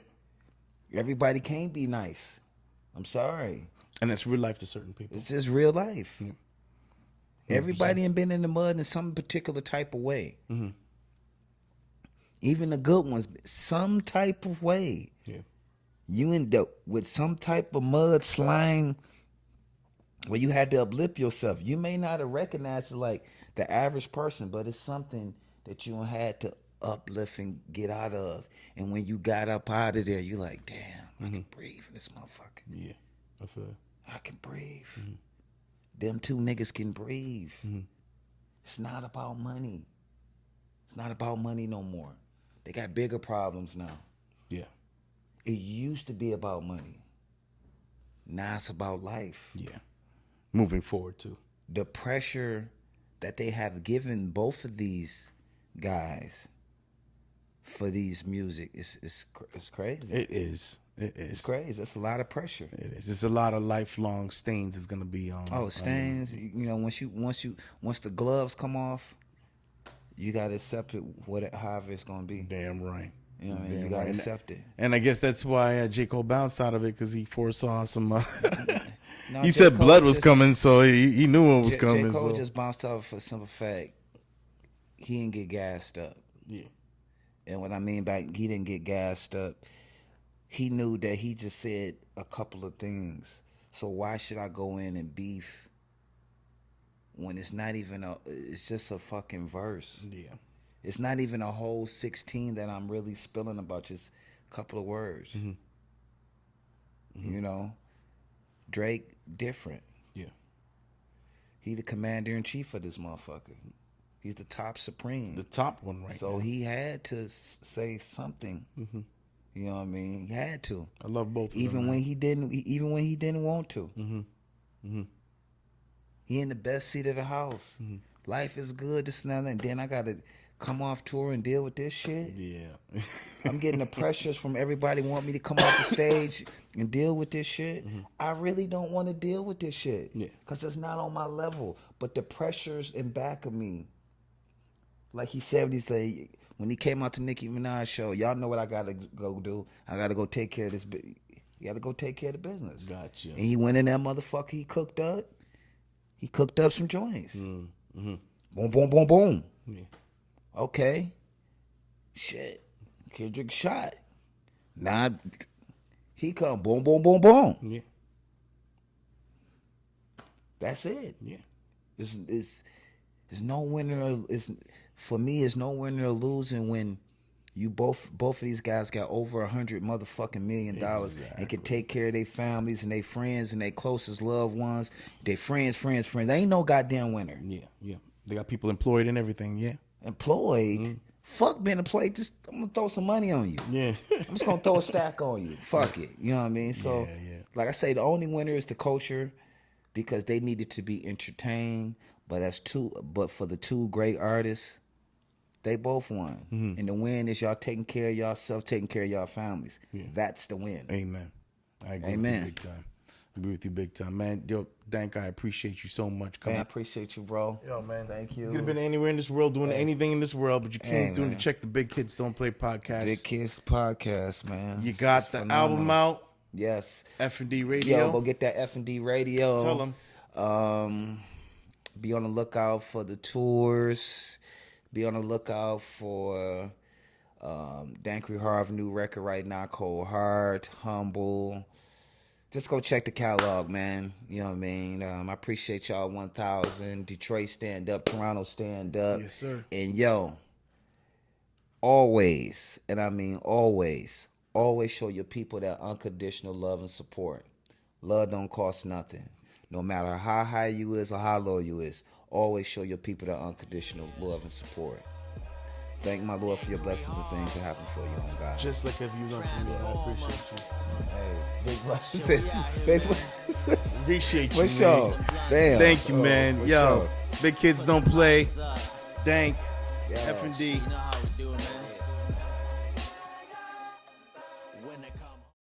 [SPEAKER 2] Everybody can't be nice. I'm sorry.
[SPEAKER 1] And it's real life to certain people.
[SPEAKER 2] It's just real life. Yeah. Everybody ain't been in the mud in some particular type of way. Even the good ones, some type of way. Yeah. You end up with some type of mud, slime, where you had to uplift yourself. You may not have recognized it like the average person, but it's something that you had to uplift and get out of. And when you got up out of there, you're like, damn, I can breathe in this motherfucker.
[SPEAKER 1] Yeah, I feel.
[SPEAKER 2] I can breathe. Them two niggas can breathe. It's not about money. It's not about money no more. They got bigger problems now.
[SPEAKER 1] Yeah.
[SPEAKER 2] It used to be about money. Now it's about life.
[SPEAKER 1] Yeah. Moving forward too.
[SPEAKER 2] The pressure that they have given both of these guys for these music is crazy.
[SPEAKER 1] It is. It is.
[SPEAKER 2] It's crazy. It's a lot of pressure.
[SPEAKER 1] It is. It's a lot of lifelong stains is gonna be on.
[SPEAKER 2] Oh, stains. You know, once the gloves come off, you gotta accept it however it's gonna be.
[SPEAKER 1] Damn right.
[SPEAKER 2] You know, you gotta accept it.
[SPEAKER 1] And I guess that's why J. Cole bounced out of it, because he foresaw some.
[SPEAKER 2] No,
[SPEAKER 1] he
[SPEAKER 2] J.
[SPEAKER 1] said
[SPEAKER 2] Cole
[SPEAKER 1] blood was coming, so he knew what was coming.
[SPEAKER 2] J. Cole
[SPEAKER 1] so.
[SPEAKER 2] just bounced out for the simple fact he didn't get gassed up.
[SPEAKER 1] Yeah.
[SPEAKER 2] And what I mean by he didn't get gassed up, he knew that he just said a couple of things. So why should I go in and beef when it's not even it's just a fucking verse.
[SPEAKER 1] Yeah.
[SPEAKER 2] It's not even a whole 16 that I'm really spilling about, just a couple of words. You know? Drake, different.
[SPEAKER 1] Yeah.
[SPEAKER 2] He the commander-in-chief of this motherfucker. He's the top supreme.
[SPEAKER 1] The top one right
[SPEAKER 2] So
[SPEAKER 1] now.
[SPEAKER 2] he had to say something. You know what I mean? He had to.
[SPEAKER 1] I love both of
[SPEAKER 2] Even
[SPEAKER 1] them.
[SPEAKER 2] when he didn't want to. He in the best seat of the house. Life is good, this and that, and then I gotta come off tour and deal with this shit.
[SPEAKER 1] Yeah.
[SPEAKER 2] I'm getting the pressures from everybody want me to come off the stage and deal with this shit. I really don't want to deal with this shit.
[SPEAKER 1] Yeah.
[SPEAKER 2] Because it's not on my level. But the pressures in back of me, like he said when he came out to Nicki Minaj show, y'all know what I gotta go do. I gotta go take care of this. You gotta go take care of the business.
[SPEAKER 1] Gotcha.
[SPEAKER 2] And he went in that motherfucker. He cooked up some joints. Boom, boom, boom, boom.
[SPEAKER 1] Yeah.
[SPEAKER 2] Okay. Shit. Kendrick shot. Now he come boom, boom, boom, boom.
[SPEAKER 1] Yeah.
[SPEAKER 2] That's it.
[SPEAKER 1] Yeah.
[SPEAKER 2] It's no winner. For me, it's no winner or losing when you both of these guys got over $100 motherfucking million and can take care of their families and their friends and their closest loved ones. Their friends. They ain't no goddamn winner.
[SPEAKER 1] Yeah. Yeah. They got people employed and everything. Yeah.
[SPEAKER 2] Employed? Fuck being employed. Just I'm gonna throw some money on you.
[SPEAKER 1] Yeah.
[SPEAKER 2] I'm just gonna throw a stack on you. Fuck it. You know what I mean? So,
[SPEAKER 1] Yeah.
[SPEAKER 2] like I say, the only winner is the culture because they needed to be entertained. But for the two great artists, they both won. And the win is y'all taking care of yourself, taking care of y'all families.
[SPEAKER 1] Yeah.
[SPEAKER 2] That's the win.
[SPEAKER 1] Amen. I agree
[SPEAKER 2] Amen.
[SPEAKER 1] with you big time. I agree with you big time, man. Yo, Dank, I appreciate you so much.
[SPEAKER 2] Man, I appreciate you, bro.
[SPEAKER 1] Yo, man.
[SPEAKER 2] Thank you.
[SPEAKER 1] You could have been anywhere in this world doing anything in this world, but you came through to
[SPEAKER 2] man.
[SPEAKER 1] check the Big Kids Don't Play podcast.
[SPEAKER 2] Big Kids podcast, man.
[SPEAKER 1] You got
[SPEAKER 2] It's
[SPEAKER 1] the
[SPEAKER 2] phenomenal.
[SPEAKER 1] album out,
[SPEAKER 2] Yes.
[SPEAKER 1] F&D Radio.
[SPEAKER 2] Yo, go get that F&D radio.
[SPEAKER 1] Tell them.
[SPEAKER 2] Be on the lookout for the tours. Be on the lookout for Dankery Harv new record right now, Cold Heart, Humble. Just go check the catalog, man. You know what I mean? I appreciate y'all 1,000. Detroit stand up, Toronto stand up.
[SPEAKER 1] Yes, sir.
[SPEAKER 2] And yo, always, and I mean always show your people that unconditional love and support. Love don't cost nothing. No matter how high you is or how low you is, always show your people that unconditional love and support. Thank my Lord for your blessings and things that happen for you, on God.
[SPEAKER 1] Just like if you love me, I appreciate you.
[SPEAKER 2] Hey, big blessings. Big blessings.
[SPEAKER 1] Appreciate you,
[SPEAKER 2] For sure.
[SPEAKER 1] man.
[SPEAKER 2] Damn.
[SPEAKER 1] Thank you, man.
[SPEAKER 2] For
[SPEAKER 1] Yo,
[SPEAKER 2] sure.
[SPEAKER 1] Big Kids Don't Play. Dank,
[SPEAKER 2] Yes.
[SPEAKER 1] F&D.
[SPEAKER 3] You know how we do it, man.